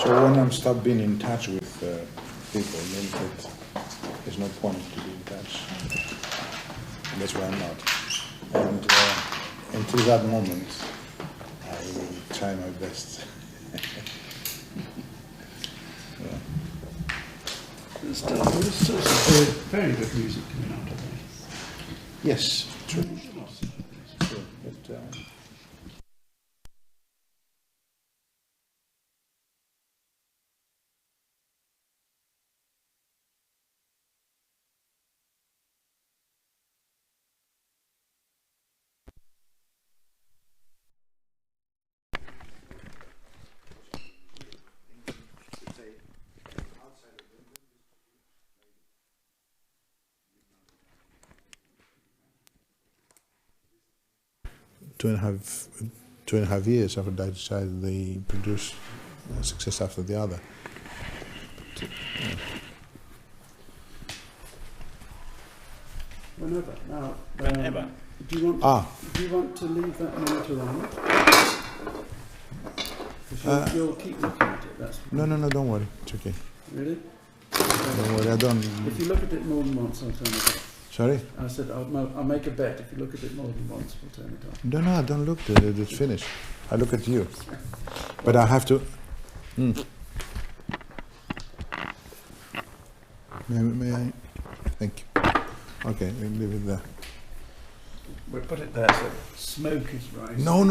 So when I'm stop being in touch with people, then there's no point to be in touch. And that's why I'm not. And until that moment, I will try my best. Yeah. There's still some very good music coming out of it. Yes, true. True. But, two and a half years after I decided they produce success after the other. But, Whenever. Now, Whenever. Do you want to leave that monitor on? Because you'll keep looking at it. That's no, don't worry. It's okay. Really? Don't worry, I don't... If you look at it more than once, I'll turn it off. Sorry? I said I'll make a bet. If you look at it more than once, we'll turn it off. No, I don't look at it. It's finished. I look at you. But I have to... May I? Thank you. Okay, we'll leave it there. We'll put it there so smoke is rising. No.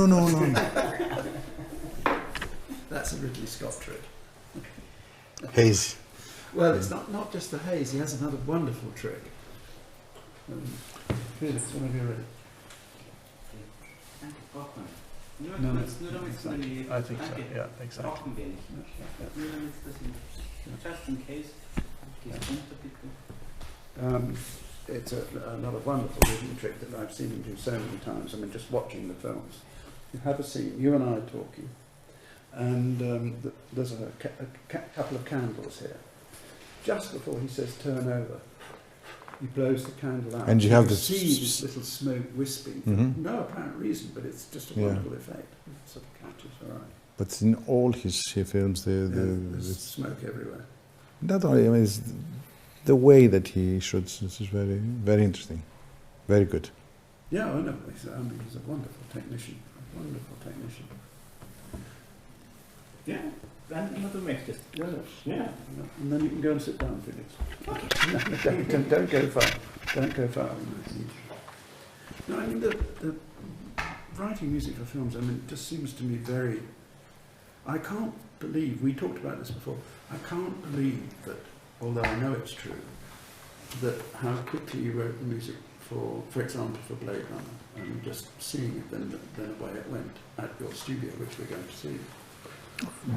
That's a Ridley Scott trick. Haze. Well, it's not just the haze. He has another wonderful trick. Felix, whenever you're ready. No, I think so. Yeah, exactly. Just in case. It's another wonderful rhythm trick that I've seen him do so many times. I mean, just watching the films. You have a scene, you and I are talking, and there's a couple of candles here. Just before he says turn over, he blows the candle out. And you have see this little smoke wisping for no apparent reason, but it's just a wonderful effect. It sort of catches her eye. But in all his films, there's smoke everywhere. Not only, I mean, it's the way that he shoots is very, very interesting, very good. Yeah, I know. He's a wonderful technician. A wonderful technician. Yeah, and another mix. Yeah. And then you can go and sit down, Felix. Okay. Don't go far. Don't go far. No, I mean the writing music for films. I mean, it just seems to me very. I can't believe we talked about this before. I can't believe that, although I know it's true, that how quickly you wrote the music for example, for Blade Runner, and just seeing it, then away it went at your studio, which we're going to see.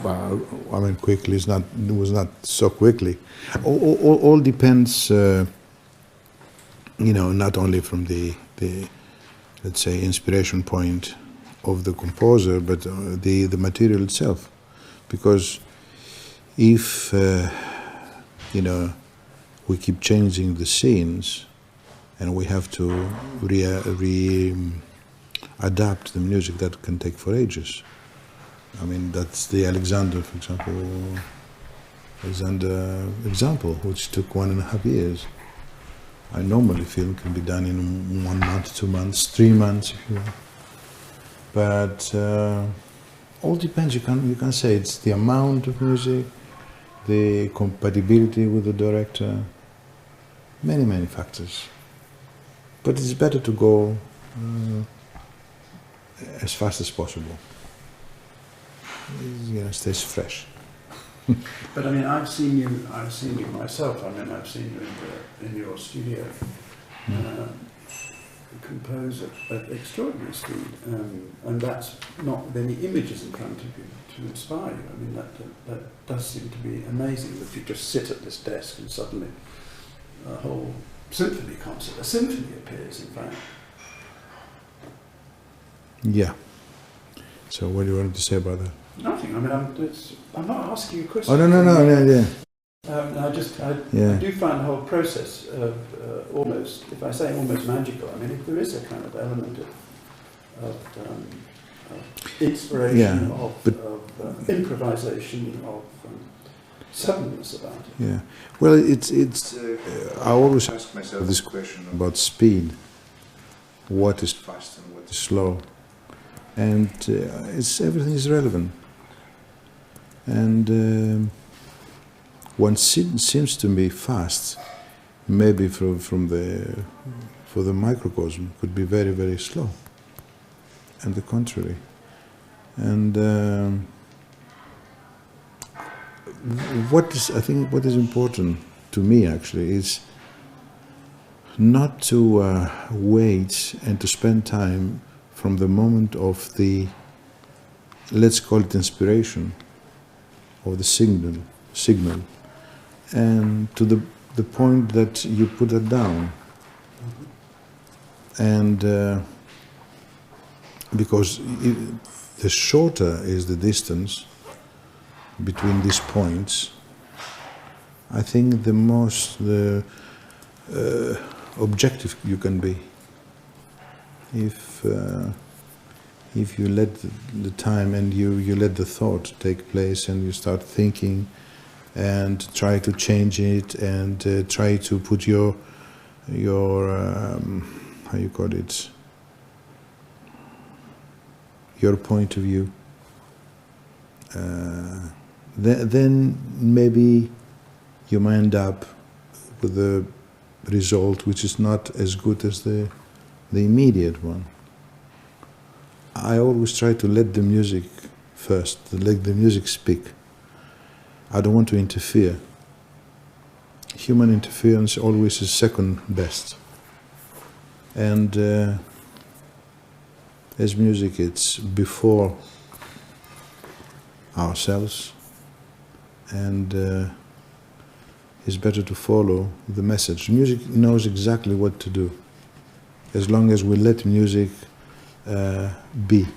Well, I mean, quickly it was not so quickly. All depends, not only from the let's say inspiration point of the composer, but the material itself, because if we keep changing the scenes, and we have to adapt the music, that can take for ages. I mean, that's the Alexander, for example, which took 1.5 years. I normally film can be done in 1 month, 2 months, 3 months, if you want. But all depends. You can say it's the amount of music, the compatibility with the director, many factors. But it's better to go as fast as possible. Stays fresh. But I mean, I've seen you myself. I mean, I've seen you in your studio compose at extraordinary speed, and that's not with any images in front of you to inspire you. I mean, that does seem to be amazing, that you just sit at this desk and suddenly a whole symphony concert, a symphony appears, in fact. Yeah. So what do you want to say about that? Nothing. I mean, I'm not asking you a question. Oh, no, yeah. I do find the whole process of almost, if I say almost magical, I mean, if there is a kind of element of inspiration, of improvisation, of suddenness about it. Yeah. Well, it's. I always ask myself this question about speed. What is fast and what is slow? And everything is relevant. And one seems to be fast, maybe for the microcosm, could be very, very slow. And the contrary. And I think what is important to me actually is not to wait and to spend time from the moment of the, let's call it inspiration, or the signal, and to the point that you put it down. And because the shorter is the distance between these points, I think the most objective you can be. If you let the time and you let the thought take place and you start thinking and try to change it and try to put your how you call it, your point of view, then maybe you might end up with a result which is not as good as the immediate one. I always try to let the music first, to let the music speak. I don't want to interfere. Human interference always is second best. And as music, it's before ourselves, and it's better to follow the message. Music knows exactly what to do, as long as we let music be.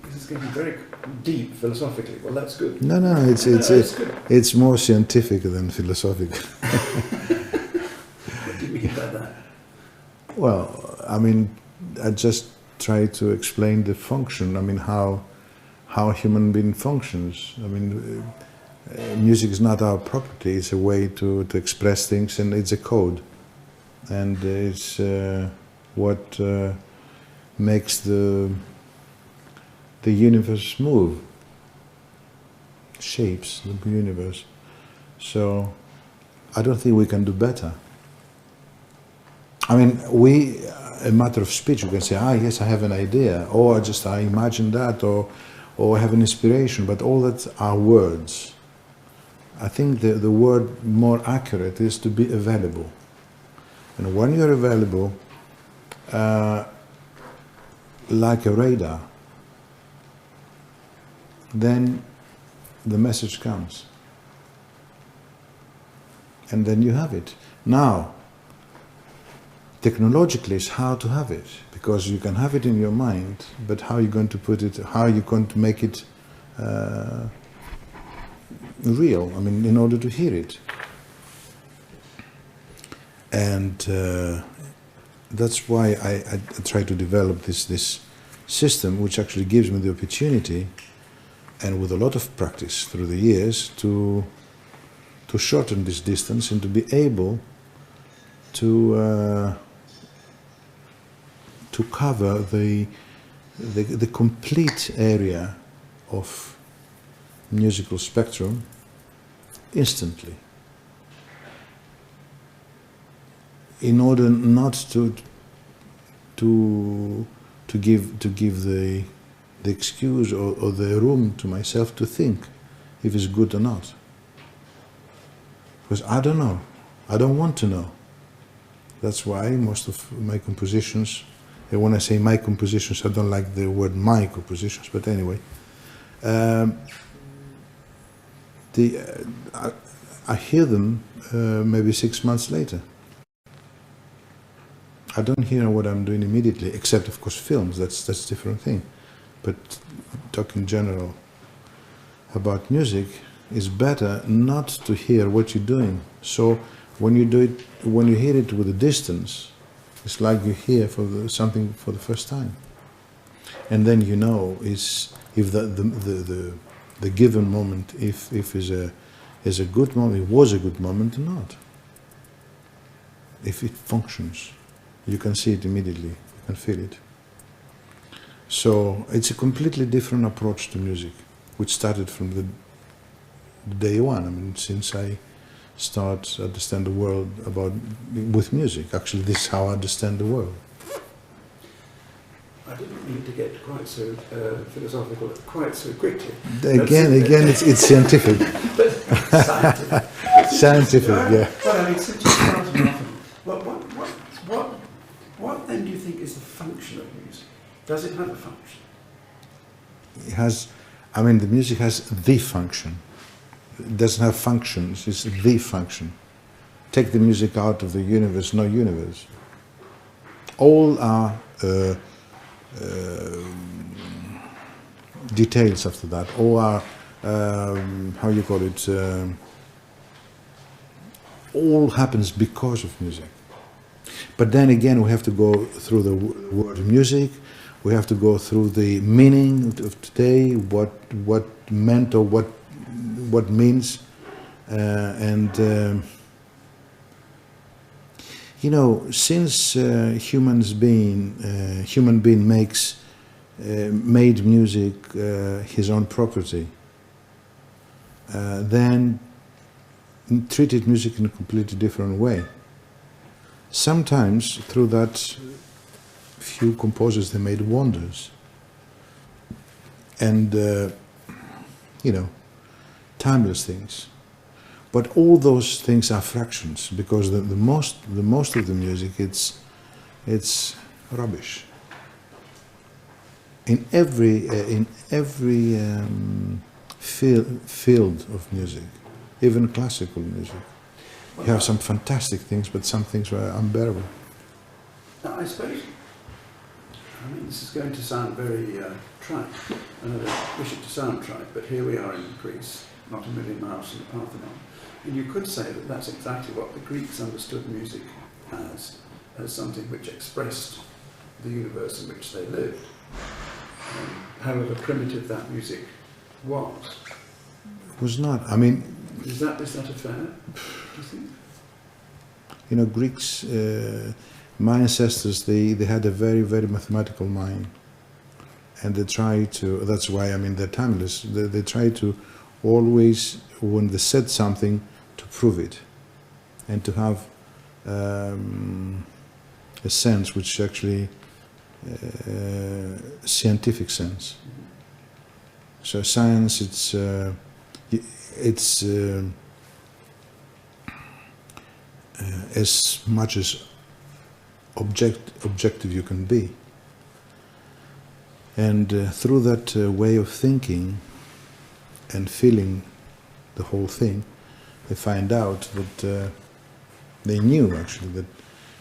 This is getting very deep philosophically. Well, that's good. No, it's more scientific than philosophical. What do you mean by that? Well, I mean, I just try to explain the function. I mean, how a human being functions. I mean, music is not our property. It's a way to express things, and it's a code. And it's what makes the universe move, shapes the universe. So I don't think we can do better. I mean, a matter of speech, you can say, yes, I have an idea, or I imagine that, or I have an inspiration, but all that are words. I think the word more accurate is to be available. And when you're available, like a radar, then the message comes. And then you have it. Now, technologically, it's hard to have it, because you can have it in your mind, but how are you going to put it, how are you going to make it real, I mean, in order to hear it. And that's why I try to develop this system, which actually gives me the opportunity, and with a lot of practice through the years, to shorten this distance and to be able to cover the complete area of musical spectrum instantly, in order not to give the excuse or the room to myself to think if it's good or not. Because I don't know. I don't want to know. That's why most of my compositions, and when I say my compositions, I don't like the word my compositions, but anyway, I hear them maybe 6 months later. I don't hear what I'm doing immediately, except of course films, that's a different thing. But talking in general about music, it's better not to hear what you're doing. So when you do it, when you hear it with a distance, it's like you hear something for the first time. And then you know is if the given moment, if is a good moment, it was a good moment or not. If it functions, you can see it immediately, you can feel it. So it's a completely different approach to music, which started from the day one. I mean, since I start to understand the world with music. Actually, this is how I understand the world. I didn't mean to get quite so philosophical, quite so quickly. Again, it's scientific. Scientific. Scientific, yeah. But I mean, since you started off, what then do you think is the function of music? Does it have a function? It has, I mean, the music has the function. It doesn't have functions, it's the function. Take the music out of the universe, no universe. All are details after that, all are, how you call it, all happens because of music. But then again, we have to go through the word music, we have to go through the meaning of today, what meant or what means, and you know, since human being made music his own property, then treated music in a completely different way. Sometimes through that few composers, they made wonders, and you know, timeless things. But all those things are fractions, because the most of the music, it's rubbish. In every field of music, even classical music, you have some fantastic things, but some things were unbearable. Now, I suppose, I mean, this is going to sound very trite, and I don't wish it to sound trite, but here we are in Greece, not a million miles from the Parthenon. And you could say that that's exactly what the Greeks understood music as something which expressed the universe in which they lived. However primitive that music was. It was not, I mean... Is that a fair, do you think? You know, Greeks, my ancestors, they had a very, very mathematical mind. And they try to, that's why, I mean, they're timeless. They try to always, when they said something, to prove it. And to have a sense which actually, scientific sense. So science, it's as much as objective you can be. And through that way of thinking and feeling the whole thing, they find out that they knew actually that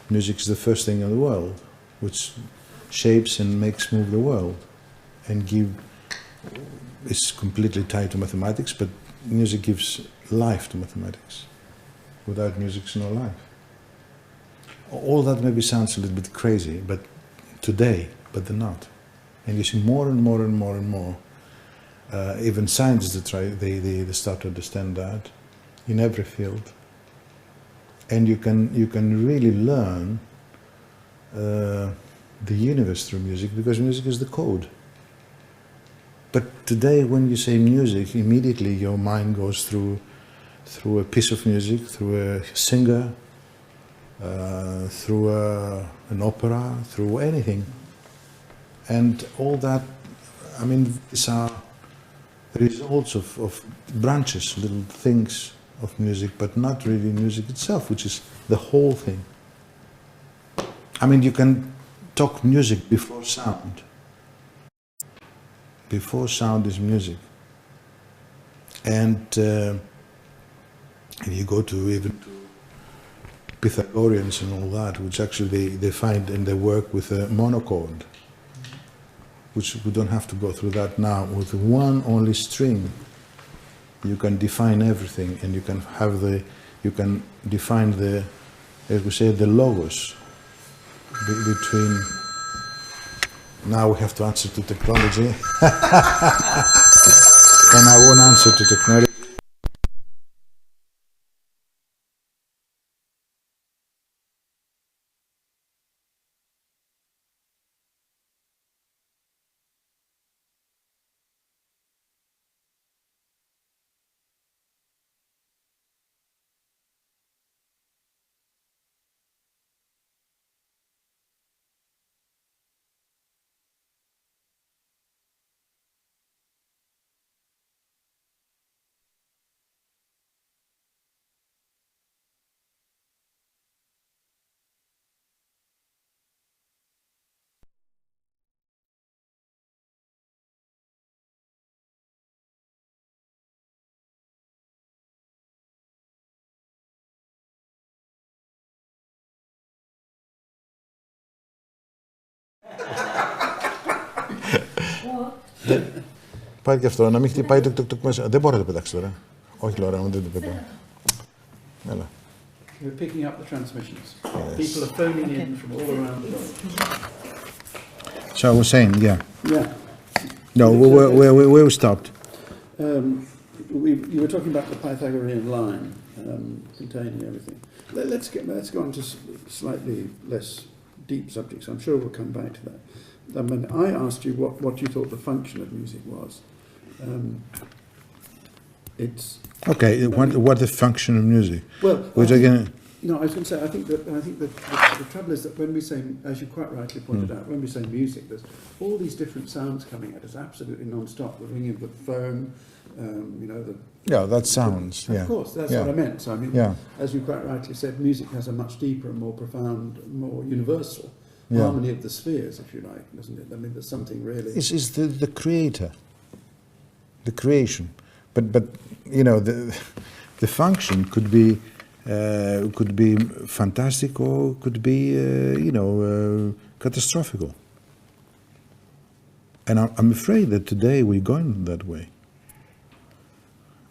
music is the first thing in the world, which shapes and makes move the world, and it's completely tied to mathematics, but music gives life to mathematics. Without music, there's no life. All that maybe sounds a little bit crazy, but today, but they're not. And you see more and more and more and more. Even scientists they start to understand that in every field. And you can really learn the universe through music, because music is the code. But today, when you say music, immediately your mind goes through a piece of music, through a singer, through an opera, through anything. And all that, I mean, these are the results of branches, little things of music, but not really music itself, which is the whole thing. I mean, you can talk music before sound. Before sound is music. And if you go to even to Pythagoreans and all that, which actually they find and they work with a monochord, which we don't have to go through that now. With one only string, you can define everything, and you can define the, as we say, the logos between Now we have to answer to technology. And I won't answer to technology. Πάει και αυτό, να μην χτυπάει το μέσα. Δεν μπορώ να το πετάξω τώρα. Όχι, Λόρα, δεν το πετάω. Έλα. We're picking up the transmissions. Yes. People are phoning in from all around the world. So I was saying, yeah. Yeah. No, where we stopped. You were talking about the Pythagorean line containing everything. Let's go on to slightly less deep subjects. I'm sure we'll come back to that. I mean, I asked you what you thought the function of music was. It's okay. What the function of music? Well, which again. No, I was going to say I think that the trouble is that when we say, as you quite rightly pointed out, when we say music, there's all these different sounds coming at us absolutely non-stop. The ringing of the phone, you know, the that sounds. Of course, that's what I meant. So I mean, as you quite rightly said, music has a much deeper and more profound, more universal harmony of the spheres, if you like, doesn't it? I mean, there's something really. It's the creator, the creation, but you know the function could be fantastic or could be catastrophic. And I'm afraid that today we're going that way.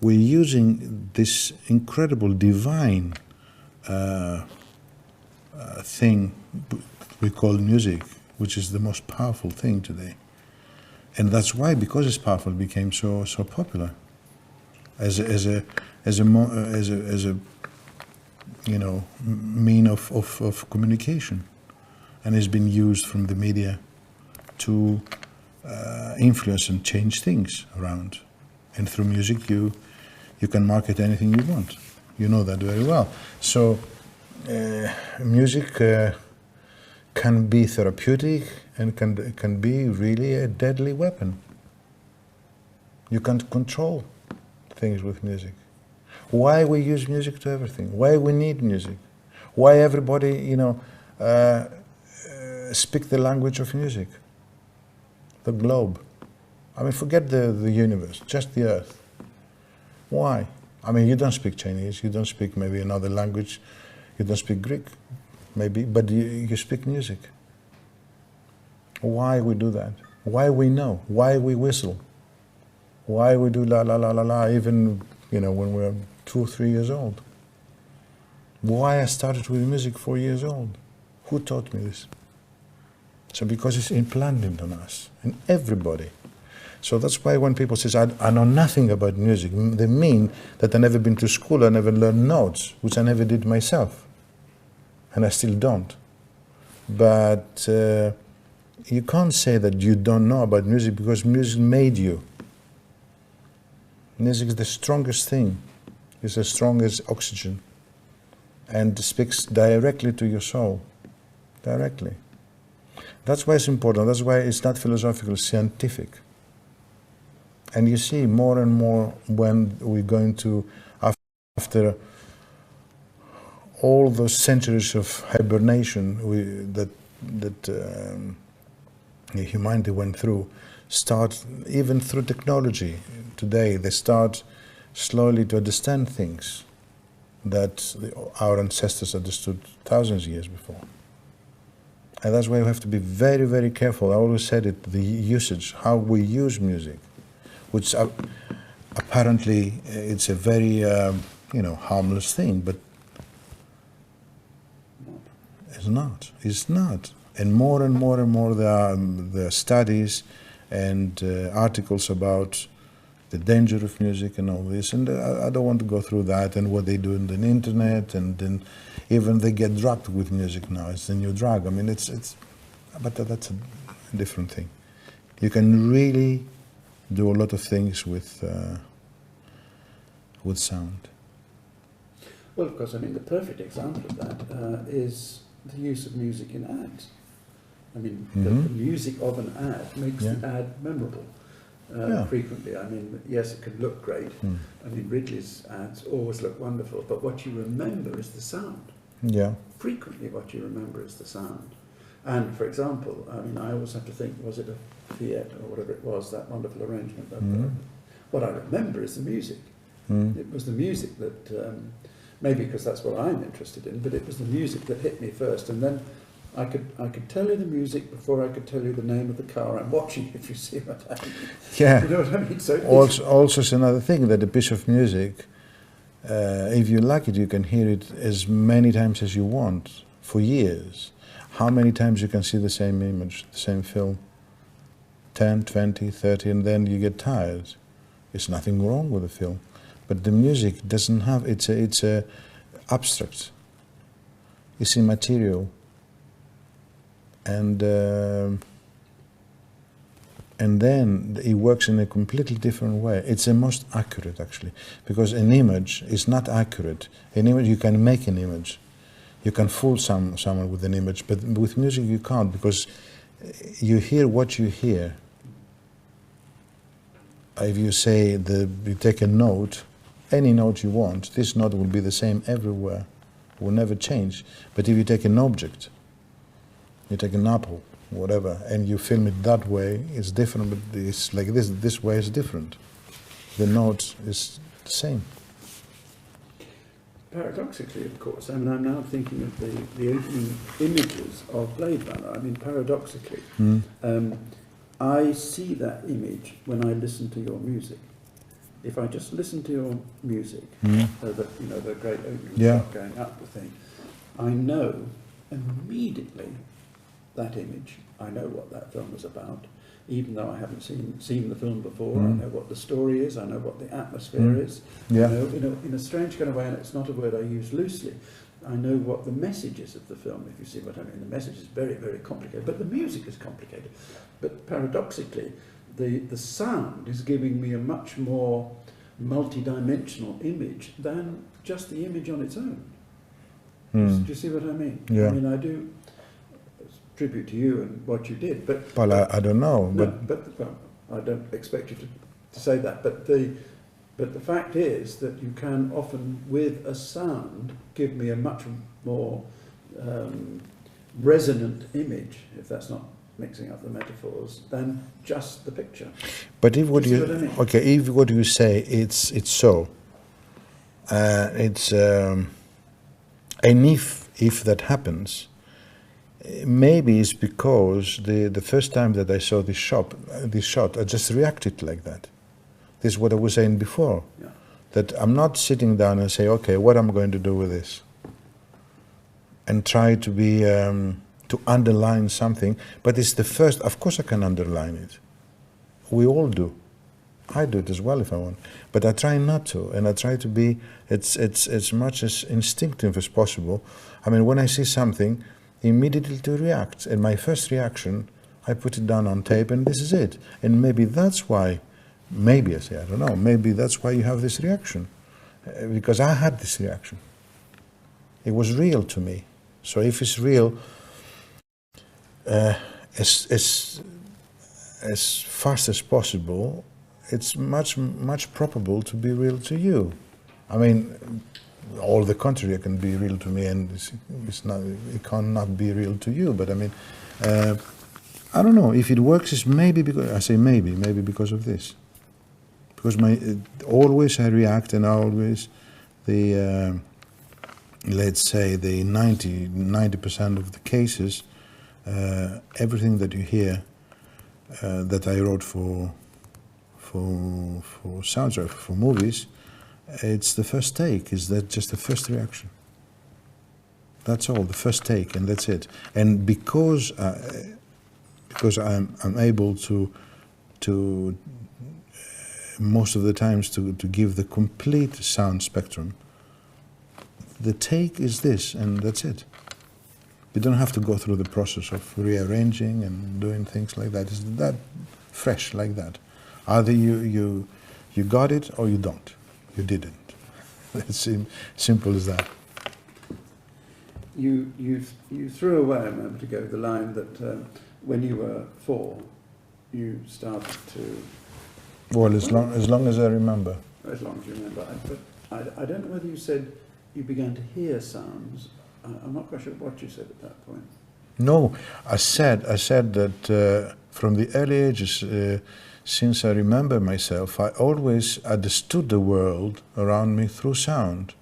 We're using this incredible divine thing we call music, which is the most powerful thing today, and that's why, because it's powerful, it became so popular as a mean of communication, and it's been used from the media to influence and change things around. And through music, you can market anything you want. You know that very well. So music can be therapeutic and can be really a deadly weapon. You can't control things with music. Why we use music to everything? Why we need music? Why everybody, speak the language of music? The globe. I mean, forget the universe, just the earth. Why? I mean, you don't speak Chinese, you don't speak maybe another language, you don't speak Greek, maybe, but you speak music. Why we do that? Why we know? Why we whistle? Why we do la la la la la, even when we're 2 or 3 years old? Why I started with music 4 years old? Who taught me this? So because it's implanted on us, in everybody. So that's why when people say, I know nothing about music, they mean that I've never been to school, I never learned notes, which I never did myself. And I still don't. But you can't say that you don't know about music, because music made you. Music is the strongest thing. It's the strongest oxygen. And speaks directly to your soul. Directly. That's why it's important. That's why it's not philosophical, it's scientific. And you see more and more when we're going to, after all those centuries of hibernation that humanity went through, start, even through technology today, they start slowly to understand things that our ancestors understood thousands of years before. And that's why we have to be very, very careful. I always said it, the usage, how we use music, which apparently it's a very, harmless thing, but it's not. It's not. And more and more and more there are studies and articles about the danger of music and all this. And I don't want to go through that and what they do on the internet, and then even they get drugged with music now. It's the new drug. I mean, but that's a different thing. You can really do a lot of things with sound. Well, of course, I mean, the perfect example of that is the use of music in ads. I mean, the music of an ad makes the ad memorable frequently. I mean, yes, it can look great. I mean, Ridley's ads always look wonderful, but what you remember is the sound. Yeah. Frequently what you remember is the sound. And, for example, I mean, I always have to think, was it a Fiat or whatever it was, that wonderful arrangement? What I remember is the music. It was the music that, maybe because that's what I'm interested in, but it was the music that hit me first. And then I could tell you the music before I could tell you the name of the car I'm watching, if you see what I mean. Yeah. You know what I mean? So also it's another thing, that a piece of music, if you like it, you can hear it as many times as you want, for years. How many times you can see the same image, the same film? 10, 20, 30, and then you get tired. There's nothing wrong with the film. But the music doesn't have, it's a abstract. It's immaterial. And then it works in a completely different way. It's the most accurate, actually, because an image is not accurate. An image, you can make an image. You can fool someone with an image, but with music you can't, because you hear what you hear. If you say, you take a note, any note you want, this note will be the same everywhere, will never change. But if you take an object, you take an apple, whatever, and you film it that way, it's different, but it's like this way is different. The note is the same. Paradoxically, of course, I mean, I'm now thinking of the opening images of Blade Runner. I mean, paradoxically, I see that image when I listen to your music. If I just listen to your music, the great opening shot going up the thing, I know immediately that image. I know what that film is about, even though I haven't seen the film before. I know what the story is. I know what the atmosphere is. Yeah. You know, in a strange kind of way, and it's not a word I use loosely, I know what the message is of the film, if you see what I mean. The message is very, very complicated, but the music is complicated. But paradoxically, the sound is giving me a much more multi-dimensional image than just the image on its own. Do you see what I mean? Yeah. I mean, I do tribute to you and what you did, but well, I don't know, well, I don't expect you to say that. But the fact is that you can often, with a sound, give me a much more resonant image, if that's not mixing up the metaphors, than just the picture. But if what you see what I mean? Okay, if what you say it's so, and if that happens, maybe it's because the first time that I saw this shot, I just reacted like that. This is what I was saying before. Yeah. That I'm not sitting down and say, okay, what am I going to do with this? And try to be, to underline something. But it's the first, of course I can underline it. We all do. I do it as well if I want. But I try not to, and I try to be, it's as much as instinctive as possible. I mean, when I see something, immediately to react. And my first reaction, I put it down on tape, and this is it. And maybe that's why, I don't know, maybe that's why you have this reaction. Because I had this reaction. It was real to me. So if it's real, as fast as possible, it's much probable to be real to you. I mean, all the contrary can be real to me, and it cannot be real to you. But I mean, I don't know if it works. It's maybe because I say maybe because of this. Because always I react, and always let's say the 90% of the cases, everything that you hear that I wrote for soundtrack for movies, it's the first take. Is that just the first reaction? That's all, the first take, and that's it. And because I'm able to most of the times to give the complete sound spectrum, the take is this, and that's it. You don't have to go through the process of rearranging and doing things like that. It's that fresh like that. Either you got it or you don't. You didn't. It's simple as that. You threw away a moment ago the line that when you were 4, you started to. Well, as long as I remember. As long as you remember. But I don't know whether you said you began to hear sounds. I'm not quite sure what you said at that point. No, I said that from the early ages, since I remember myself, I always understood the world around me through sound,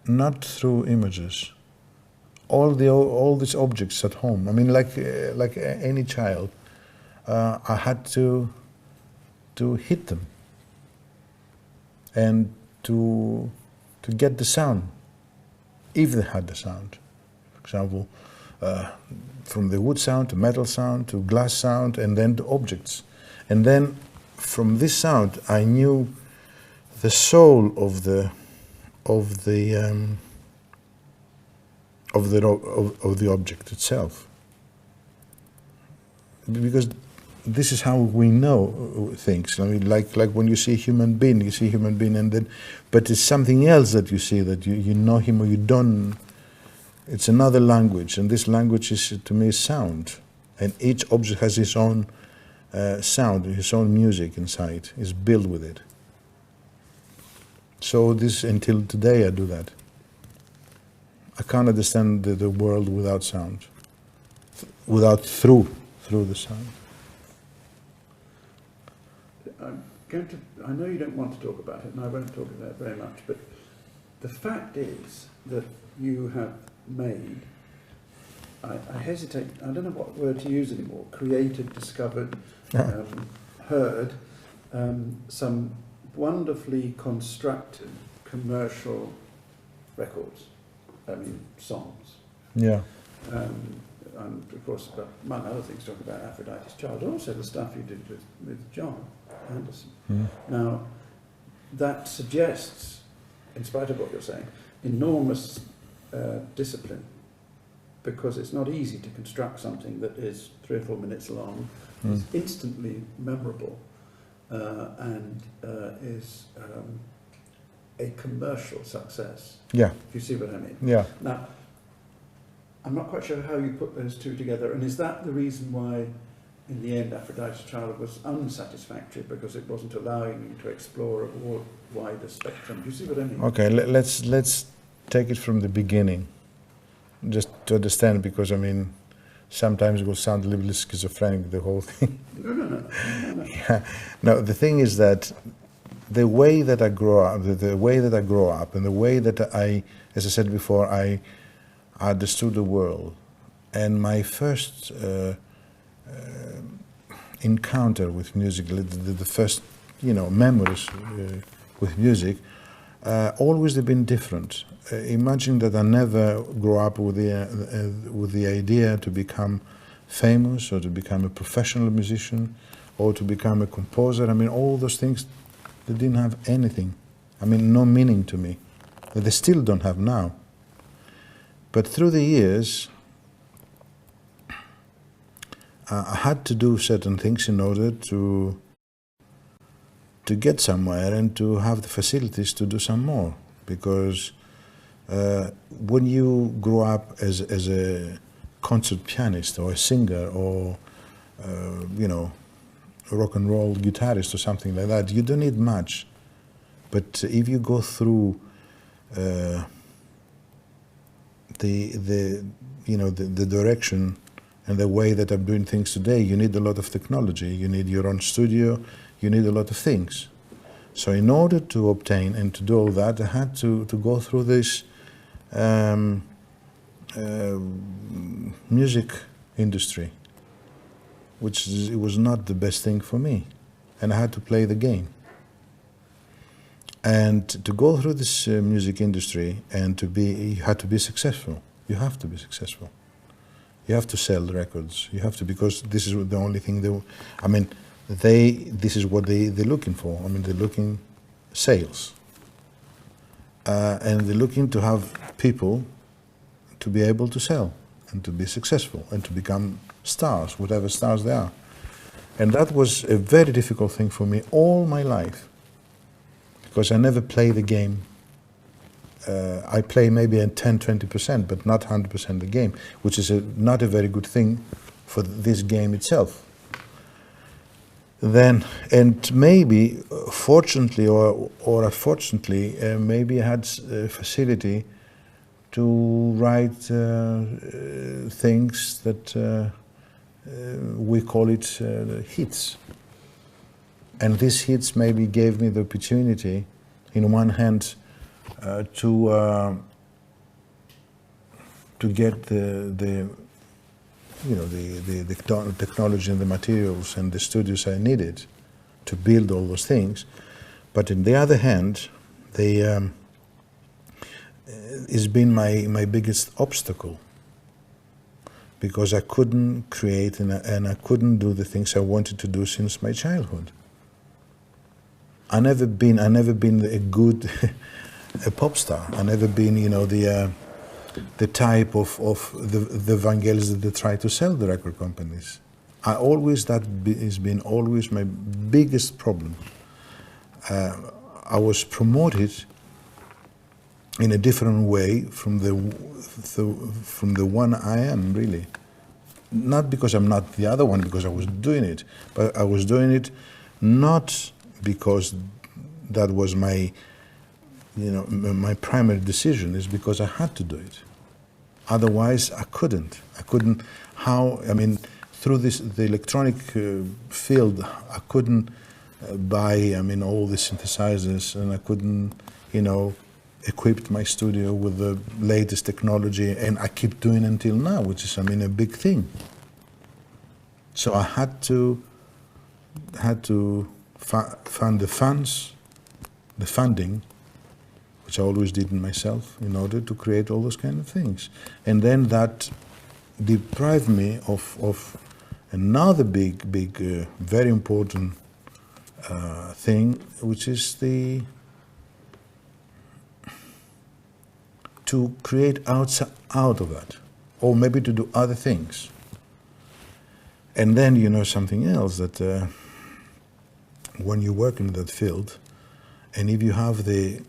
not through images. All these objects at home. I mean, like any child, I had to hit them and to get the sound, if they had the sound. For example, from the wood sound to metal sound to glass sound, and then to objects. And then from this sound, I knew the soul of the object itself, because this is how we know things. I mean, like when you see a human being, and then, but it's something else that you see, that you know him or you don't. It's another language, and this language is, to me, sound. And each object has its own sound, his own music inside, is built with it. So this, until today, I do that. I can't understand the world without sound, through the sound. I know you don't want to talk about it, and I won't talk about it very much, but the fact is that you have made, I hesitate, I don't know what word to use anymore, created, discovered, heard, some wonderfully constructed commercial records, I mean songs. Yeah. And of course, among other things, talking about Aphrodite's Child, also the stuff you did with John Anderson. Mm. Now, that suggests, in spite of what you're saying, enormous discipline, because it's not easy to construct something that is 3 or 4 minutes long, is instantly memorable, and is a commercial success. Yeah. If you see what I mean. Yeah. Now, I'm not quite sure how you put those two together, and is that the reason why, in the end, Aphrodite's Child was unsatisfactory, because it wasn't allowing you to explore a wider spectrum? Do you see what I mean? Okay, let's take it from the beginning, just to understand, because I mean, sometimes it will sound a little bit schizophrenic, the whole thing. No. Yeah. No, the thing is that the way that I grow up, the way that I grow up, and the way that I, as I said before, I understood the world, and my first encounter with music, the first, memories with music, always have been different. Imagine that I never grew up with the idea to become famous, or to become a professional musician, or to become a composer. I mean, all those things, they didn't have anything. I mean, no meaning to me. They still don't have now. But through the years, I had to do certain things in order to get somewhere and to have the facilities to do some more. Because when you grow up as a concert pianist or a singer or a rock and roll guitarist or something like that, you don't need much. But if you go through the direction and the way that I'm doing things today, you need a lot of technology. You need your own studio. You need a lot of things. So in order to obtain and to do all that, I had to go through this music industry, which it was not the best thing for me, and I had to play the game. And to go through this music industry and to be, you had to be successful. You have to be successful. You have to sell the records. You have to, because this is the only thing they, I mean, this is what they're looking for. I mean, they're looking sales. And they're looking to have people to be able to sell and to be successful and to become stars, whatever stars they are. And that was a very difficult thing for me all my life, because I never play the game. I play maybe in 10-20%, but not 100% the game, which is not a very good thing for this game itself. Then, and maybe, fortunately or unfortunately, maybe I had facility to write things that we call it hits. And these hits maybe gave me the opportunity, in one hand, to get the technology and the materials and the studios I needed to build all those things. But on the other hand, it's been my biggest obstacle, because I couldn't create and I couldn't do the things I wanted to do since my childhood. I never been a good a pop star. I never been, the type of the Vangelis that they try to sell the record companies. That has been always my biggest problem. I was promoted in a different way from the one I am, really. Not because I'm not the other one, because I was doing it, but I was doing it not because that was my my primary decision, is because I had to do it. Otherwise, I couldn't. Through the electronic field, I couldn't buy, all the synthesizers, and I couldn't, equip my studio with the latest technology, and I keep doing until now, which is, a big thing. So I had to find the funding, which I always did myself, in order to create all those kind of things. And then that deprived me of another big, very important thing, which is to create out of that, or maybe to do other things. And then something else, that when you work in that field, and if you have the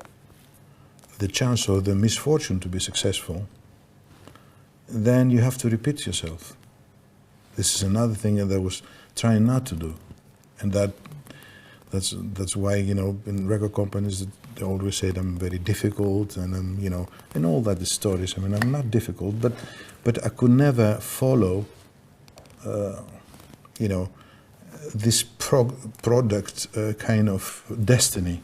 chance or the misfortune to be successful, then you have to repeat yourself. This is another thing that I was trying not to do, and that's why in record companies they always say that I'm very difficult, and I'm and all that is stories. I'm not difficult, but I could never follow this product kind of destiny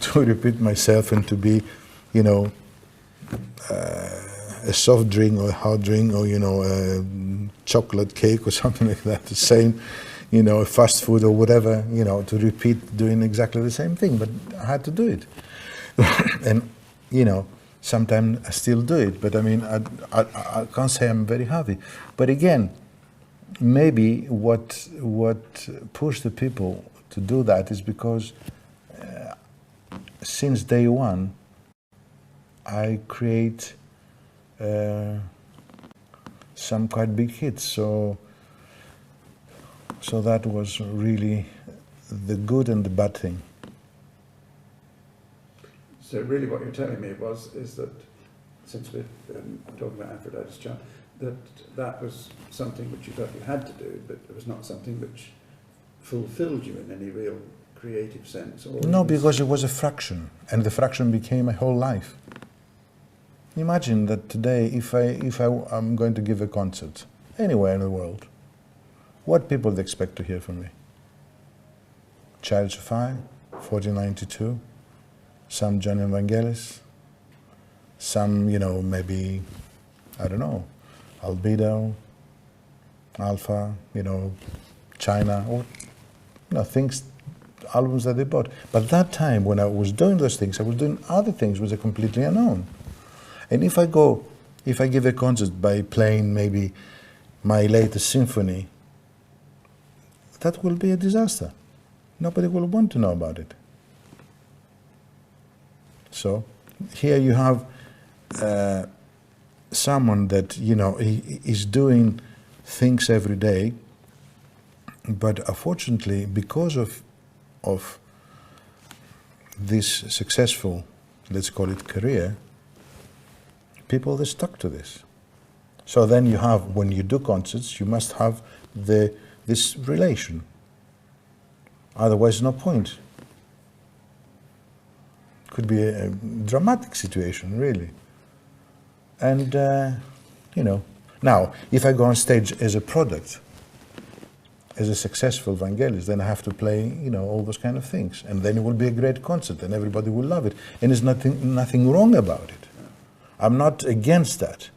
to repeat myself and to be, a soft drink or a hard drink, or a chocolate cake or something like that. The same, fast food or whatever. To repeat doing exactly the same thing. But I had to do it, and sometimes I still do it. But I can't say I'm very happy. But again, maybe what pushed the people to do that is because since day one, I create some quite big hits. So that was really the good and the bad thing. So really what you're telling me is that, since we're talking about Aphrodite's Child, that was something which you felt you had to do, but it was not something which fulfilled you in any real creative sense? Or no, because it was a fraction, and the fraction became my whole life. Imagine that today, if I'm going to give a concert anywhere in the world, what people would expect to hear from me? Chariots of Fire, 1492, some Johnny and Vangelis, some, maybe, I don't know, Albedo, Alpha, China, or things albums that they bought. But at that time, when I was doing those things, I was doing other things which are completely unknown. And if I give a concert by playing maybe my latest symphony, that will be a disaster. Nobody will want to know about it. So here you have someone that, he is doing things every day, but unfortunately, because of this successful, let's call it career, people, they stuck to this. So then you have, when you do concerts, you must have this relation. Otherwise, no point. Could be a dramatic situation, really. And, now, if I go on stage as a product, as a successful Vangelis, then I have to play, all those kind of things. And then it will be a great concert and everybody will love it. And there's nothing wrong about it. I'm not against that.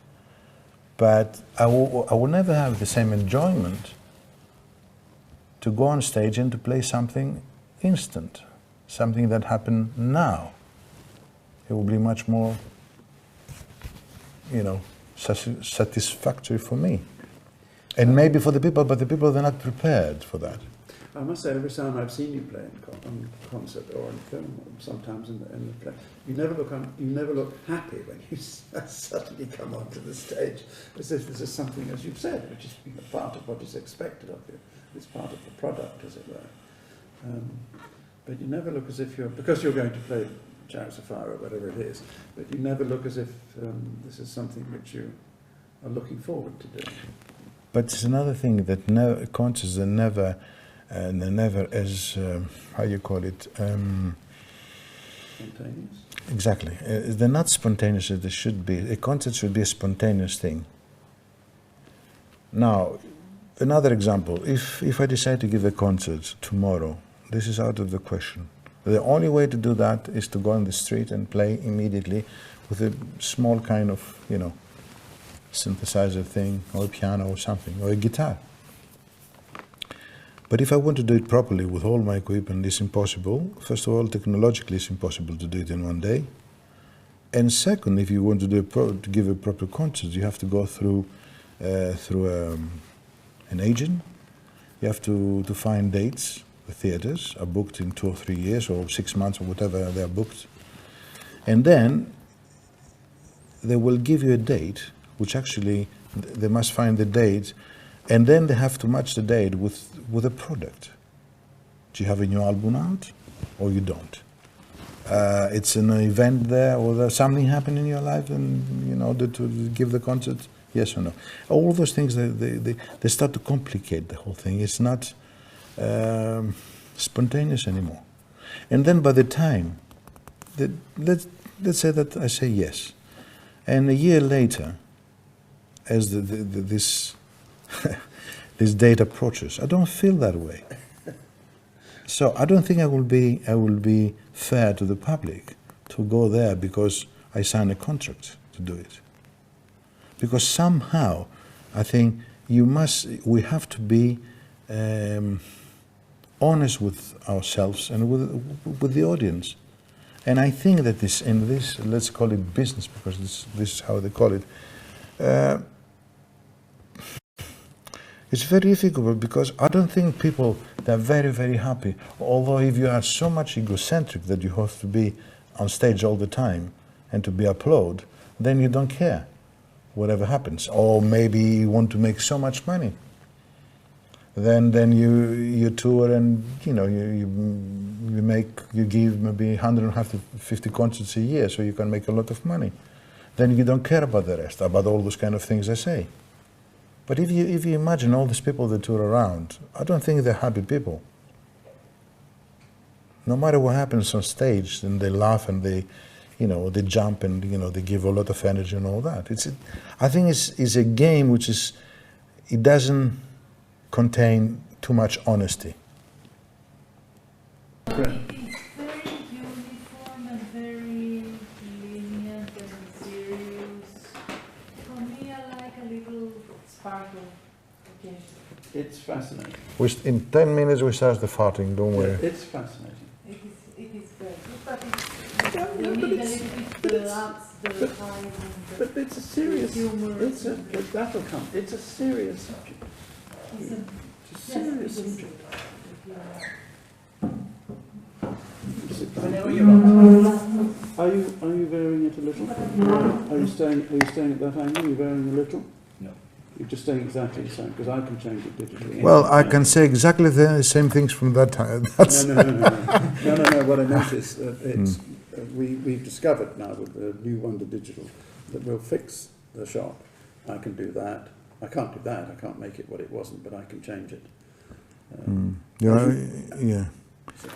But I will never have the same enjoyment to go on stage and to play something instant, something that happened now. It will be much more, satisfactory for me. And maybe for the people, but the people, they're not prepared for that. I must say, every time I've seen you play on concert or in film, or sometimes in the play, you never look happy when you suddenly come onto the stage, as if this is something, as you've said, which is part of what is expected of you. It's part of the product, as it were. But you never look as if because you're going to play Chariots of Fire or whatever it is, but you never look as if this is something which you are looking forward to doing. But it's another thing that concerts are never as, how you call it? Spontaneous? Exactly. They're not spontaneous as they should be. A concert should be a spontaneous thing. Now, another example, if I decide to give a concert tomorrow, this is out of the question. The only way to do that is to go on the street and play immediately with a small kind of, synthesizer thing, or a piano or something, or a guitar. But if I want to do it properly with all my equipment, it's impossible. First of all, technologically, it's impossible to do it in one day. And second, if you want to give a proper concert, you have to go through an agent. You have to find dates. The theaters are booked in 2 or 3 years, or 6 months, or whatever they are booked. And then they will give you a date, which actually they must find the date, and then they have to match the date with a product. Do you have a new album out, or you don't? It's an event there, or there's something happened in your life, and in order to give the concert, yes or no. All those things, they start to complicate the whole thing. It's not spontaneous anymore. And then by the time, let's say that I say yes, and a year later, as this this date approaches, I don't feel that way. So I don't think I will be fair to the public to go there because I signed a contract to do it. Because somehow, I think we have to be honest with ourselves and with the audience. And I think that in this, let's call it business, because this is how they call it, it's very difficult, because I don't think people, they're very, very happy. Although if you are so much egocentric that you have to be on stage all the time and to be applauded, then you don't care whatever happens. Or maybe you want to make so much money. Then you tour and you give maybe 150 concerts a year, so you can make a lot of money. Then you don't care about the rest, about all those kind of things I say. But if you imagine all these people that tour around, I don't think they're happy people. No matter what happens on stage, and they laugh and they they jump and they give a lot of energy and all that. I think it's a game which it doesn't contain too much honesty. Right. It's very uniform and very lenient and serious. For me, I like a little sparkle occasionally. It's fascinating. In 10 minutes we start the farting, don't worry. It's fascinating. It is very good, but you need a little bit the ups, the highs, and But it's a serious. humor. That'll come. It's a serious subject. It's a, It's a serious subject. Whenever you're on. Are you varying it a little? Are you staying at that angle? Are you varying a little? No. You're just staying exactly the same, because I can change it digitally. Well, I can say exactly the same things from that time. That's No. What I meant is we've discovered now with the new Wonder Digital that we'll fix the shot. I can do that. I can't do that. I can't make it what it wasn't, but I can change it. yeah.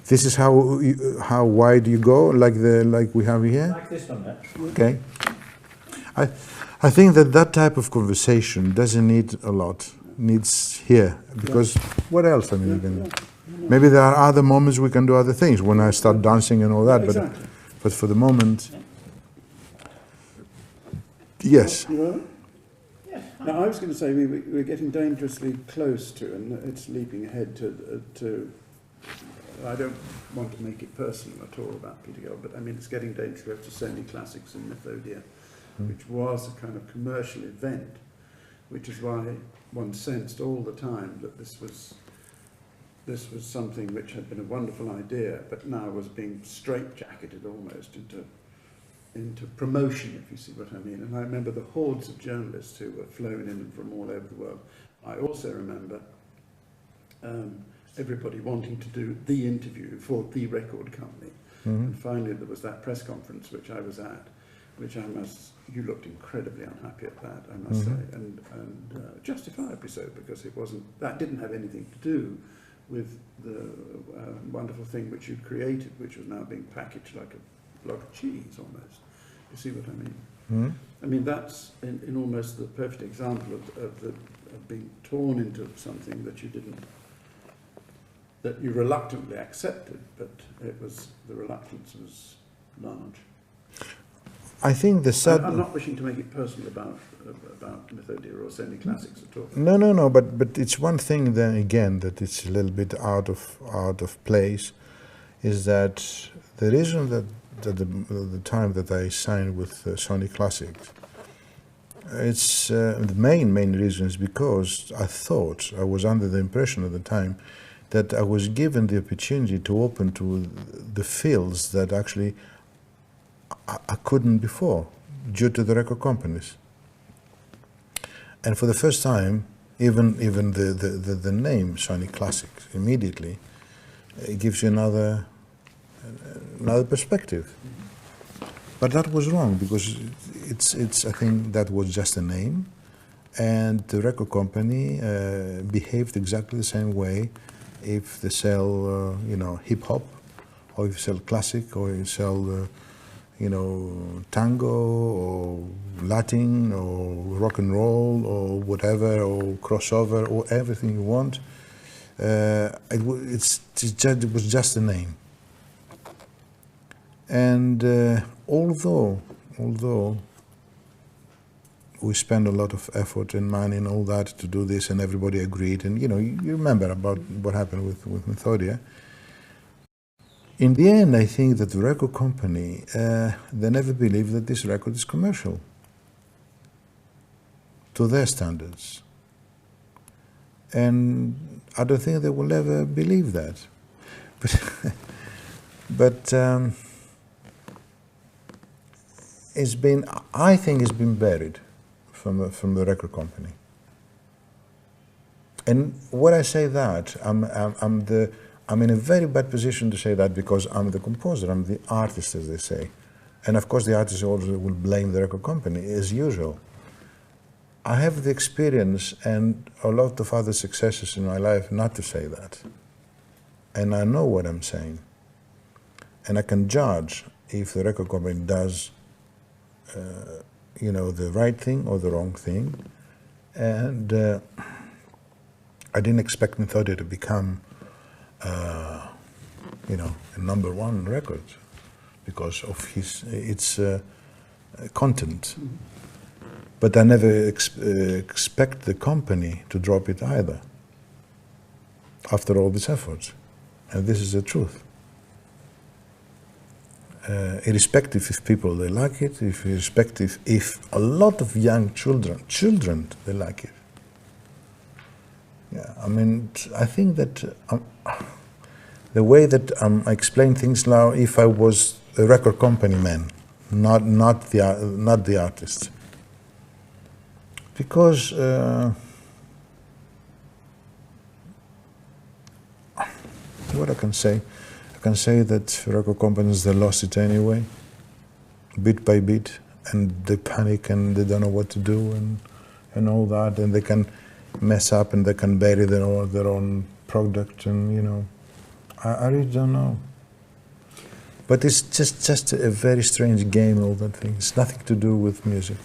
This is how wide you go, like we have here. Like this one, there. Okay. I think that type of conversation doesn't need a lot. Needs here, because what else? I mean, you can, maybe there are other moments we can do other things when I start dancing and all that. Exactly. But for the moment, yes. You know? Now, I was going to say we're getting dangerously close to, and it's leaping ahead to. I don't want to make it personal at all about Peter Gill, but I mean it's getting dangerously close to semi-classics in Methodia, which was a kind of commercial event, which is why one sensed all the time that this was something which had been a wonderful idea, but now was being straitjacketed almost into promotion, if you see what I mean. And I remember the hordes of journalists who were flown in from all over the world. I also remember everybody wanting to do the interview for the record company. And finally there was that press conference which I was at, which you looked incredibly unhappy at that, I must say, and justifiably so, because that didn't have anything to do with the wonderful thing which you'd created, which was now being packaged like a block of cheese almost. You see what I mean? I mean, that's in almost the perfect example of being torn into something that you reluctantly accepted, but the reluctance was large. I think I'm not wishing to make it personal about Methodia or semi-classics at all. No. But it's one thing then again that it's a little bit out of place, is that the reason that the time that I signed with Sony Classics, it's the main reason is because I was under the impression at the time that I was given the opportunity to open to the fields that actually I couldn't before, due to the record companies. And for the first time, even the name Sony Classics immediately it gives you another perspective. But that was wrong, because I think that was just a name, and the record company behaved exactly the same way if they sell hip hop, or if you sell classic, or you sell tango or Latin or rock and roll or whatever, or crossover, or everything you want. It was just a name. And although we spent a lot of effort and money and all that to do this, and everybody agreed, and you remember about what happened with Methodia. In the end, I think that the record company, they never believed that this record is commercial to their standards. And I don't think they will ever believe that. But I think it's been buried from the record company. And when I say that, I'm in a very bad position to say that, because I'm the composer, I'm the artist, as they say. And of course the artist also will blame the record company, as usual. I have the experience and a lot of other successes in my life not to say that. And I know what I'm saying. And I can judge if the record company does the right thing or the wrong thing. And I didn't expect Methodia to become a #1 record because of its content. But I never expect the company to drop it either. after all these efforts. And this is the truth. Irrespective if people they like it, irrespective if a lot of young children they like it. Yeah, I mean, I think that the way that I explain things now, if I was a record company man, not the artist, because what I can say that record companies they lost it anyway, bit by bit, and they panic and they don't know what to do and all that, and they can mess up and they can bury their own product, and you know, I really don't know. But it's just a very strange game, all that thing. It's nothing to do with music.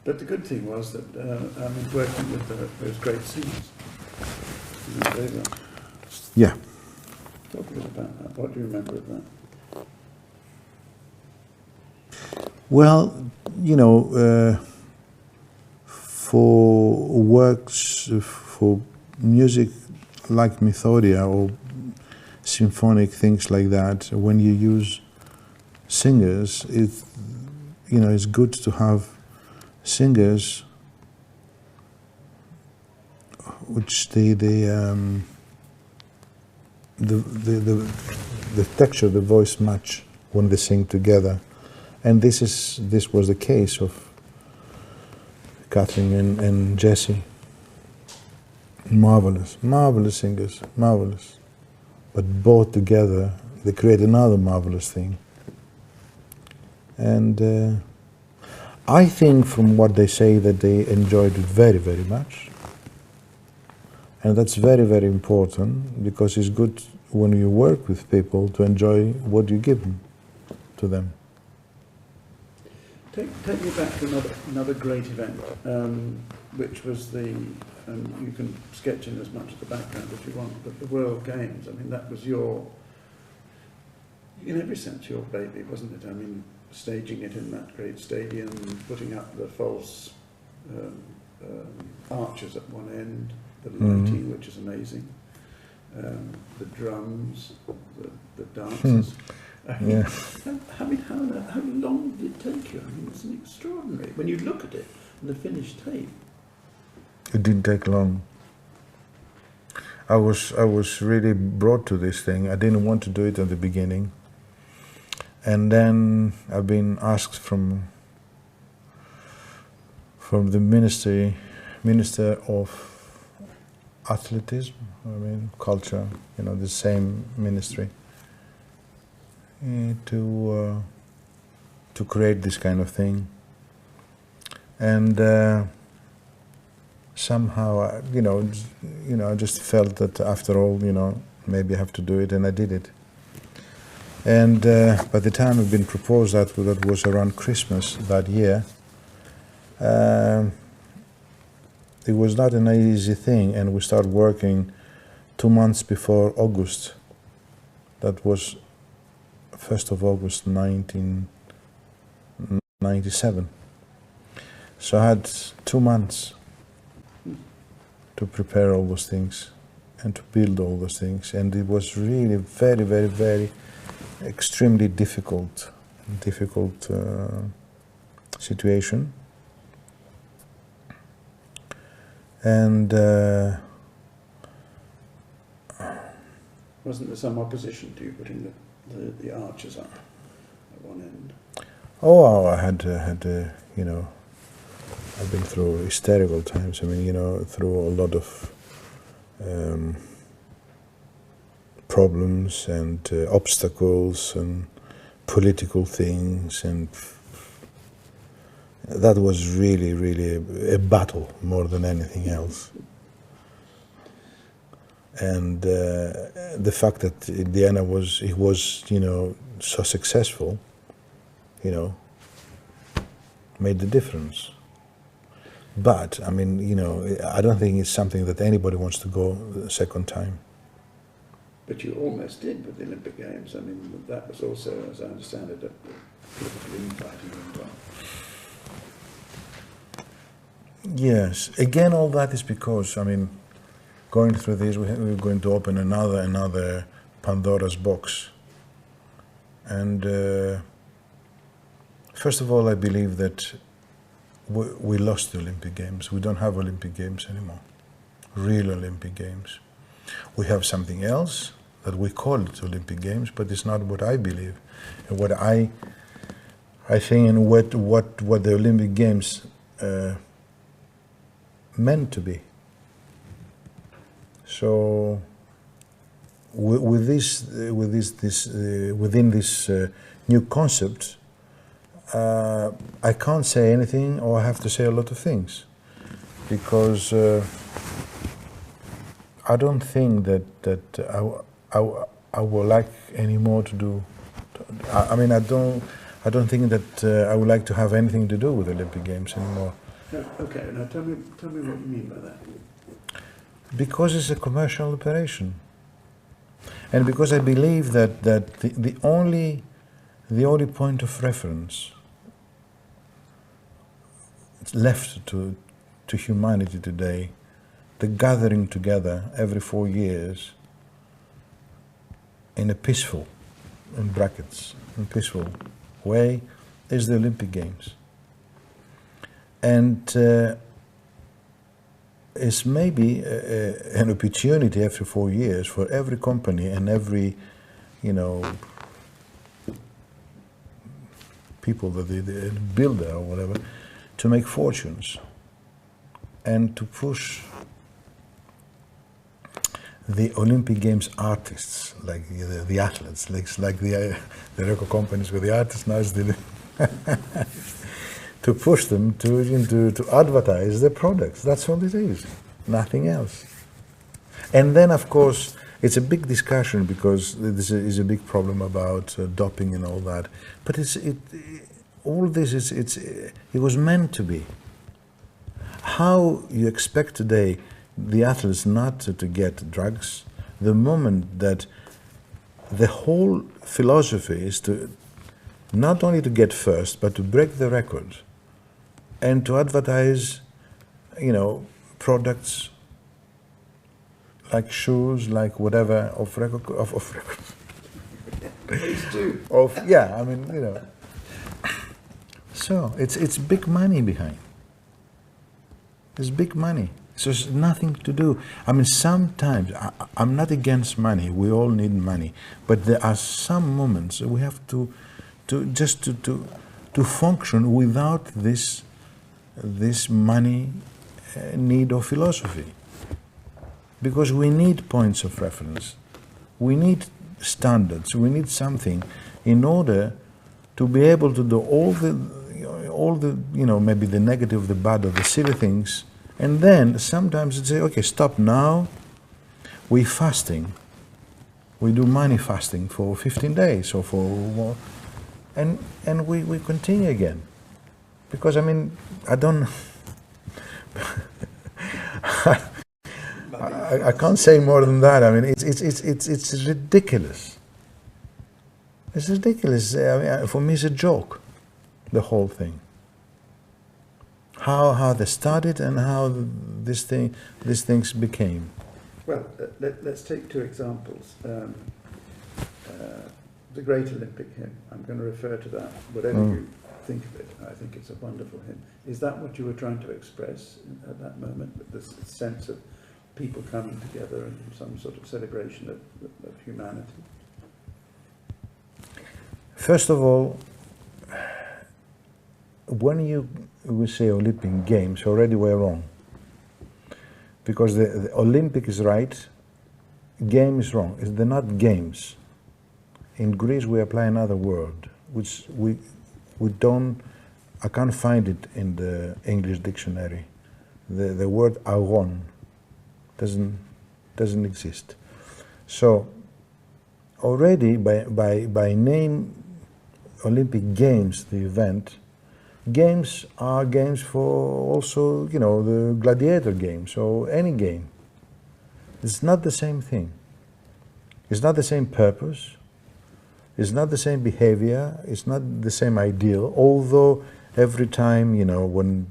But the good thing was that I mean, working with those great singers. You know, they were. Yeah. Talk a bit about that. What do you remember of that? Well, you know, for works, for music like Methodia or symphonic things like that, when you use singers, it's good to have singers which the texture, the voice match when they sing together, and this was the case of Kathleen and Jesse. Marvelous singers, marvelous. But both together, they create another marvelous thing. And I think from what they say that they enjoyed it very, very much. And that's very, very important, because it's good when you work with people to enjoy what you give to them. Take me back to another great event, which was and you can sketch in as much of the background as you want, but the World Games. I mean, that was in every sense, your baby, wasn't it? I mean, staging it in that great stadium, putting up the false arches at one end, the lighting, which is amazing, the drums, the dances. Yeah. I mean, how long did it take you? I mean, it's an extraordinary. When you look at it, and the finished tape. It didn't take long. I was really brought to this thing. I didn't want to do it at the beginning, and then I've been asked from the minister of athleticism, culture, the same ministry, to create this kind of thing, and. Somehow, I just felt that after all, maybe I have to do it, and I did it. And by the time I've been proposed, that was around Christmas that year, it was not an easy thing, and we started working 2 months before August. That was 1st of August 1997. So I had 2 months to prepare all those things and to build all those things, and it was really very, very, very extremely difficult situation. And wasn't there some opposition to you putting the arches up at one end? Oh, I had I've been through hysterical times. Through a lot of problems and obstacles and political things, and that was really, really a battle more than anything else. And the fact that in the end it was so successful, made the difference. But, I don't think it's something that anybody wants to go a second time. But you almost did with the Olympic Games. I mean, that was also, as I understand it, a political infighting involved. Yes. Again, all that is because, going through this, we're going to open another Pandora's box. And first of all, I believe that we lost the Olympic Games. We don't have Olympic Games anymore, real Olympic Games. We have something else that we call it Olympic Games, but it's not what I believe. And what I think, and what the Olympic Games meant to be. So within this new concept, I can't say anything, or I have to say a lot of things, because I don't think that I would like anymore to do. I mean, I don't think that I would like to have anything to do with Olympic Games anymore. No, okay, now tell me what you mean by that. Because it's a commercial operation, and because I believe that the only point of reference left to humanity today, the gathering together every 4 years in a peaceful, in brackets, in peaceful way, is the Olympic Games. And it's maybe an opportunity every 4 years for every company and every, people that they build there or whatever, to make fortunes and to push the Olympic Games artists, like the athletes, like the record companies with the artists now, to push them to advertise their products. That's all it is, nothing else. And then, of course, it's a big discussion, because this is a big problem about doping and all that. But all this it was meant to be. How you expect today the athletes not to get drugs, the moment that the whole philosophy is to not only to get first, but to break the record and to advertise, products like shoes, like whatever, of record. Please do. Yeah, I mean, So it's big money behind. There's big money. So it's nothing to do. I mean, sometimes I'm not against money. We all need money, but there are some moments we have to function without this money need or philosophy, because we need points of reference, we need standards, we need something in order to be able to do all the maybe the negative, the bad, or the silly things. And then sometimes it's say, okay, stop now. We're fasting. We do money fasting for 15 days or for more, and we continue again. Because I mean, I don't. I can't say more than that. I mean, it's ridiculous. It's ridiculous. I mean, for me, it's a joke. The whole thing. How they started and how these things became. Well, let's take two examples. The Great Olympic Hymn. I'm going to refer to that. Whatever you think of it, I think it's a wonderful hymn. Is that what you were trying to express at that moment? This sense of people coming together and some sort of celebration of humanity? First of all, when we say Olympic Games, already we're wrong. Because the Olympic is right, game is wrong. They're not games. In Greece we apply another word, which we don't, I can't find it in the English dictionary. The word agon doesn't exist. So already by name Olympic Games, the event, games are games for also, the gladiator games or any game. It's not the same thing. It's not the same purpose. It's not the same behavior. It's not the same ideal. Although every time, when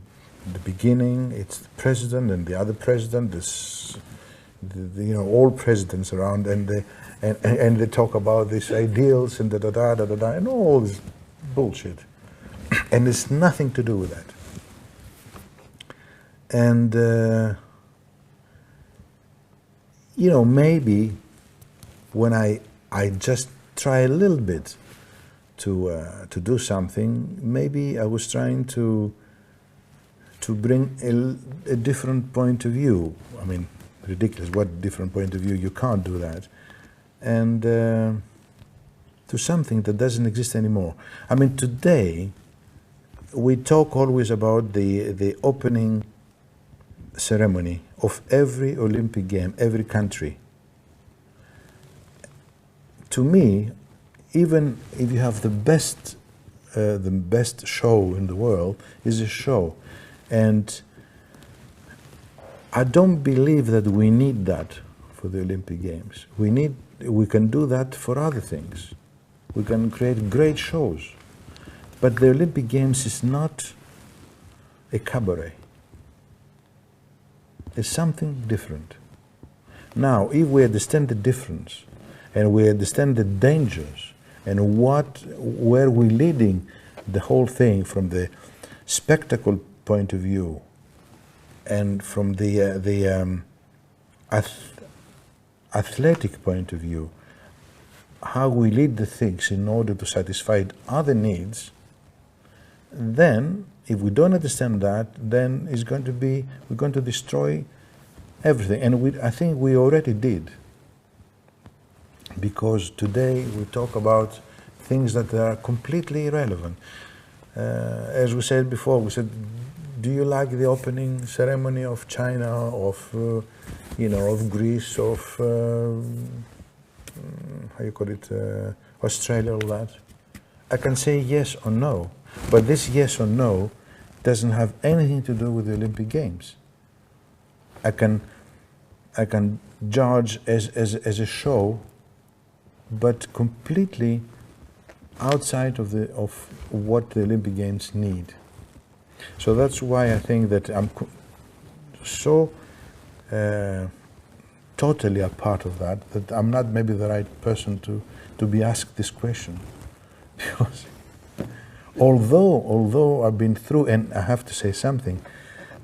the beginning, it's the president and the other president, this, all presidents around, and they talk about these ideals and and all this bullshit, and it's nothing to do with that. And maybe when I just try a little bit to do something, maybe I was trying to bring a different point of view. I mean, ridiculous, what different point of view? You can't do that. And to something that doesn't exist anymore. I mean, today, we talk always about the opening ceremony of every Olympic game, every country. To me, even if you have the best show in the world, is a show. And I don't believe that we need that for the Olympic Games. We can do that for other things. We can create great shows. But the Olympic Games is not a cabaret. It's something different. Now, if we understand the difference, and we understand the dangers, and where we're leading the whole thing from the spectacle point of view, and from the athletic point of view, how we lead the things in order to satisfy other needs, then if we don't understand that, then we're going to destroy everything. And I think we already did. Because today we talk about things that are completely irrelevant. As we said before, we said, do you like the opening ceremony of China, of Greece, of how you call it, Australia, all that? I can say yes or no, but this yes or no doesn't have anything to do with the Olympic Games. I can judge as a show, but completely outside of what the Olympic Games need. So that's why I think that I'm so totally a part of that I'm not maybe the right person to be asked this question. Because although I've been through, and I have to say something,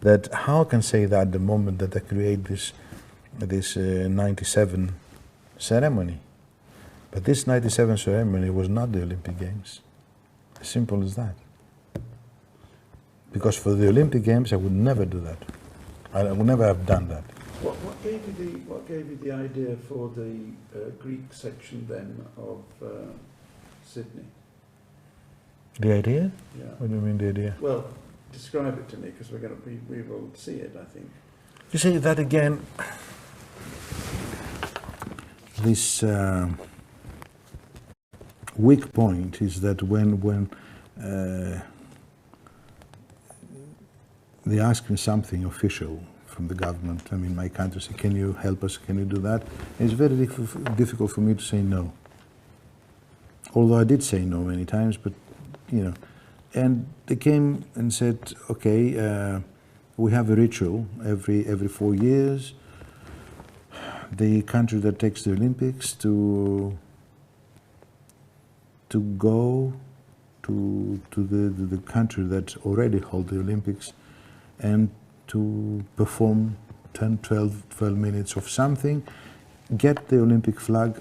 that how I can say that the moment that I create this 97 ceremony. But this 97 ceremony was not the Olympic Games. As simple as that. Because for the Olympic Games, I would never do that. I would never have done that. What gave you the idea for the Greek section then of Sydney? The idea? Yeah. What do you mean the idea? Well, describe it to me, because we will see it, I think. You see, that again, this weak point is that when they ask me something official from the government, I mean, my country say, can you help us, can you do that? It's very difficult for me to say no. Although I did say no many times, but, and they came and said, okay, we have a ritual every 4 years. The country that takes the Olympics to go to the country that already hold the Olympics and to perform 10, 12 minutes of something, get the Olympic flag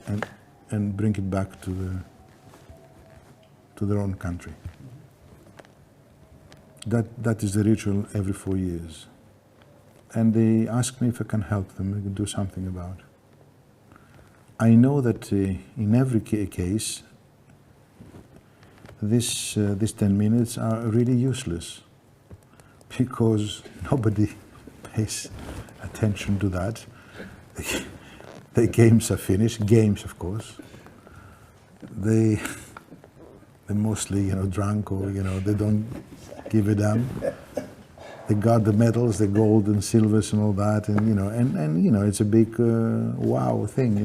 and bring it back to their own country. That is the ritual every 4 years. And they asked me if I can help them, I can do something about it. I know that in every case, these 10 minutes are really useless because nobody pays attention to that. The games are finished, games of course. They're mostly, drunk or, they don't give a damn. They got the medals, the gold and silvers and all that, and it's a big wow thing,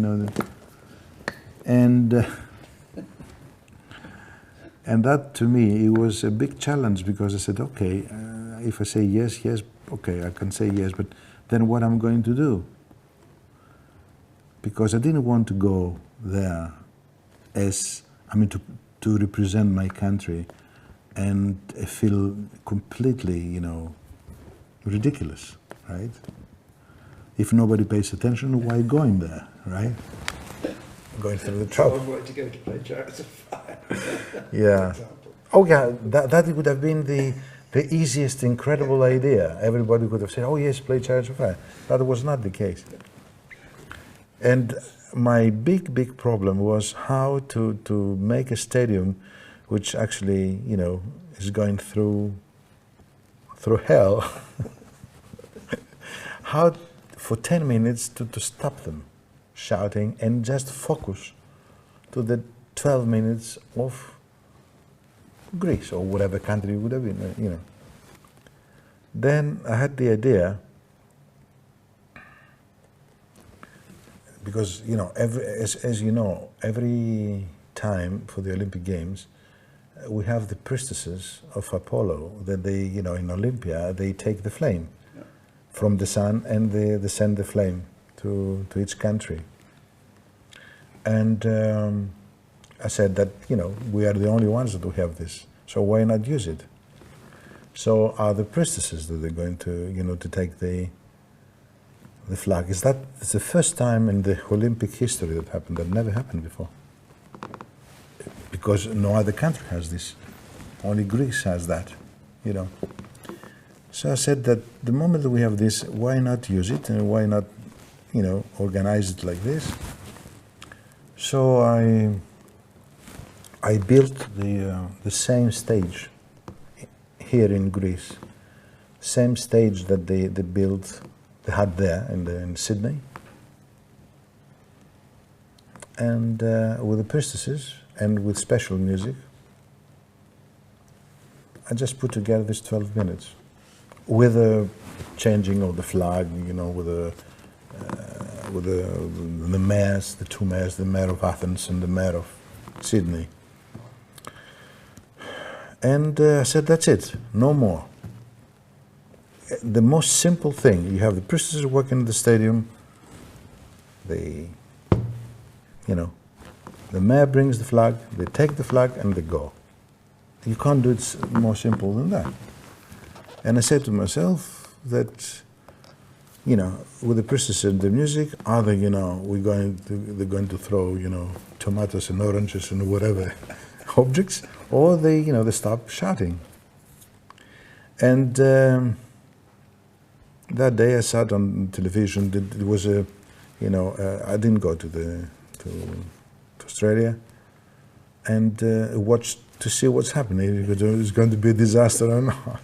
and that to me, it was a big challenge because I said, okay, if I say yes, okay, I can say yes, but then what I'm going to do? because I didn't want to go there as, I mean, to represent my country and feel completely, you know, ridiculous, right? If nobody pays attention, why going there, right? Going through the trouble. One way to go to play Chariots of Fire. Yeah. Oh yeah, that would have been the easiest, incredible idea. Everybody could have said, oh yes, play Chariots of Fire. That was not the case. And my big problem was how to make a stadium which actually, you know, is going through hell. How for 10 minutes to stop them shouting and just focus to the 12 minutes of Greece or whatever country it would have been, you know. Then I had the idea, because, you know, as you know, every time for the Olympic Games, we have the priestesses of Apollo that they, you know, in Olympia, they take the flame from the sun and they send the flame to each country. And I said that, you know, we are the only ones that we have this, so why not use it? So are the priestesses that they're going to, you know, to take the flag. It's the first time in the Olympic history that happened. That never happened before. Because no other country has this. Only Greece has that, you know. So I said that the moment that we have this, why not use it and why not, you know, organize it like this? So I built the same stage here in Greece, same stage that they had there in Sydney, and with the priestesses and with special music. I just put together this 12 minutes with a changing of the flag, you know, with the mayors, the two mayors, the mayor of Athens and the mayor of Sydney. And I said, that's it, no more. The most simple thing, you have the priestesses working in the stadium, they, you know, the mayor brings the flag, they take the flag and they go. You can't do it more simple than that. And I said to myself that, you know, with the priestesses and the music, either, you know, they're going to throw, you know, tomatoes and oranges and whatever objects, or they, you know, they stop shouting. And that day I sat on television. There was a, you know, I didn't go to Australia, and watched to see what's happening, if it was going to be a disaster or not.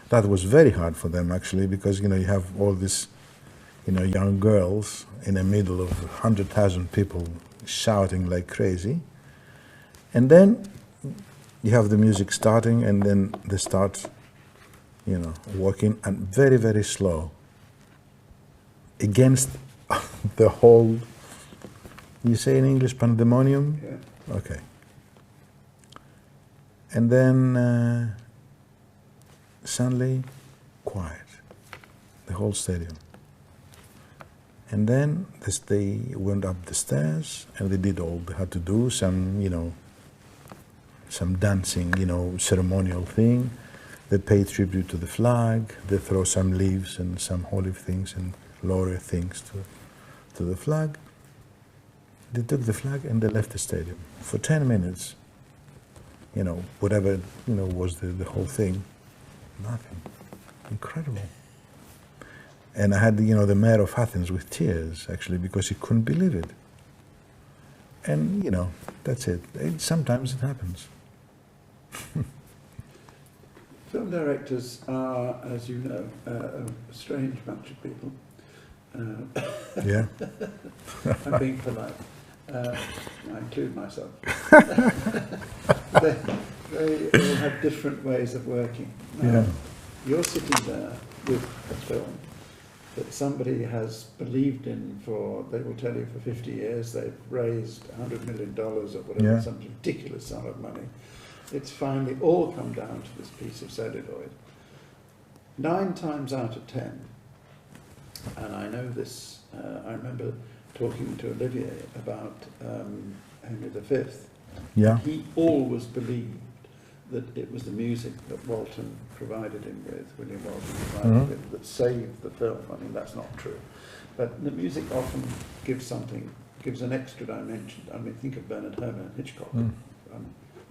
That was very hard for them actually, because, you know, you have all these, you know, young girls in the middle of 100,000 people shouting like crazy, and then you have the music starting, and then they start, you know, walking, and very, very slow, against the whole, you say in English, pandemonium? Yeah. Okay. And then suddenly, quiet, the whole stadium. And then they went up the stairs, and they did all they had to do, some, you know, some dancing, you know, ceremonial thing. They pay tribute to the flag, they throw some leaves and some holy things and laurel things to the flag. They took the flag and they left the stadium. For 10 minutes, you know, whatever, you know, was the whole thing, nothing. Incredible. And I had, you know, the mayor of Athens with tears, actually, because he couldn't believe it. And, you know, that's it. Sometimes it happens. Film directors are, as you know, a strange bunch of people. Yeah. I'm being polite. I include myself. They all have different ways of working. Yeah. You're sitting there with a film that somebody has believed in for, they will tell you, for 50 years. They've raised $100 million or whatever, Yeah. some ridiculous sum of money. It's finally all come down to this piece of celluloid. 9 times out of 10, and I know this, I remember talking to Olivier about Henry V. Yeah. He always believed that it was the music that Walton provided him with, William Walton provided him with, that saved the film. I mean, that's not true. But the music often gives an extra dimension. I mean, think of Bernard Herrmann and Hitchcock.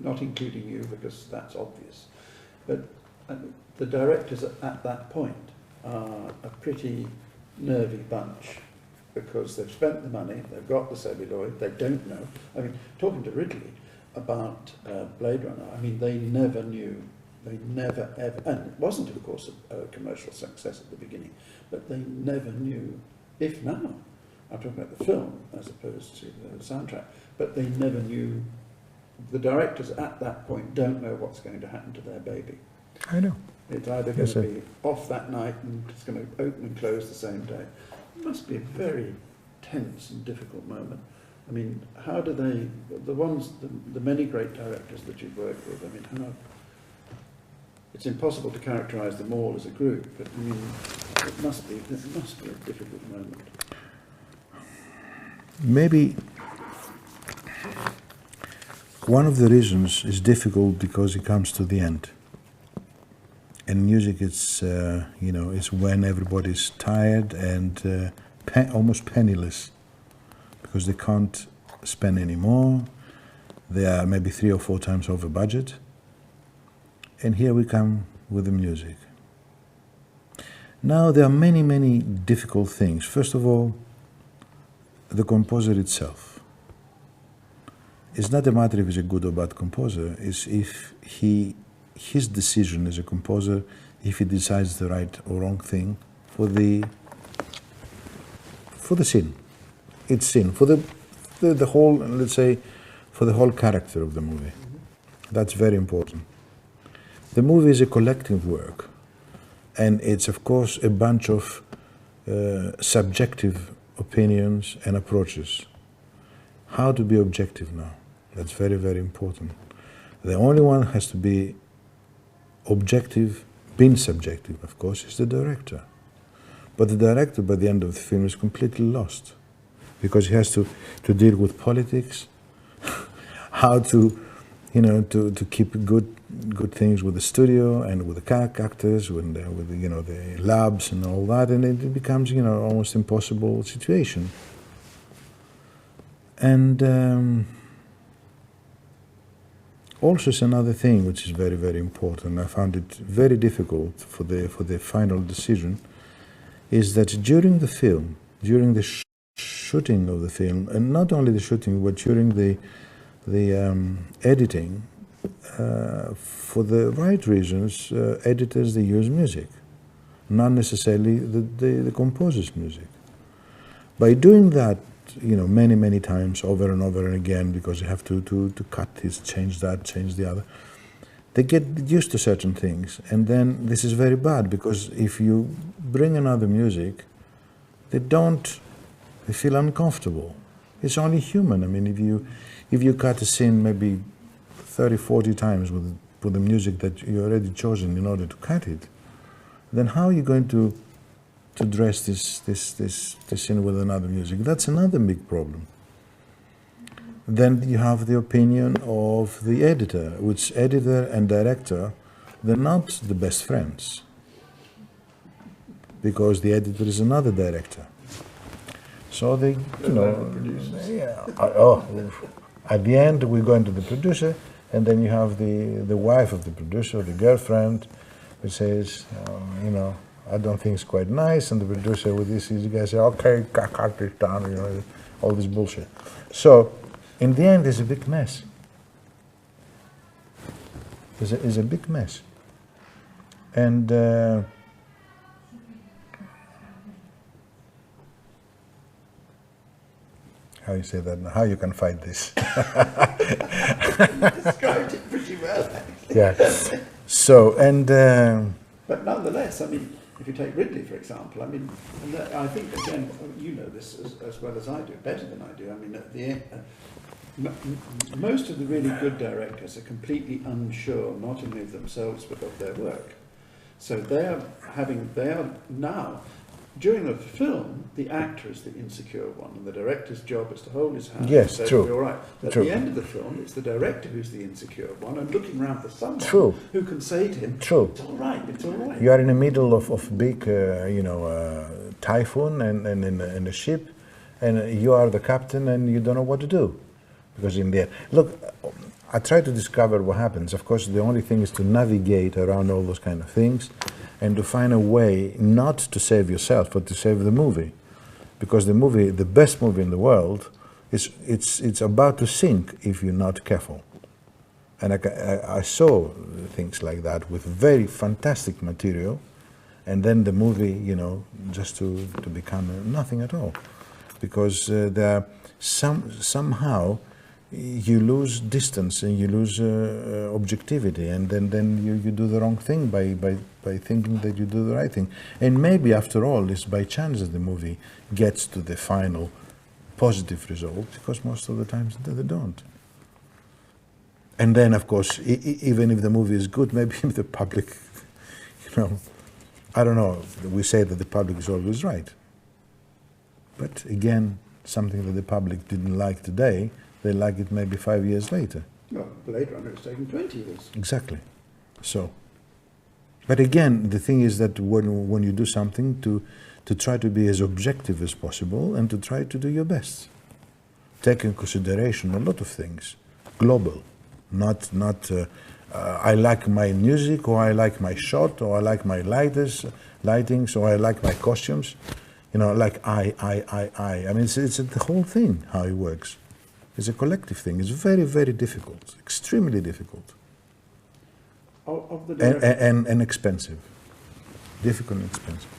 Not including you because that's obvious. But the directors at that point are a pretty nervy bunch because they've spent the money, they've got the celluloid, they don't know. I mean, talking to Ridley about Blade Runner, I mean, they never knew, they never ever, and it wasn't of course a commercial success at the beginning, but they never knew, if now, I'm talking about the film as opposed to the soundtrack, but they never knew, the directors at that point don't know what's going to happen to their baby. I know. It's either going to be off that night and it's going to open and close the same day. It must be a very tense and difficult moment. I mean, how do they, the many great directors that you've worked with, I mean, how, it's impossible to characterise them all as a group, but I mean, it must be a difficult moment. Maybe one of the reasons is difficult because it comes to the end. And music, it's you know, it's when everybody's tired and almost penniless because they can't spend any more. They are maybe 3 or 4 times over budget. And here we come with the music. Now there are many, many difficult things. First of all, the composer itself. It's not a matter if he's a good or bad composer, it's if his decision as a composer, if he decides the right or wrong thing for the scene. It's scene, for the whole, let's say, for the whole character of the movie. That's very important. The movie is a collective work, and it's of course a bunch of subjective opinions and approaches. How to be objective now? That's very, very important. The only one who has to be objective, being subjective, of course, is the director. But the director, by the end of the film, is completely lost because he has to deal with politics, how to, you know, to keep good things with the studio and with the actors, with the, you know, the labs and all that, and it becomes, you know, almost impossible situation. And also, it's another thing which is very, very important. I found it very difficult for the final decision. Is that during the film, during the shooting of the film, and not only the shooting, but during the editing, for the right reasons, editors, they use music, not necessarily the composer's music. By doing that, you know, many, many times, over and over and again, because you have to cut this, change that, change the other, they get used to certain things, and then this is very bad, because if you bring another music, they feel uncomfortable. It's only human. I mean, if you cut a scene maybe 30, 40 times with the music that you already chosen in order to cut it, then how are you going to dress this scene with another music? That's another big problem. Then you have the opinion of the editor, which editor and director, they're not the best friends, because the editor is another director. So they, you know, yeah. At the end we go into the producer, and then you have the wife of the producer, the girlfriend, who says, you know, I don't think it's quite nice, and the producer with this, you guys say, okay, cut this down, you know, all this bullshit. So, in the end, there's a big mess. There's a big mess. And how you say that now? How you can fight this? Described it pretty well, actually. Yeah. So, and... but nonetheless, I mean, if you take Ridley, for example, I mean, and I think, again, you know this as well as I do, better than I do. I mean, at the end, most of the really good directors are completely unsure, not only of themselves, but of their work. So they are now during a film, the actor is the insecure one, and the director's job is to hold his hand Yes, and say, true. "You're right." At True. the end of the film, it's the director who's the insecure one, and looking around for someone True. who can say to him, True. "It's all right. It's all right." You are in the middle of big, typhoon and in a ship, and you are the captain and you don't know what to do. Because in there, look, I try to discover what happens. Of course, the only thing is to navigate around all those kind of things and to find a way not to save yourself, but to save the movie. Because the movie, the best movie in the world, it's about to sink if you're not careful. And I saw things like that with very fantastic material, and then the movie, just to become nothing at all. Because there somehow you lose distance and you lose objectivity, and then you do the wrong thing by thinking that you do the right thing. And maybe after all, it's by chance that the movie gets to the final positive result, because most of the times they don't. And then, of course, even if the movie is good, maybe the public, I don't know, we say that the public is always right. But again, something that the public didn't like today, they like it maybe 5 years later. Well, Blade Runner has taken 20 years. Exactly. So, but again, the thing is that when you do something, to try to be as objective as possible and to try to do your best. Take in consideration a lot of things, global, not I like my music, or I like my shot, or I like my lightings, or I like my costumes. Like I. I mean, it's the whole thing, how it works. It's a collective thing. It's very, very difficult, extremely difficult. Of the directors, And expensive. Difficult and expensive.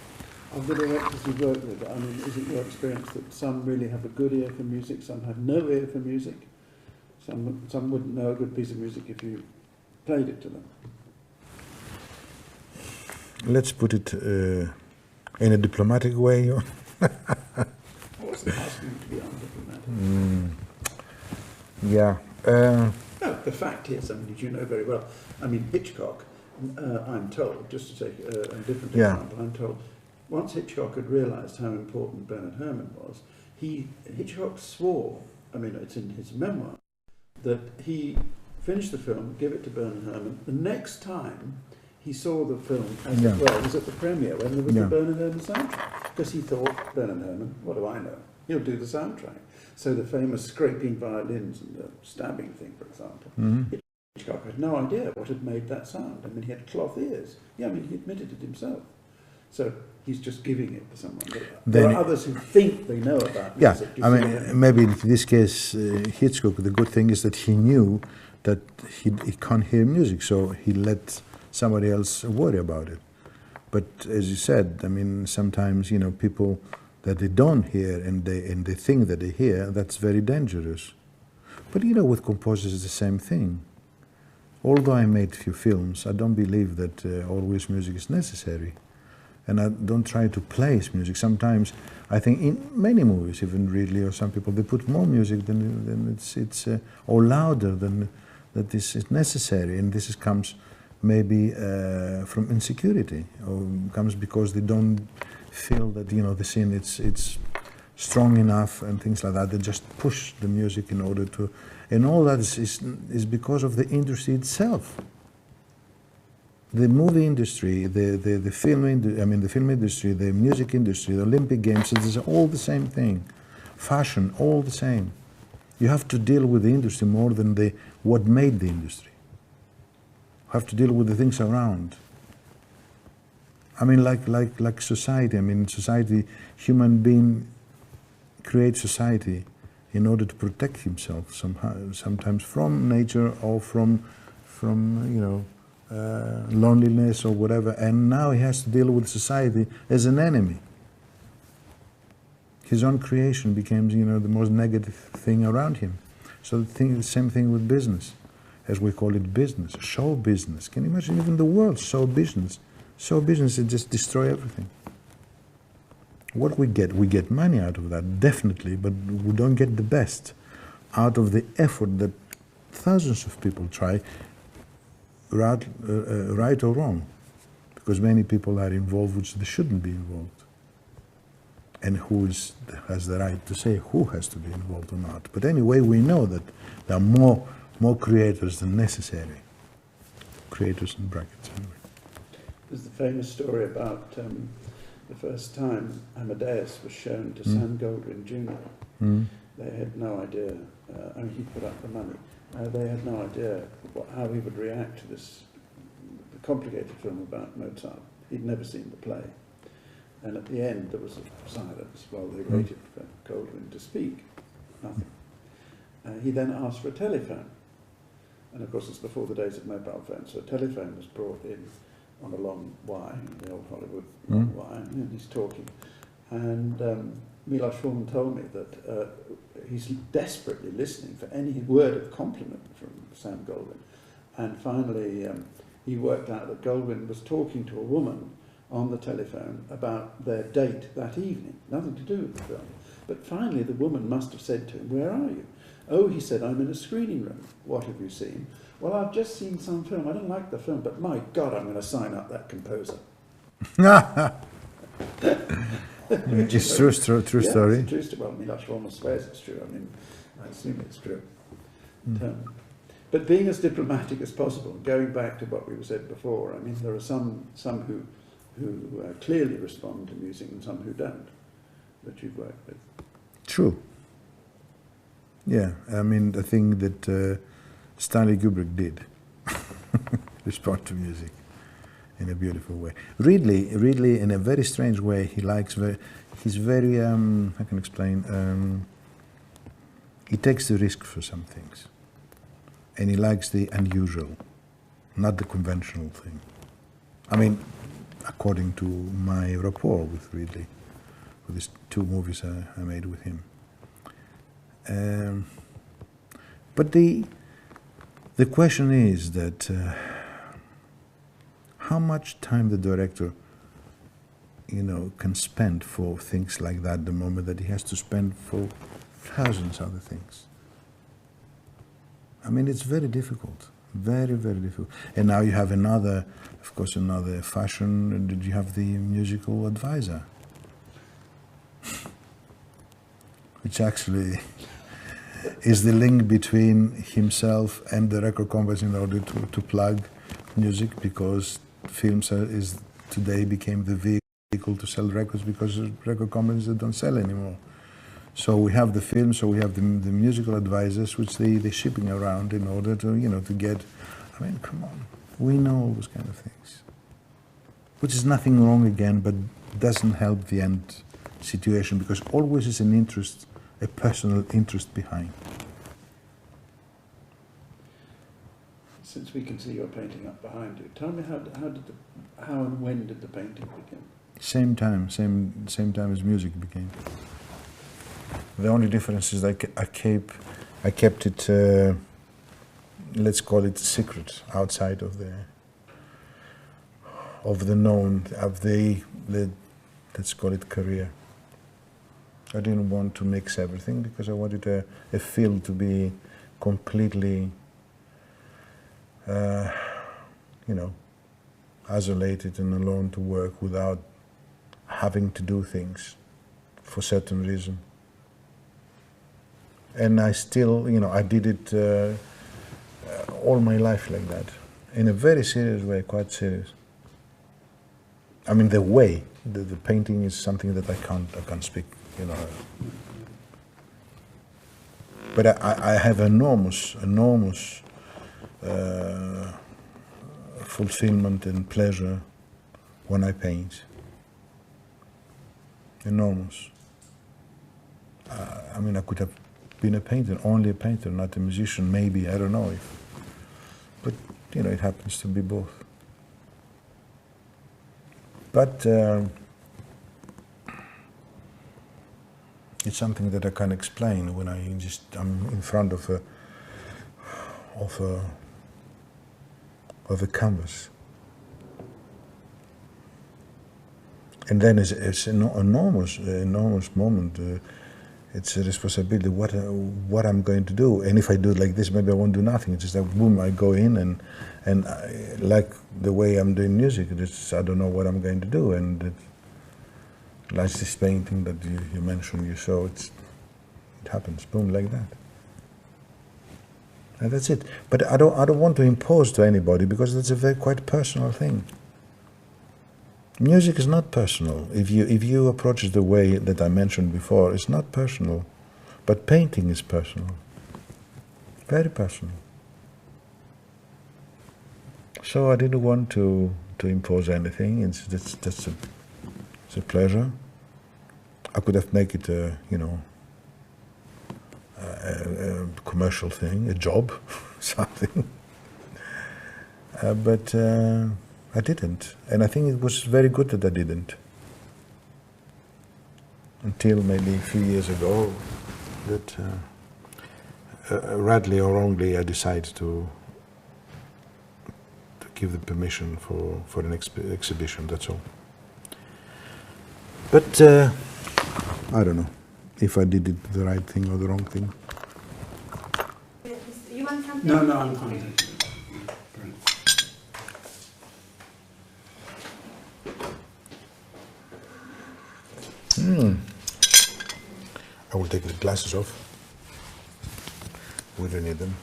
of the directors you work with, I mean, is it your experience that some really have a good ear for music, some have no ear for music? Some wouldn't know a good piece of music if you played it to them. Let's put it in a diplomatic way. I wasn't asking you to be undiplomatic. Yeah. No, the fact is, I mean, as you know very well, I mean, Hitchcock, I'm told, just to take a different example, I'm told, once Hitchcock had realised how important Bernard Herrmann was, Hitchcock swore, I mean, it's in his memoir, that he finished the film, gave it to Bernard Herrmann. The next time he saw the film, as it were, was at the premiere when there was the Bernard Herrmann soundtrack. Because he thought, Bernard Herrmann, what do I know? He'll do the soundtrack. So the famous scraping violins and the stabbing thing, for example. Hitchcock had no idea what had made that sound. I mean, he had cloth ears. Yeah, I mean, he admitted it himself. So he's just giving it to someone. There are others who think they know about music. I mean, maybe in this case, Hitchcock, the good thing is that he knew that he can't hear music, so he let somebody else worry about it. But as you said, I mean, sometimes, people that they don't hear and they think that they hear, that's very dangerous. But with composers it's the same thing. Although I made few films, I don't believe that always music is necessary. And I don't try to place music. Sometimes I think in many movies, even really, or some people, they put more music than it's or louder than that this is necessary. And this comes maybe from insecurity, or comes because they don't feel that the scene it's strong enough and things like that. They just push the music in order to, and all that is because of the industry itself. The movie industry, the film industry, the music industry, the Olympic Games, it is all the same thing. Fashion, all the same. You have to deal with the industry more than what made the industry. You have to deal with the things around. I mean, like society. I mean, society, human being creates society in order to protect himself somehow, sometimes from nature or from loneliness or whatever. And now he has to deal with society as an enemy. His own creation becomes, the most negative thing around him. So the same thing with business, as we call it business, show business. Can you imagine even the word show business? Show business, it just destroys everything. What we get money out of that, definitely, but we don't get the best out of the effort that thousands of people try, right or wrong, because many people are involved which they shouldn't be involved. and has the right to say who has to be involved or not. But anyway, we know that there are more creators than necessary. Creators in brackets, anyway. There's the famous story about the first time Amadeus was shown to Sam Goldwyn Jr. They had no idea, I mean, he put up the money. They had no idea how he would react to this complicated film about Mozart. He'd never seen the play. And at the end, there was a silence while they waited for Goldwyn to speak. Nothing. He then asked for a telephone. And of course, it's before the days of mobile phones, so a telephone was brought in on a long wire, the old Hollywood long wire, and he's talking. And Milos Forman told me that he's desperately listening for any word of compliment from Sam Goldwyn. And finally, he worked out that Goldwyn was talking to a woman on the telephone about their date that evening, nothing to do with the film. But finally, the woman must have said to him, "Where are you?" "Oh," he said, "I'm in a screening room." "What have you seen?" "Well, I've just seen some film. I don't like the film, but my God, I'm going to sign up that composer." It's true story. It's a true story. Well, Milos Forman swears it's true. I mean, I assume it's true. But being as diplomatic as possible, going back to what we said before, I mean, there are some who clearly respond to music and some who don't, that you've worked with. True. Yeah, I mean, the thing that Stanley Kubrick did, respond to music in a beautiful way. Ridley, in a very strange way, he's very, I can explain, he takes the risk for some things. And he likes the unusual, not the conventional thing. I mean, according to my rapport with Ridley, with these 2 movies I made with him. But the question is that how much time the director, can spend for things like that, the moment that he has to spend for thousands of other things. I mean, it's very difficult, very, very difficult. And now you have another fashion. Did you have the musical advisor, which actually is the link between himself and the record companies in order to plug music, because films today became the vehicle to sell records, because record companies that don't sell anymore. So we have the film, so we have the musical advisors, which they're shipping around in order to, to get, I mean, come on. We know all those kind of things. Which is nothing wrong again, but doesn't help the end situation, because always is an interest, a personal interest behind. Since we can see your painting up behind you, tell me how and when did the painting begin? Same time as music began. The only difference is I kept it, let's call it secret, outside of the known, let's call it career. I didn't want to mix everything, because I wanted a field to be completely, isolated and alone to work without having to do things for certain reason. And I still, I did it all my life like that, in a very serious way, quite serious. I mean, the way, the painting is something that I can't speak, But I have enormous fulfillment and pleasure when I paint. Enormous. I mean, I could have been a painter, only a painter, not a musician, maybe, I don't know if. But, it happens to be both. But it's something that I can't explain when I'm in front of a canvas. And then it's an enormous moment. It's a responsibility, what I'm going to do. And if I do it like this, maybe I won't do nothing. It's just like, boom, I go in and like the way I'm doing music, I don't know what I'm going to do. And Like this painting that you mentioned, you saw, it happens, boom, like that. And that's it. But I don't want to impose to anybody, because that's a very quite personal thing. Music is not personal. If you approach it the way that I mentioned before, it's not personal. But painting is personal. Very personal. So I didn't want to impose anything. It's a pleasure. I could have made it a commercial thing, a job, something. But I didn't, and I think it was very good that I didn't. Until maybe a few years ago, that rightly or wrongly, I decided to give the permission for an exhibition. That's all. But I don't know if I did it the right thing or the wrong thing. You want something? No, I'm fine. Thank you. I will take the glasses off. We don't need them.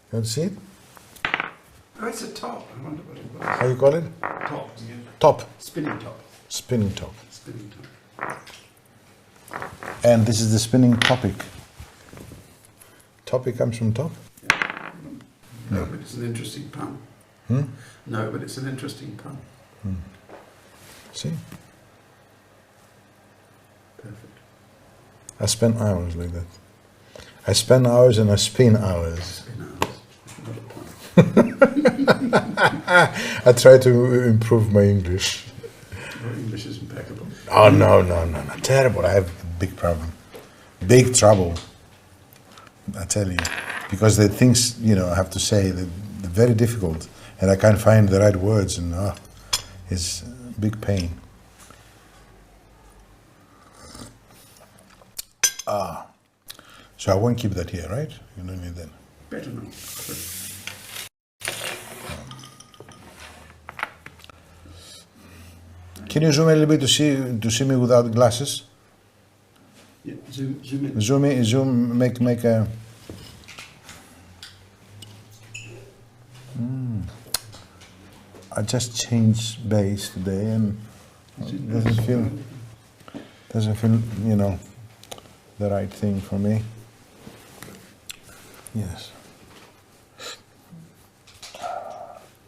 You want to see it? Oh, it's a top. I wonder what it was. How you call it? Top. Yeah. Top. Spinning top. Spinning top. Spinning top. And this is the spinning topic. Topic comes from top? Yeah. No, but it's an interesting pun. No, but it's an interesting pun. See? Perfect. I spend hours like that. I spend hours and I spin hours. Spin hours. Not a pun. I try to improve my English. Your English is impeccable. Oh, no. Terrible. I have a big problem. Big trouble. I tell you. Because the things, I have to say, they're very difficult. And I can't find the right words. And it's a big pain. So I won't keep that here, right? You don't need that. Better not. Can you zoom a little bit to see me without glasses? Yeah, zoom in. Zoom, make a... I just changed base today and doesn't feel, the right thing for me. Yes.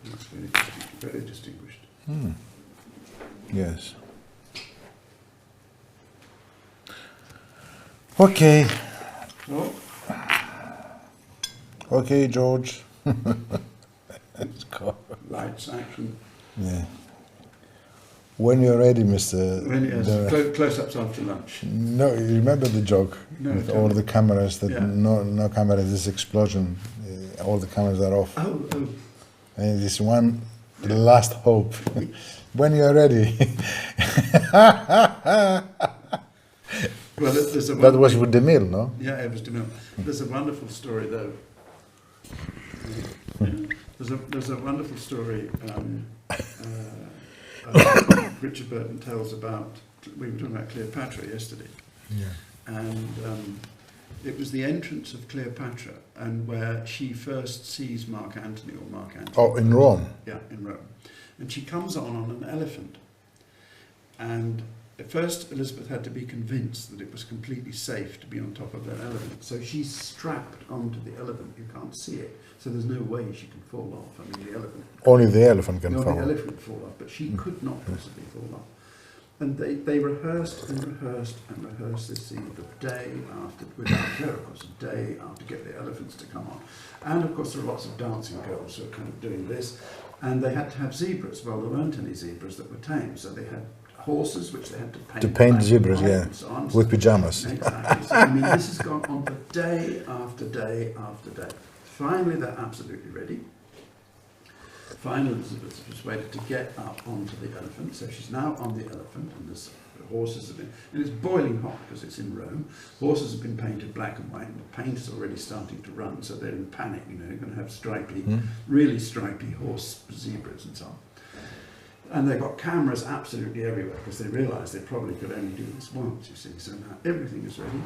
That's very distinguished. Yes. Okay. Oh, Okay, George. Let's go. lights, action. Yeah. When you're ready, Mr. Close-ups after lunch. No, you remember the joke No, with tell all me. the cameras that Yeah. no cameras, this explosion, all the cameras are off. Oh. And this one, the last hope. When you're ready. Well, there's a That was with the mill, no? Yeah, it was DeMille. There's a wonderful story, though. There's a wonderful story Richard Burton tells about. We were talking about Cleopatra yesterday, Yeah. and it was the entrance of Cleopatra, and where she first sees Mark Antony. Oh, in Rome. Yeah, in Rome, and she comes on an elephant, and at first Elizabeth had to be convinced that it was completely safe to be on top of that elephant. So she's strapped onto the elephant. You can't see it, so there's no way she can fall off. I mean, the elephant. Only the elephant can No, fall. the elephant would fall off, but she could not possibly fall off. And they rehearsed and rehearsed and rehearsed this scene the day after, without her, of course, a day after, to get the elephants to come on. And of course, there are lots of dancing girls who are kind of doing this. And they had to have zebras. Well, there weren't any zebras that were tame, so they had horses which they had to paint. To paint black zebras, and white yeah, and so on. with pajamas. Exactly. So, I mean, this has gone on for day after day after day. Finally, they're absolutely ready. Finally, Elizabeth's persuaded to get up onto the elephant, so she's now on the elephant, and the horses have been, and it's boiling hot because it's in Rome. Horses have been painted black and white, and the paint is already starting to run, so they're in panic, you know, they're going to have stripy, really stripy horse zebras and so on. And they've got cameras absolutely everywhere, because they realise they probably could only do this once, you see. So now everything is ready,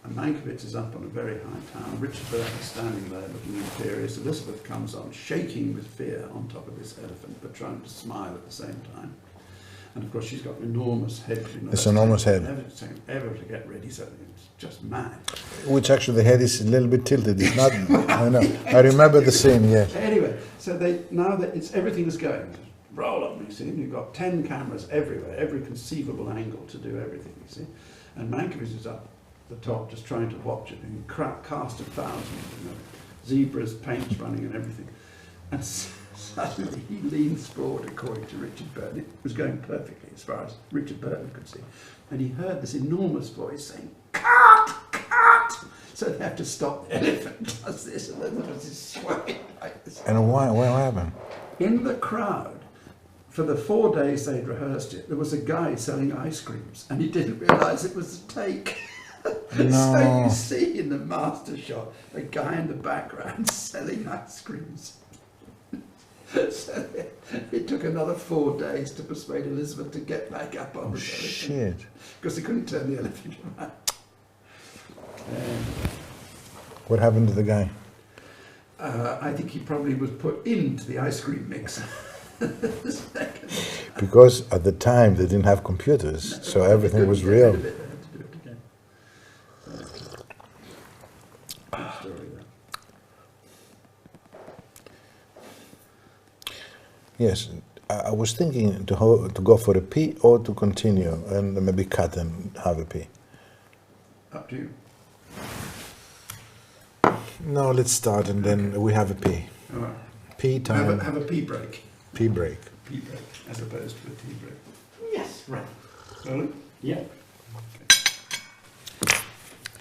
and Mankiewicz is up on a very high tower. Richard Burton is standing there looking imperious. Elizabeth comes on, shaking with fear on top of this elephant, but trying to smile at the same time. And of course she's got an enormous head. You know, it's an enormous head. Ever to get ready, so it's just mad. Which actually the head is a little bit tilted. It's not. I know. I remember the scene. Yes. Anyway, so now that everything is going, roll on, you see. And you've got 10 cameras everywhere, every conceivable angle to do everything, you see. And Mankiewicz is up the top, just trying to watch it, and cast of thousands, you know, zebras, paint's running, and everything. And suddenly he leans forward, according to Richard Burton. It was going perfectly as far as Richard Burton could see. And he heard this enormous voice saying, "Cut! Cut!" So they have to stop the elephant, does this, and then there's this swaying like this. And why? What happened? In the crowd, for the 4 days they'd rehearsed it, there was a guy selling ice creams, and he didn't realise it was a take. No. So you see in the master shot a guy in the background selling ice creams. So it took another 4 days to persuade Elizabeth to get back up on the elephant. Shit. Because they couldn't turn the elephant around. What happened to the guy? I think he probably was put into the ice cream mixer. Because at the time they didn't have computers, so everything was real. They had to do it again. Good story, that. Yes, I was thinking to go for a pee or to continue and maybe cut and have a pee. Up to you. No, let's start and then we have a pee. All right. Pee time. Have a pee break. Pee break. Pee break, as opposed to a tea break. Yes, right. Sorry? Yeah.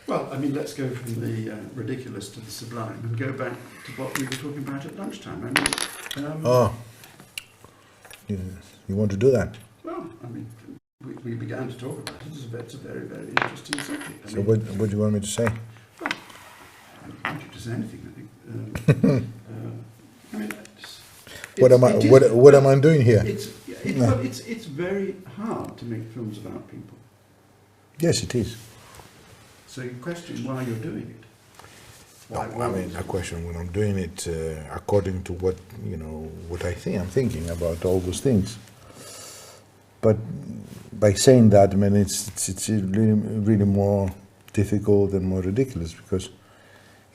Well, I mean, let's go from the ridiculous to the sublime and go back to what we were talking about at lunchtime. I mean, Oh, you want to do that? well, I mean, we began to talk about it. It's a very, very interesting subject. I So mean, what do you want me to say? I don't want you to say anything, I think. I mean, What am I doing here? It's very hard to make films about people. Yes, it is. So you question why you're doing it. Why I mean, I question when I'm doing it according to what what I think. I'm thinking about all those things. But by saying that, I mean it's really, really more difficult and more ridiculous because,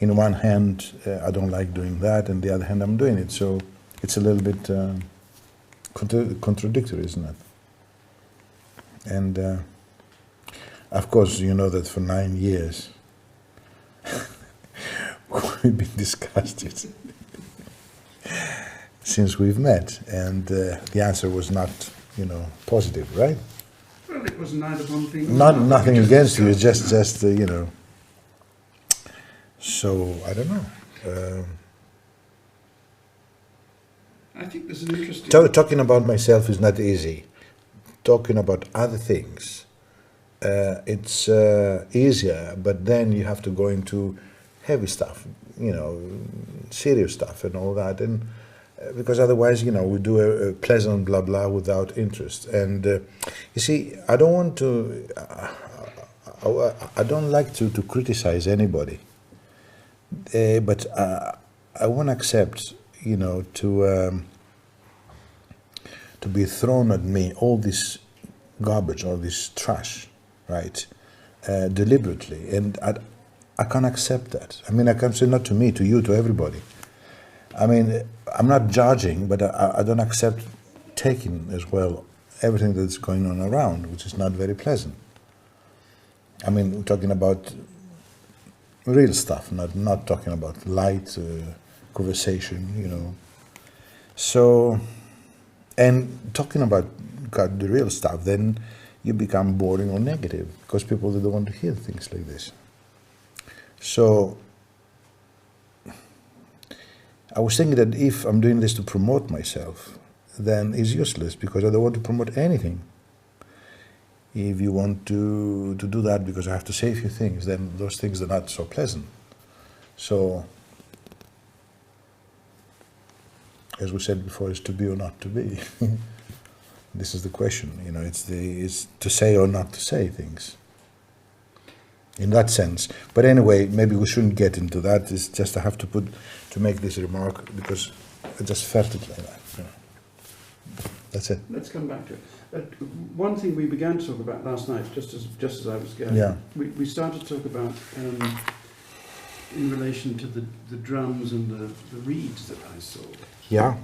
in one hand, I don't like doing that, and the other hand, I'm doing it. So it's a little bit contradictory, isn't it? And of course, you know that for 9 years we've been discussing it since we've met, and the answer was not, positive, right? Well, it was neither one thing. Nothing against you, just So I don't know. I think there's an interesting. Talking about myself is not easy. Talking about other things, it's easier, but then you have to go into heavy stuff, serious stuff and all that, and because otherwise, we do a pleasant blah blah without interest. And you see, I don't want to. I don't like to criticize anybody, but I won't accept, to be thrown at me all this garbage, all this trash, right, deliberately, and I can't accept that. I mean, I can't say not to me, to you, to everybody. I mean, I'm not judging, but I don't accept taking as well everything that's going on around, which is not very pleasant. I mean, we're talking about real stuff, not talking about light conversation, So, and talking about the real stuff, then you become boring or negative because people don't want to hear things like this. So, I was thinking that if I'm doing this to promote myself, then it's useless because I don't want to promote anything. If you want to do that because I have to say a few things, then those things are not so pleasant. So, as we said before, it's to be or not to be. This is the question, you know, it's to say or not to say things. In that sense. But anyway, maybe we shouldn't get into that. It's just I have to make this remark because I just felt it like that. You know. That's it. Let's come back to it. One thing we began to talk about last night, just as I was going, Yeah. we started to talk about in relation to the drums and the reeds that I saw. Yeah.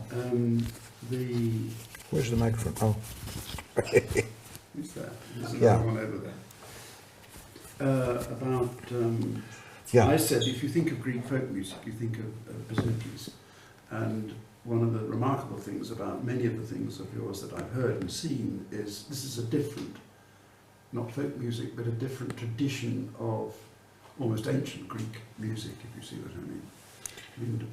Where's the microphone? Oh. Who's that? There's Yeah. another one over there. Yeah. I said if you think of Greek folk music, you think of bouzouki. And one of the remarkable things about many of the things of yours that I've heard and seen is this is a different, not folk music, but a different tradition of almost ancient Greek music, if you see what I mean.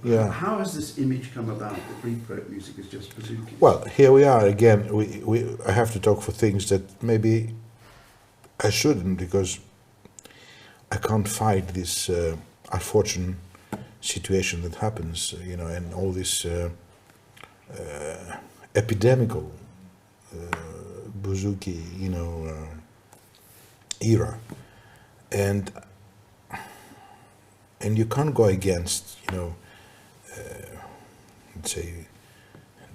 Yeah. How has this image come about that Greek folk music is just bouzouki? Well, here we are again. I have to talk for things that maybe I shouldn't because I can't fight this unfortunate situation that happens, you know, and all this epidemical bouzouki, you know, era, and you can't go against, you know, let's say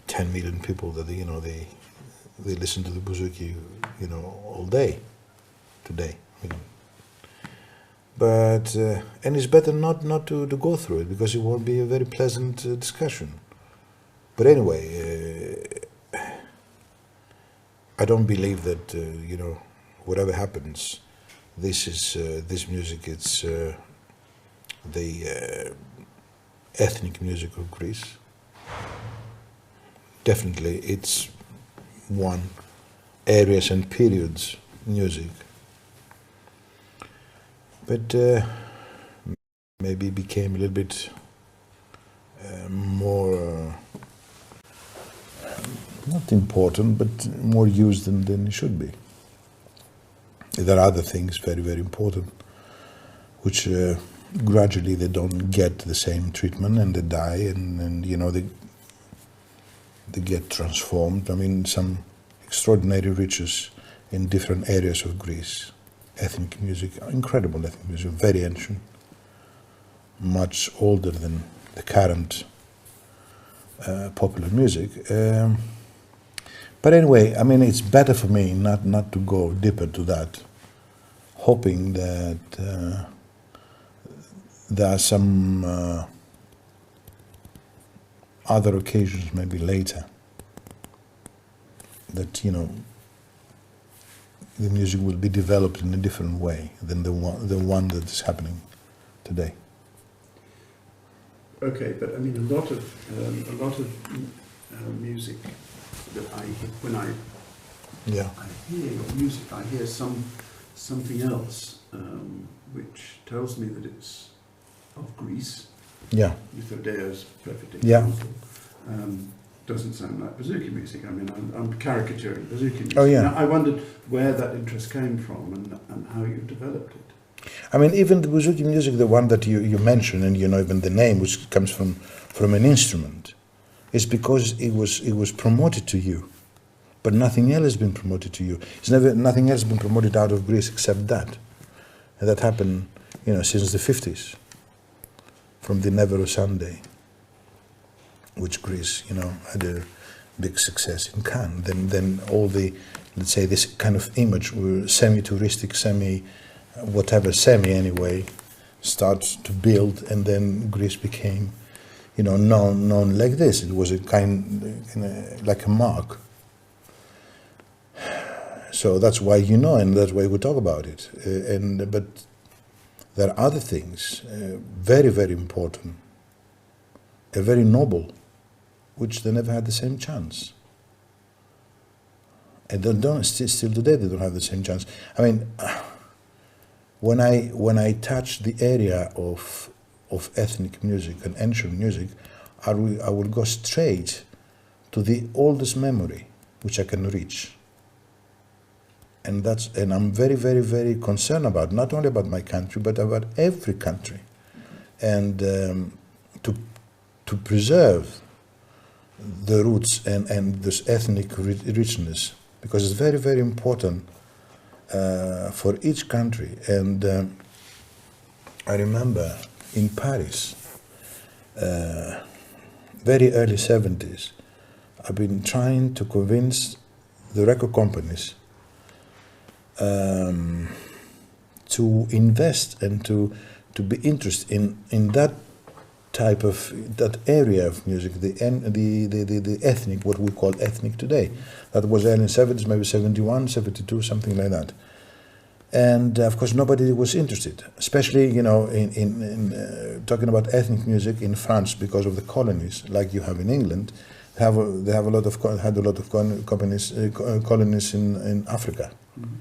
10 million people that they listen to the bouzouki, you know, all day today. You know. But and it's better not to go through it because it won't be a very pleasant discussion. But anyway, I don't believe that you know, whatever happens, this music. It's the ethnic music of Greece. Definitely, it's one areas and periods music. But maybe it became a little bit more, not important, but more used than it should be. There are other things very, very important, which gradually they don't get the same treatment and they die and you know, they get transformed. I mean, some extraordinary riches in different areas of Greece. Ethnic music, incredible ethnic music, very ancient, much older than the current popular music. But anyway, I mean, it's better for me not to go deeper to that, hoping that there are some other occasions, maybe later, that, you know, the music will be developed in a different way than the one that is happening today. Okay, but I mean a lot of music that when I hear your music, I hear something else which tells me that it's of Greece. Yeah. Euthodea's perfect Yeah. example. Doesn't sound like bouzouki music. I mean, I'm caricaturing bouzouki music. Oh, yeah. Now, I wondered where that interest came from and how you developed it. I mean, even the bouzouki music, the one that you mentioned, and you know, even the name, which comes from an instrument, is because it was promoted to you, but nothing else has been promoted to you. Nothing else has been promoted out of Greece except that, and that happened, you know, since the 50s, from the Nevero Sunday, which Greece, you know, had a big success in Cannes. Then all the, let's say, this kind of image, semi-touristic, semi anyway, starts to build, and then Greece became, you know, known like this. It was a like a mark. So that's why you know, and that's why we talk about it. But there are other things, very, very important, very noble, which they never had the same chance. And still today they don't have the same chance. I mean, when I touch the area of ethnic music and ancient music, I will go straight to the oldest memory which I can reach. And I'm very, very, very concerned about, not only about my country, but about every country. And to preserve the roots and this ethnic richness, because it's very, very important for each country. And I remember in Paris, very early 70s, I've been trying to convince the record companies to invest and to be interested in that type of, that area of music, the ethnic, what we call ethnic today. That was early 70s, maybe 71, 72, something like that. And of course nobody was interested, especially, you know, in talking about ethnic music in France, because of the colonies, like you have in England. They had a lot of colonies in Africa. Mm-hmm.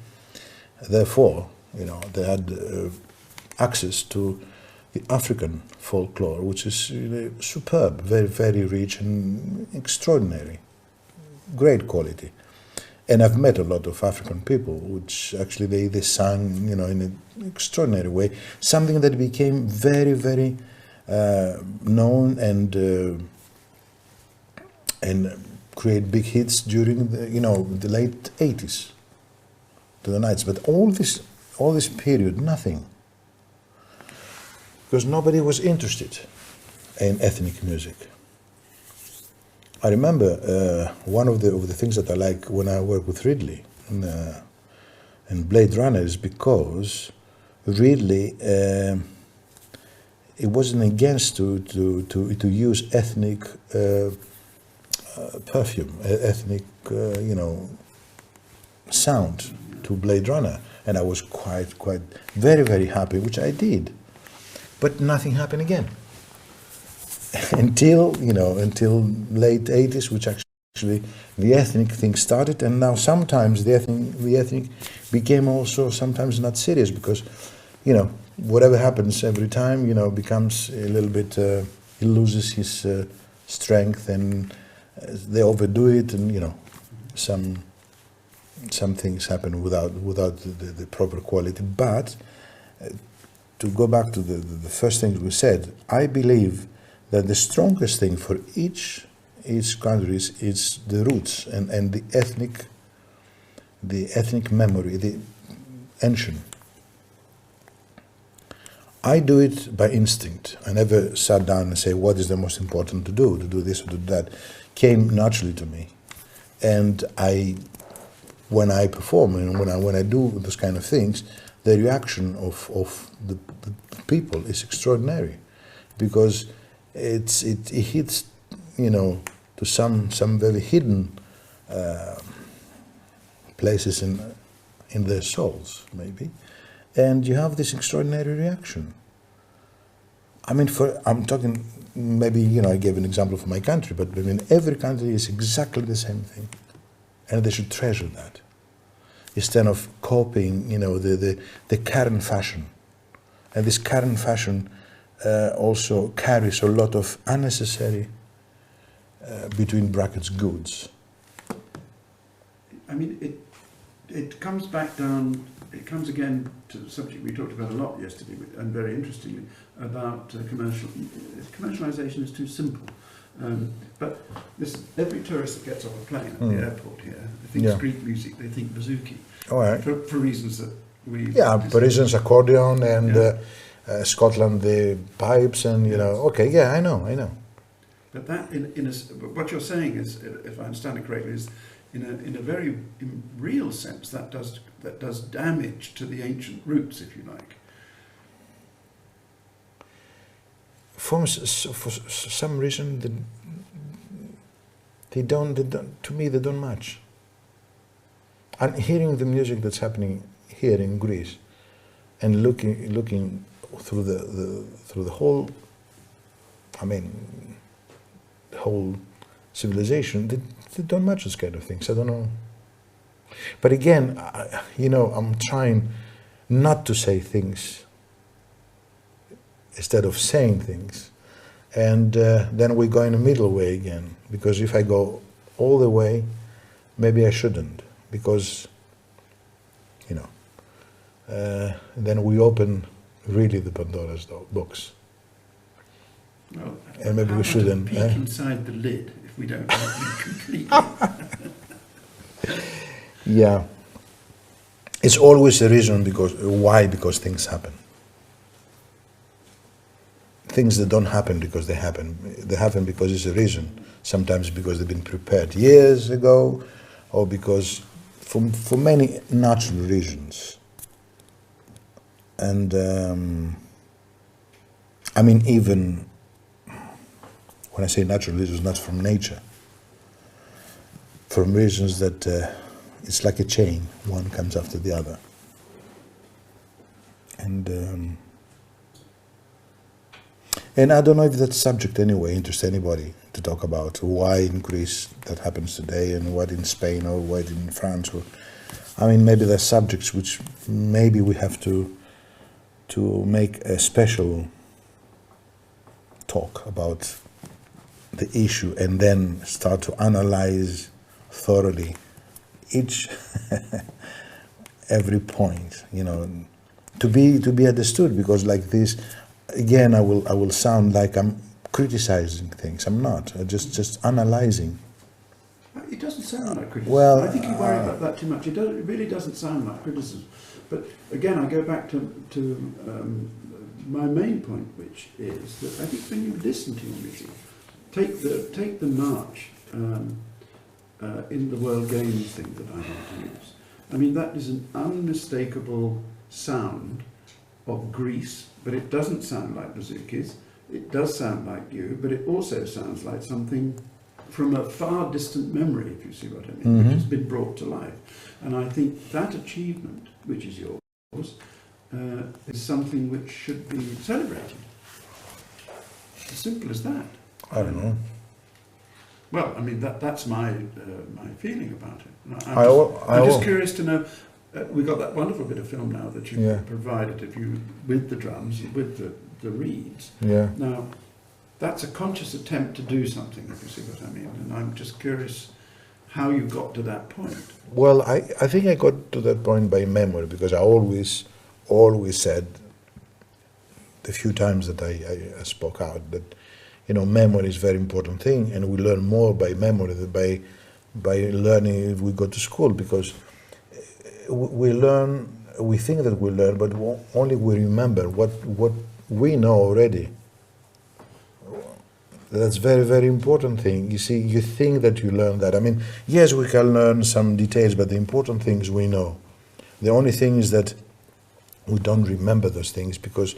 Therefore, you know, they had access to the African folklore, which is really superb, very, very rich and extraordinary, great quality. And I've met a lot of African people, which actually they sang, you know, in an extraordinary way, something that became very, very known and create big hits during the, you know, the late 80s to the 90s. But all this period, nothing, because nobody was interested in ethnic music. I remember one of the things that I like when I work with Ridley and Blade Runner is because Ridley it wasn't against to use ethnic perfume, ethnic you know, sound to Blade Runner, and I was quite very, very happy, which I did, but nothing happened again. Until late 80s, which actually the ethnic thing started, and now sometimes the ethnic became also sometimes not serious, because, you know, whatever happens every time, you know, becomes a little bit, he loses his strength, and they overdo it, and, you know, some things happen without the proper quality. But to go back to the first thing we said, I believe that the strongest thing for each country is the roots and the ethnic memory, the ancient. I do it by instinct. I never sat down and say what is the most important to do this or do that. Came naturally to me, and when I perform and when I do those kind of things, the reaction of the people is extraordinary, because it hits, you know, to some very hidden places in their souls, maybe, and you have this extraordinary reaction. I mean, I'm talking, maybe, you know, I gave an example for my country, but I mean, every country is exactly the same thing, and they should treasure that, instead of copying, you know, the current fashion. And this current fashion also carries a lot of unnecessary, between brackets, goods. I mean, it comes back down, it comes again to the subject we talked about a lot yesterday, and very interestingly, about commercialization is too simple. But every tourist that gets off a plane at the airport here, they think Greek music, they think bouzouki. All right. For reasons that we... Yeah, Parisians accordion, and Scotland the pipes, and, you know, okay, yeah, I know. But that, what you're saying is, if I understand it correctly, is in a very real sense that does damage to the ancient roots, if you like. For some reason, they don't. To me, they don't match. And hearing the music that's happening here in Greece, and looking through the whole, I mean, the whole civilization, they don't match those kind of things. I don't know. But again, you know, I'm trying not to say things instead of saying things, and then we go in the middle way again, because if I go all the way, maybe I shouldn't, because, you know, then we open really the Pandora's box. Well, And maybe how we about shouldn't, a peek inside the lid if we don't open it completely? Yeah. It's always a reason why, because things happen. Things that don't happen because they happen. They happen because it's a reason. Sometimes because they've been prepared years ago, or because for many natural reasons. And I mean, even when I say natural reasons, not from nature, from reasons that it's like a chain, one comes after the other. And I don't know if that subject anyway interests anybody to talk about, why in Greece that happens today and what in Spain or what in France. I mean, maybe there's subjects which maybe we have to make a special talk about the issue and then start to analyze thoroughly each every point, you know, to be understood, because like this, again, I will sound like I'm criticizing things. I'm not. I'm just analyzing. It doesn't sound like criticism. Well, I think you worry about that too much. It really doesn't sound like criticism. But again, I go back to my main point, which is that I think when you listen to your music, take the march in the World Games thing that I want to use. I mean, that is an unmistakable sound of Greece, but it doesn't sound like Bouzouki's. It does sound like you, but it also sounds like something from a far distant memory, if you see what I mean, which has been brought to life. And I think that achievement, which is yours, is something which should be celebrated. It's as simple as that. I don't know. Well, I mean, that's my feeling about it. I'm just curious to know. We've got that wonderful bit of film now that you provided with the drums, with the reeds. Yeah. Now, that's a conscious attempt to do something, if you see what I mean. And I'm just curious how you got to that point. Well, I think I got to that point by memory, because I always said, the few times that I spoke out, that, you know, memory is a very important thing, and we learn more by memory than by learning if we go to school, because we think that we learn, but only we remember what we know already. That's very, very important thing. You see, you think that you learn that. I mean, yes, we can learn some details, but the important things we know. The only thing is that we don't remember those things because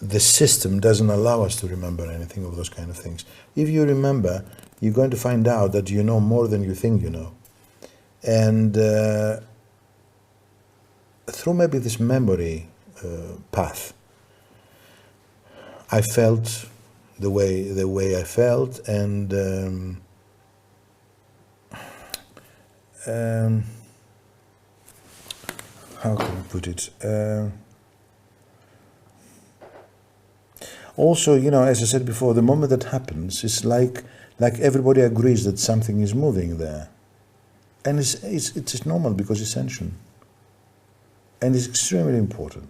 the system doesn't allow us to remember anything of those kind of things. If you remember, you're going to find out that you know more than you think you know. And through maybe this memory path, I felt the way I felt, and how can I put it? Also, you know, as I said before, the moment that happens, it's like everybody agrees that something is moving there, and it's normal because it's ancient, and it's extremely important.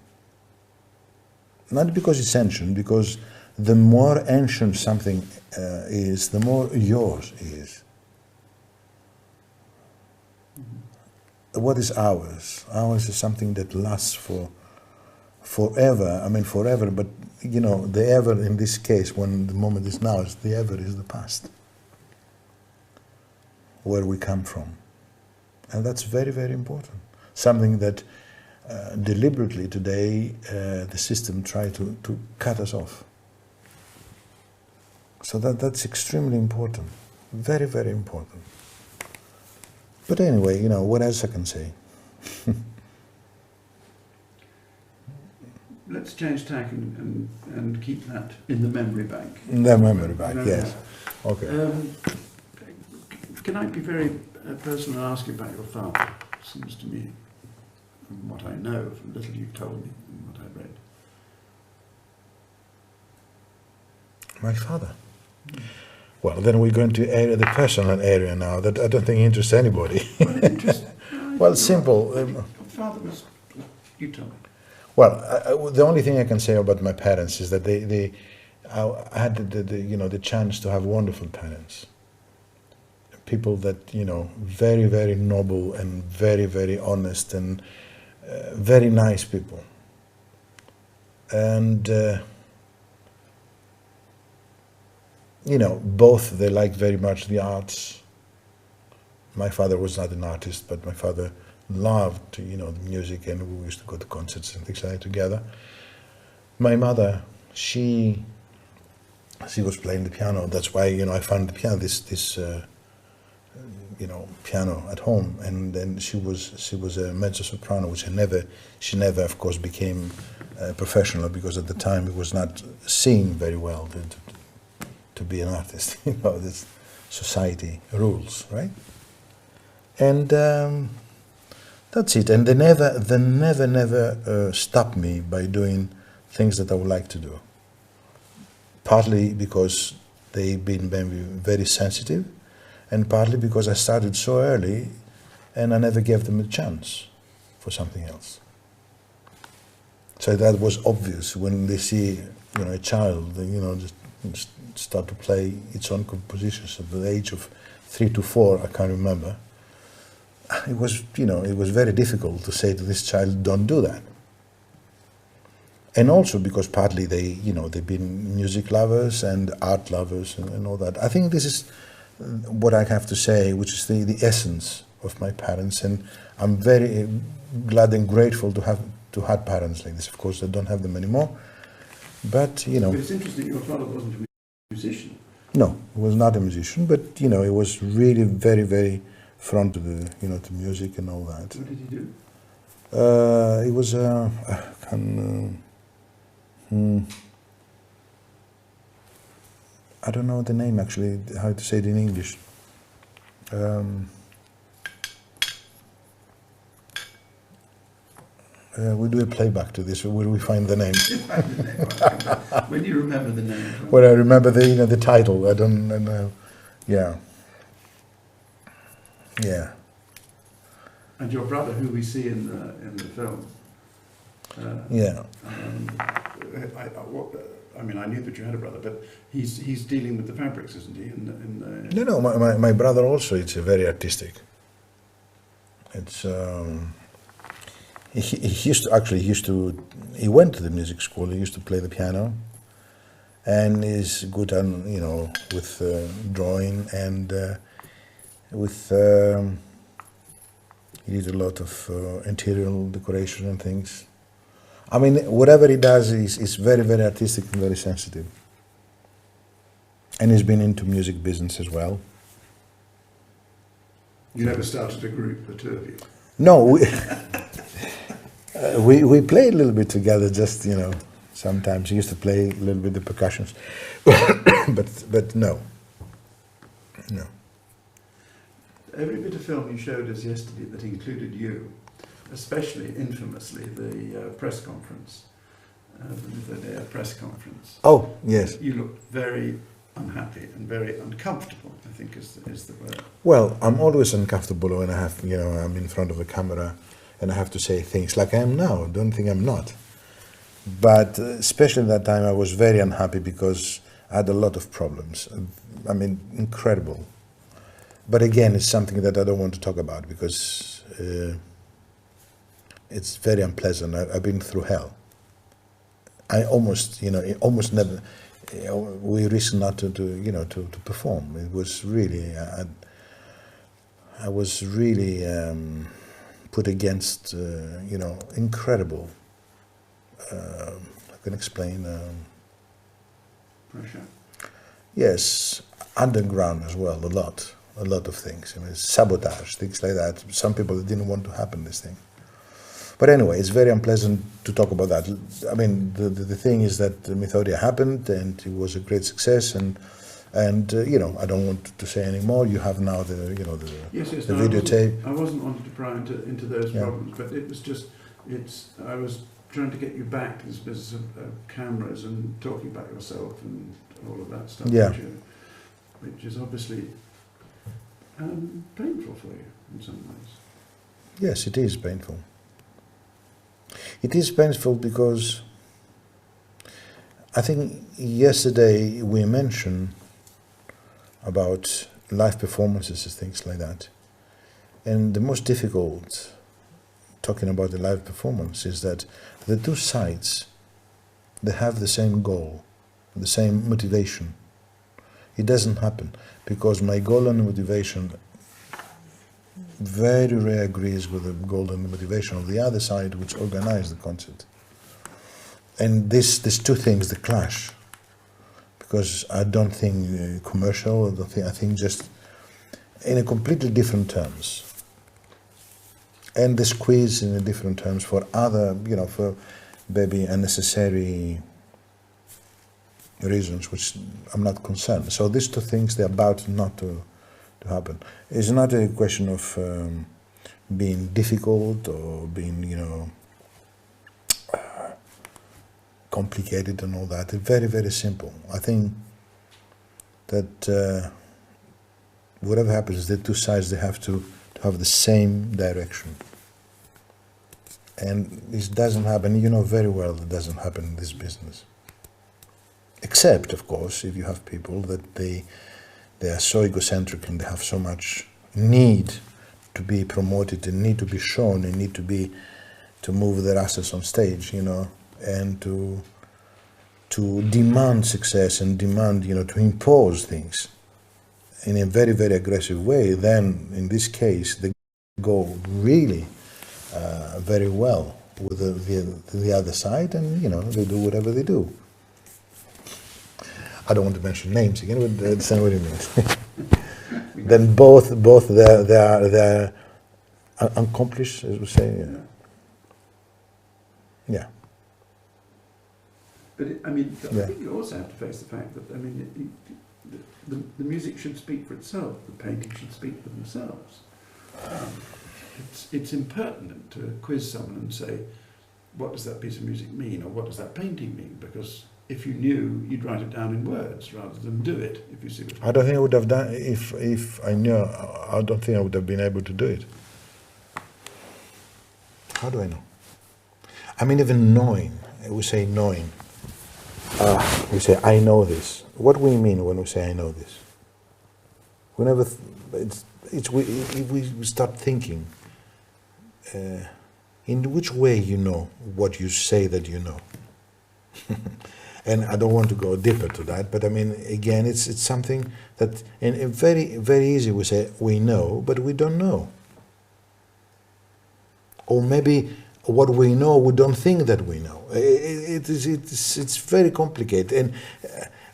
Not because it's ancient, because the more ancient something is, the more yours is. What is ours? Ours is something that lasts forever. I mean, forever, but, you know, the ever in this case, when the moment is now, the ever is the past, where we come from. And that's very, very important. Something that deliberately today the system tried to cut us off. So that's extremely important, very, very important. But anyway, you know, what else I can say? Let's change tack and keep that in the memory bank. In the memory bank, yes. Okay. Can I be very personal and ask you about your father? It seems to me, from what I know, from little you've told me, and what I read. My father. Well, then we're going to the personal area now that I don't think interests anybody. Well, it interests. Well, simple. Your father was. You tell me. Well, the only thing I can say about my parents is that I had the chance to have wonderful parents. People that, very, very noble and very, very honest and very nice people. And, both they liked very much the arts. My father was not an artist, but my father loved, the music, and we used to go to concerts and things like that together. My mother, she was playing the piano. That's why, I found the piano, this piano at home, and then she was a mezzo soprano, which she never, of course, became professional, because at the time it was not seen very well to be an artist. This society rules, right? And that's it. And they never stopped me by doing things that I would like to do. Partly because they've been very sensitive, and partly because I started so early and I never gave them a chance for something else. So that was obvious when they see, a child, just start to play its own compositions at the age of 3 to 4, I can't remember. It was, it was very difficult to say to this child, don't do that. And also because partly they've been music lovers and art lovers and all that. I think this is what I have to say, which is the essence of my parents, and I'm very glad and grateful to have parents like this. Of course, I don't have them anymore, but But it's interesting your father wasn't a musician. No, he was not a musician, but he was really very, very front to the to music and all that. What did he do? He was I don't know the name actually, how to say it in English. We'll do a playback to this. Will we find the name? When you remember the name? Well, I remember the title. I don't know. Yeah. Yeah. And your brother, who we see in the film. Yeah. I knew that you had a brother, but he's dealing with the fabrics, isn't he? No. My brother also. It's very artistic. It's. He went to the music school. He used to play the piano, and is good on with drawing and with. He did a lot of interior decoration and things. I mean, whatever he does is very, very artistic and very sensitive. And he's been into music business as well. You never started a group, the two of you? No, we played a little bit together, just, sometimes. He used to play a little bit the percussions. but no. No. Every bit of film you showed us yesterday that included you, especially infamously the press conference, the press conference. Oh, yes. You looked very unhappy and very uncomfortable, I think is the word. Well, I'm always uncomfortable when I have, I'm in front of a camera and I have to say things like I am now. Don't think I'm not. But especially that time I was very unhappy because I had a lot of problems. I mean, incredible. But again, it's something that I don't want to talk about because it's very unpleasant. I've been through hell. I almost never. We risked not to perform. It was really. I was really put against. Incredible. I can explain. Pressure. Yes, underground as well. A lot of things. I mean, sabotage, things like that. Some people didn't want to happen, this thing. But anyway, it's very unpleasant to talk about that. I mean, the thing is that Mythodia happened and it was a great success, and I don't want to say any more. You have now the videotape. I wasn't wanting to pry into those problems, but it was just I was trying to get you back to this business of cameras and talking about yourself and all of that stuff, Yeah. which is obviously painful for you in some ways. Yes, it is painful. It is painful because I think yesterday we mentioned about live performances and things like that. And the most difficult, talking about the live performance, is that the two sides, they have the same goal, the same motivation. It doesn't happen because my goal and motivation very rarely agrees with the goal and motivation of the other side, which organized the concert. And these two things, they clash. Because I don't think commercial, I think just in a completely different terms. And the squeeze in a different terms for other, for maybe unnecessary reasons, which I'm not concerned. So these two things, they're about not to happen. It's not a question of being difficult or being, complicated and all that. It's very, very simple. I think that whatever happens, the two sides, they have to have the same direction. And this doesn't happen, you know very well it doesn't happen in this business. Except, of course, if you have people that they are so egocentric and they have so much need to be promoted and need to be shown and need to move their asses on stage, and to demand success and demand, to impose things in a very, very aggressive way, then in this case they go really very well with the other side, and they do whatever they do. I don't want to mention names again, but that's not what it means. Then both they're accomplished, as we say. Yeah. But I think you also have to face the fact that the music should speak for itself. The painting should speak for themselves. It's impertinent to quiz someone and say, "What does that piece of music mean?" or "What does that painting mean?" Because if you knew, you'd write it down in words rather than do it. If you see what I don't think I would have done if I knew. I don't think I would have been able to do it. How do I know? I mean, even knowing. We say knowing. We say I know this. What do we mean when we say I know this? We never. We start thinking. In which way you know what you say that you know. And I don't want to go deeper to that, but I mean, again, it's something that, in very, very easy, we say we know, but we don't know. Or maybe what we know, we don't think that we know. It's very complicated. And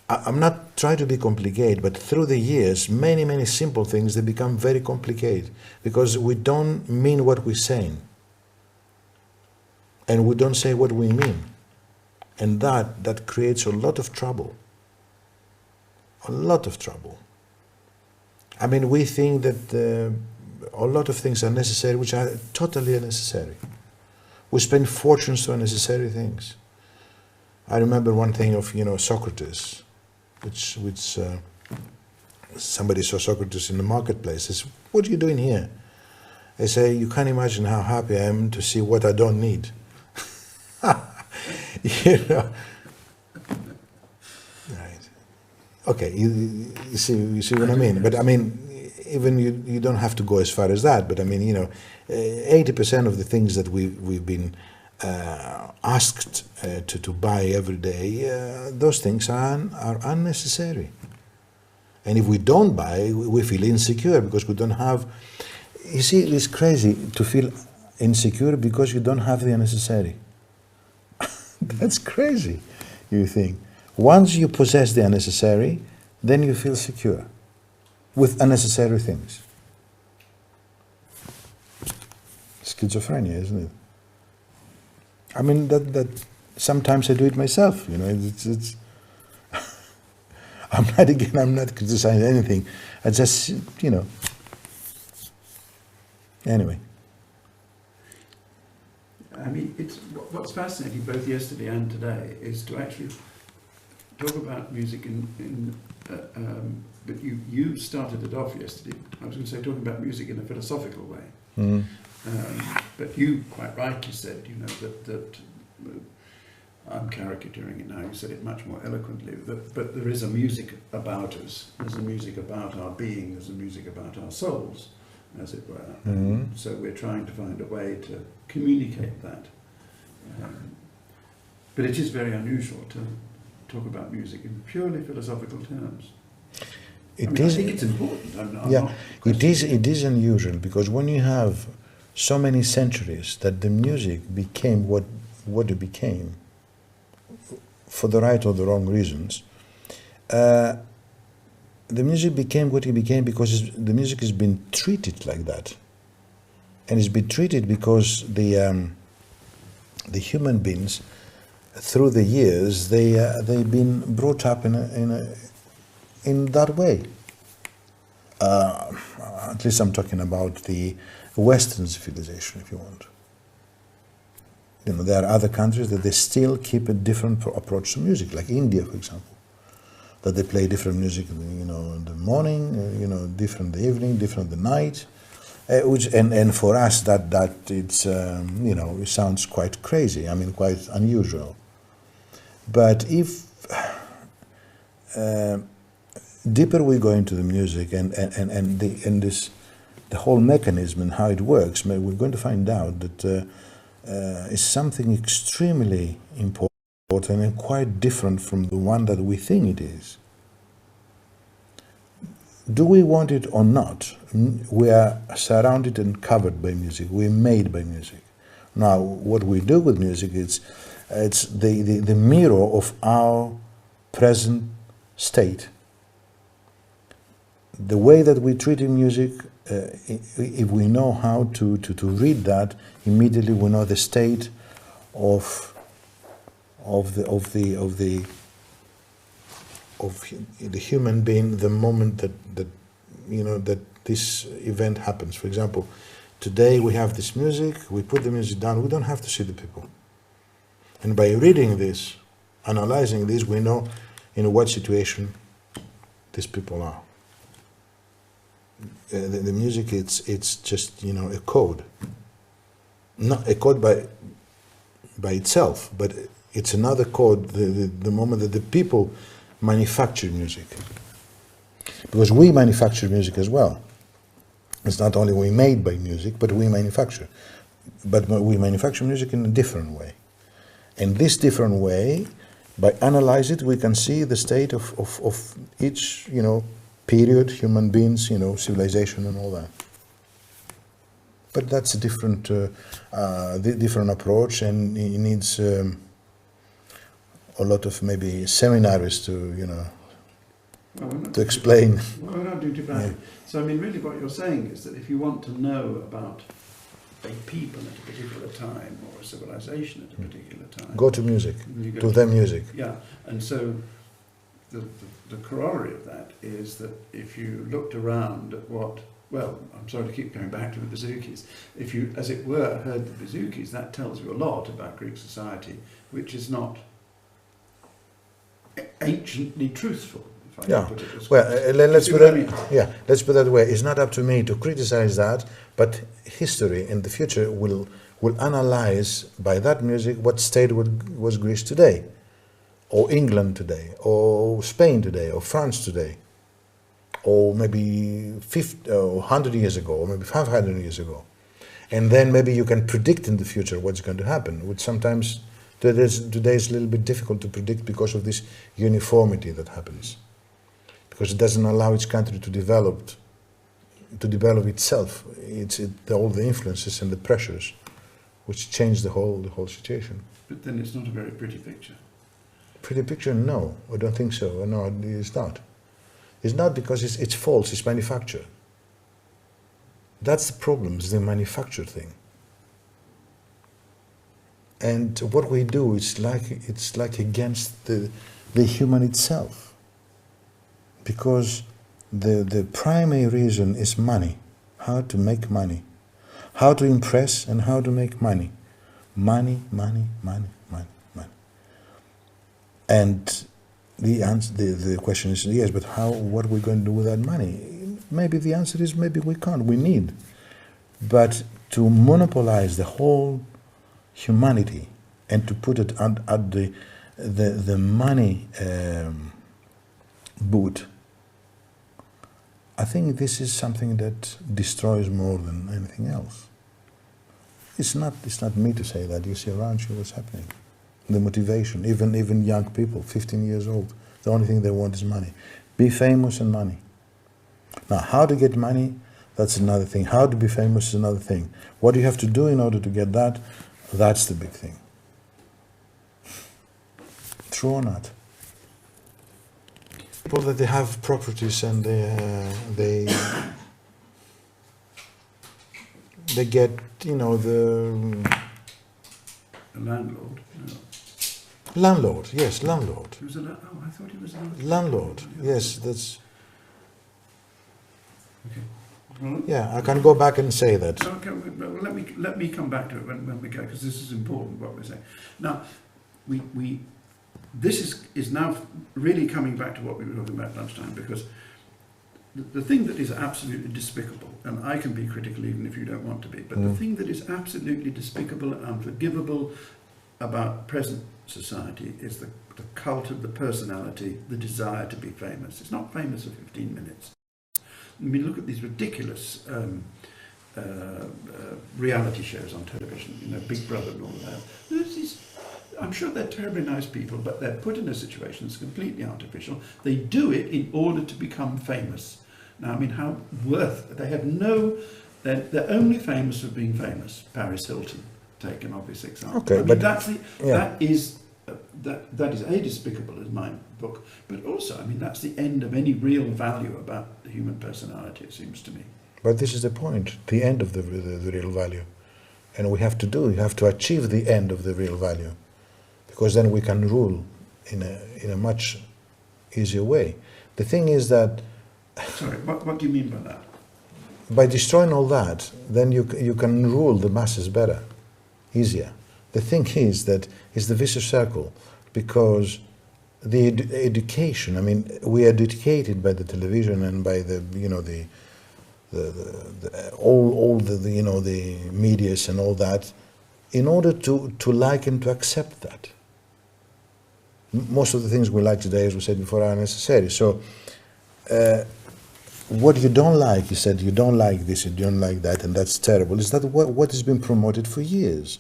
I'm not trying to be complicated, but through the years, many, many simple things, they become very complicated because we don't mean what we're saying. And we don't say what we mean. And that creates a lot of trouble. A lot of trouble. I mean, we think that a lot of things are necessary, which are totally unnecessary. We spend fortunes on unnecessary things. I remember one thing of, Socrates, which somebody saw Socrates in the marketplace. Says, "What are you doing here?" I say, "You can't imagine how happy I am to see what I don't need." Right. Okay, you see what I mean? But I mean, even you don't have to go as far as that, but I mean, 80% of the things that we've been asked to buy every day, those things are unnecessary. And if we don't buy, we feel insecure because we don't have. You see, it's crazy to feel insecure because you don't have the unnecessary. That's crazy, you think. Once you possess the unnecessary, then you feel secure with unnecessary things. Schizophrenia, isn't it? I mean, that sometimes I do it myself, it's I'm not criticizing anything. I just, Anyway. I mean, it's what's fascinating both yesterday and today is to actually talk about music but you started it off yesterday. I was going to say talking about music in a philosophical way. Mm. But you quite rightly said, you know, that I'm caricaturing it now, you said it much more eloquently, but there is a music about us, there's a music about our being, there's a music about our souls, as it were. Mm. So we're trying to find a way to communicate that. But it is very unusual to talk about music in purely philosophical terms. I think it's important. It is unusual because when you have so many centuries that the music became what it became, for the right or the wrong reasons, the music became what it became because the music has been treated like that, and it's been treated because the human beings, through the years, they've been brought up in that way. At least I'm talking about the Western civilization, if you want. You know, there are other countries that they still keep a different approach to music, like India, for example, that they play different music, you know, in the morning, you know, different in the evening, different in the night, and for us that it's you know, it sounds quite crazy. I mean, quite unusual. But if deeper we go into the music and the whole mechanism and how it works, we're going to find out that it's something extremely important and quite different from the one that we think it is. Do we want it or not? We are surrounded and covered by music. We're made by music. Now, what we do with music it's the mirror of our present state. The way that we treat in music, if we know how to read that, immediately we know the state of the human being, the moment that you know that this event happens. For example, today we have this music, we put the music down, we don't have to see the people. And by reading this, analyzing this, we know in what situation these people are. The music, it's just, you know, a code. Not a code by itself, but it's another code the moment that the people manufacture music. Because we manufacture music as well. It's not only we made by music, but we manufacture. But we manufacture music in a different way. And this different way, by analyzing it, we can see the state of each, you know, period, human beings, you know, civilization and all that. But that's a different approach, and it needs a lot of maybe seminaries to, you know, to explain. Well, we're not doing too badly. Yeah. So, I mean, really what you're saying is that if you want to know about a people at a particular time or a civilization at a particular time, go to music, to their music. Yeah, and so the corollary of that is that if you looked around at what, well, I'm sorry to keep going back to the Bazookies, if you, as it were, heard the Bazookies, that tells you a lot about Greek society, which is not anciently truthful. Yeah, well, let's put it that way. It's not up to me to criticize that, but history in the future will analyze by that music what state was Greece today, or England today, or Spain today, or France today, or maybe 50 or 100 years ago, or maybe 500 years ago. And then maybe you can predict in the future what's going to happen, which sometimes today is a little bit difficult to predict because of this uniformity that happens. Because it doesn't allow each country to develop itself. All the influences and the pressures which change the whole situation. But then it's not a very pretty picture. Pretty picture? No, I don't think so. No, it's not. It's not because it's false, it's manufactured. That's the problem, it's the manufactured thing. And what we do it's like against the human itself. Because the primary reason is money, how to make money, how to impress and how to make money. Money, money, money, money, money. And the question is, yes, but what are we going to do with that money? Maybe the answer is maybe we can't, we need. But to monopolize the whole humanity and to put it at the money boot, I think this is something that destroys more than anything else. It's not me to say that. You see around you what's happening. The motivation, even young people, 15 years old, the only thing they want is money. Be famous and money. Now, how to get money, that's another thing. How to be famous is another thing. What do you have to do in order to get that? That's the big thing. True or not? People that they have properties and they get, you know, the landlord. No. Landlord, yes, landlord. He was oh, I thought he was a Landlord, yes, that's. Okay. Well, Yeah, I can go back and say that. okay, well, let me come back to it when we go, because this is important what we're saying. Now, this is now really coming back to what we were talking about lunchtime, because the thing that is absolutely despicable, and I can be critical even if you don't want to be, but the thing that is absolutely despicable and unforgivable about present society is the cult of the personality, the desire to be famous. It's not famous for 15 minutes. I mean, look at these ridiculous reality shows on television, you know, Big Brother and all that. There's these, I'm sure they're terribly nice people, but they're put in a situation that's completely artificial. They do it in order to become famous. Now, I mean, they have no, they're only famous for being famous. Paris Hilton, take an obvious example. Okay, I mean, but that is A, despicable as my book, but also, I mean, that's the end of any real value about the human personality, it seems to me. But this is the point, the end of the real value. And we have to achieve the end of the real value, because then we can rule in a much easier way. The thing is that... Sorry, what do you mean by that? By destroying all that, then you can rule the masses better, easier. The thing is that it's the vicious circle, because the education, I mean, we are educated by the television and by the, you know, all the you know, the medias and all that, in order to like and to accept that. Most of the things we like today, as we said before, are unnecessary. So what you don't like, you said you don't like this, you don't like that, and that's terrible, is that what has been promoted for years.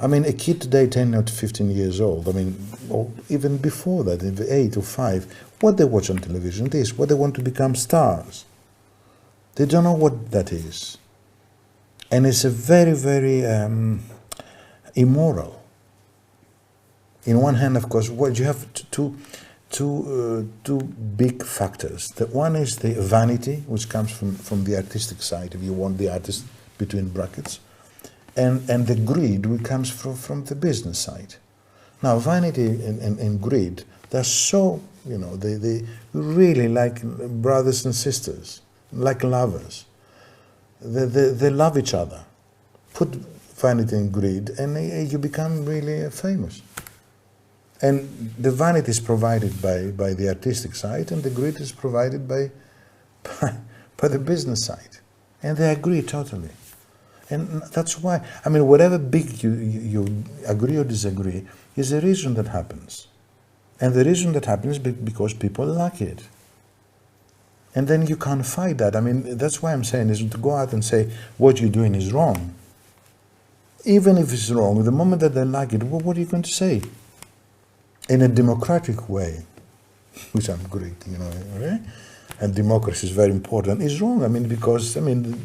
I mean, a kid today, 10 or 15 years old, I mean, or even before that, 8 or 5, what they watch on television, what they want to become stars. They don't know what that is. And it's a very, very immoral. In one hand, of course, what you have two big factors. The one is the vanity, which comes from the artistic side, if you want the artist between brackets, and the greed, which comes from the business side. Now, vanity and greed, they're so, you know, they really like brothers and sisters, like lovers. They love each other. Put vanity and greed, and you become really famous. And the vanity is provided by the artistic side, and the greed is provided by the business side. And they agree totally. And that's why, I mean, whatever big you agree or disagree, is a reason that happens. And the reason that happens is because people like it. And then you can't fight that. I mean, that's why I'm saying is to go out and say what you're doing is wrong. Even if it's wrong, the moment that they like it, what are you going to say? In a democratic way, which I'm great, you know, right? And democracy is very important, is wrong. I mean, because, I mean,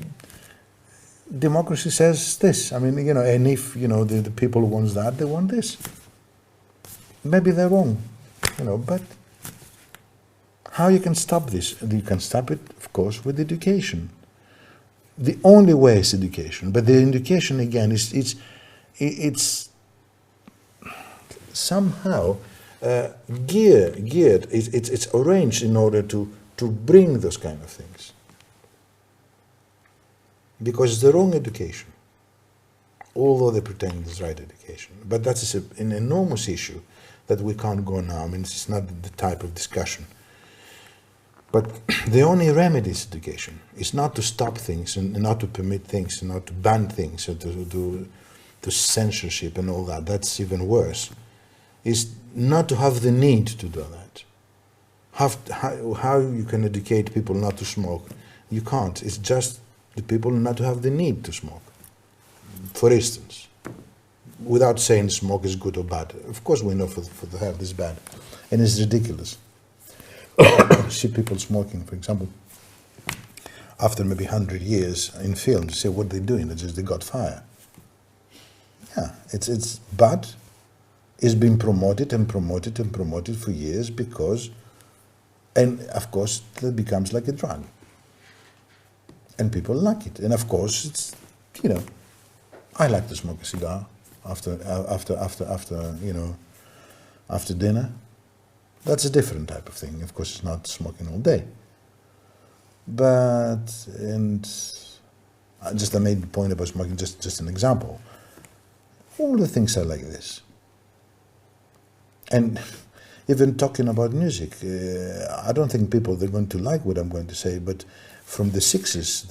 democracy says this. I mean, you know, and if, you know, the people who want that, they want this. Maybe they're wrong, you know, but how you can stop this? You can stop it, of course, with education. The only way is education, but the education, again, it's somehow geared, it's arranged in order to bring those kind of things. Because it's the wrong education. although they pretend it's right education. But that is an enormous issue that we can't go now. I mean, it's not the type of discussion. But the only remedy is education. It's not to stop things and not to permit things and not to ban things or to censorship and all that. That's even worse. It's not to have the need to do that. How you can educate people not to smoke? You can't. It's just the people not to have the need to smoke. For instance, without saying smoke is good or bad. Of course we know for the health it's bad. And it's ridiculous. See people smoking, for example, after maybe 100 years in films, you say what they're doing, they got fire. Yeah, it's bad. It's been promoted and promoted and promoted for years because, and of course, it becomes like a drug. And people like it. And of course, it's, you know, I like to smoke a cigar after dinner. That's a different type of thing. Of course, it's not smoking all day. But, and I made the point about smoking, just an example. All the things are like this. And even talking about music, I don't think people, they're going to like what I'm going to say, but from the 60s,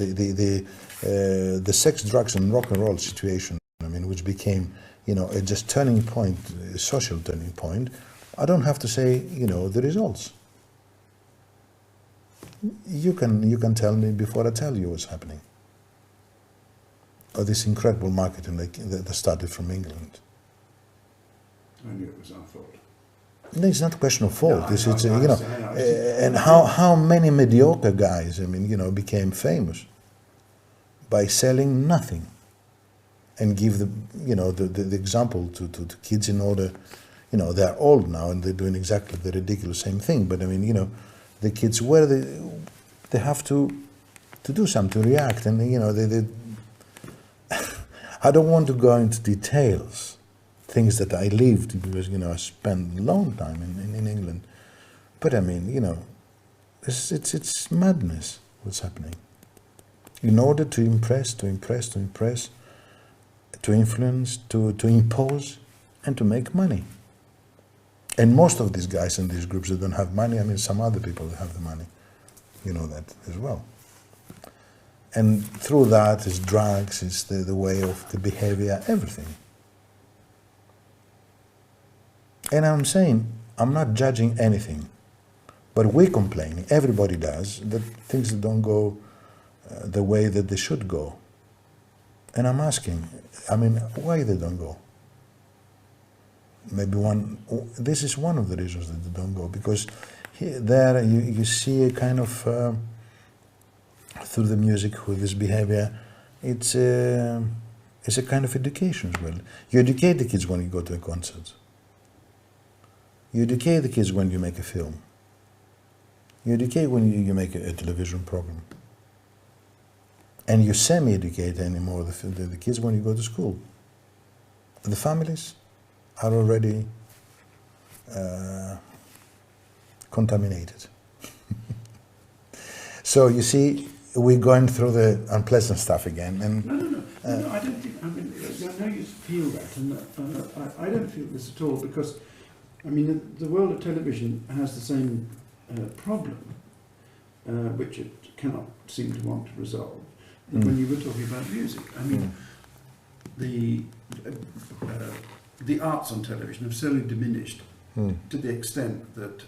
the sex, drugs and rock and roll situation, I mean, which became, you know, a just turning point, a social turning point, I don't have to say, you know, the results. You can tell me before I tell you what's happening. Or this incredible marketing that started from England. I knew it was our fault. No, it's not a question of fault. No, It's you know, and how many mediocre guys, I mean, you know, became famous by selling nothing, and give the, you know, the example to kids in order, you know, they're old now and they're doing exactly the ridiculous same thing. But I mean, you know, the kids, where they have to do something, to react, and you know, they I don't want to go into details, things that I lived, because, you know, I spent a long time in England. But I mean, you know, it's madness what's happening. In order to impress, to influence, to impose, and to make money. And most of these guys in these groups that don't have money, I mean, some other people that have the money, you know that as well. And through that is drugs, it's the way of the behavior, everything. And I'm saying, I'm not judging anything, but we're complaining, everybody does, that things don't go the way that they should go. And I'm asking, I mean, why they don't go? Maybe this is one of the reasons that they don't go, because there you see a kind of, through the music, with this behavior, it's a kind of education as well. You educate the kids when you go to a concert. You educate the kids when you make a film. You educate when you make a television program. And you semi-educate anymore the kids when you go to school. The families are already contaminated. So you see, we're going through the unpleasant stuff again. And No, I don't think, I mean, I know you feel that, and I don't feel this at all, because, I mean, the world of television has the same problem, which it cannot seem to want to resolve. When you were talking about music, I mean, the arts on television have certainly diminished to the extent that,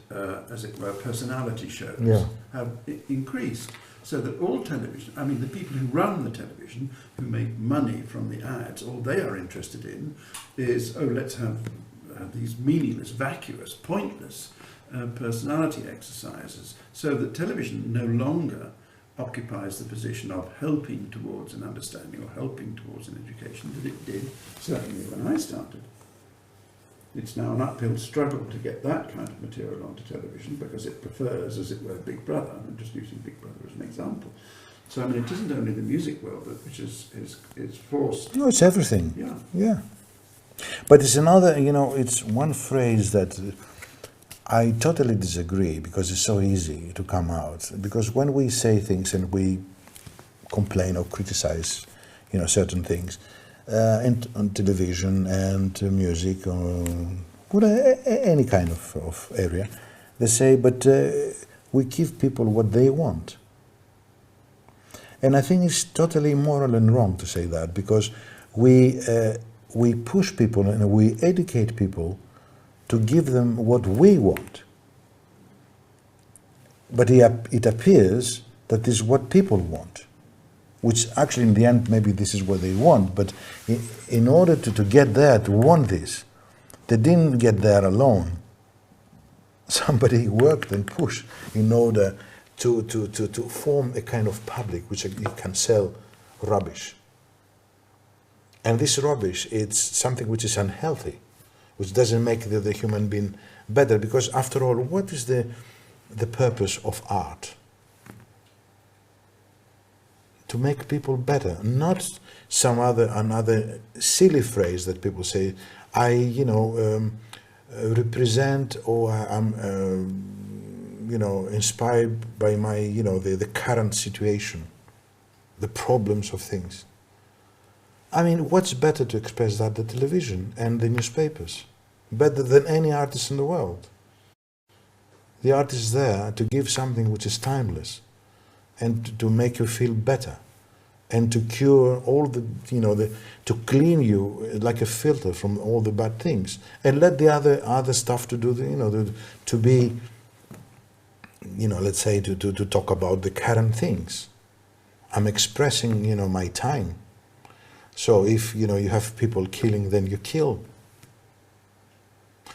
as it were, personality shows have increased. So that all television, I mean, the people who run the television, who make money from the ads, all they are interested in is, oh, let's have these meaningless, vacuous, pointless personality exercises, so that television no longer occupies the position of helping towards an understanding or helping towards an education that it did certainly when I started. It's now an uphill struggle to get that kind of material onto television, because it prefers, as it were, Big Brother. I'm just using Big Brother as an example. So, I mean, it isn't only the music world which is forced. no, it's everything. Yeah. But it's another, you know, it's one phrase that I totally disagree, because it's so easy to come out. Because when we say things and we complain or criticize, you know, certain things, on television and music or any kind of area. They say, but we give people what they want. And I think it's totally immoral and wrong to say that, because we push people and we educate people to give them what we want. But it appears that this is what people want, which actually in the end maybe this is what they want, but in order to get there, to want this, they didn't get there alone. Somebody worked and pushed in order to form a kind of public which you can sell rubbish. And this rubbish, it's something which is unhealthy, which doesn't make the human being better, because after all, what is the purpose of art? To make people better, not some another silly phrase that people say, I represent, or I'm inspired by my the current situation, the problems of things. I mean, what's better to express that? The television and the newspapers, better than any artist in the world. The art is there to give something which is timeless, and to make you feel better, and to cure all the, to clean you like a filter from all the bad things, and let the other stuff to do to be, let's say to talk about the current things. I'm expressing, my time. So if, you have people killing, then you kill.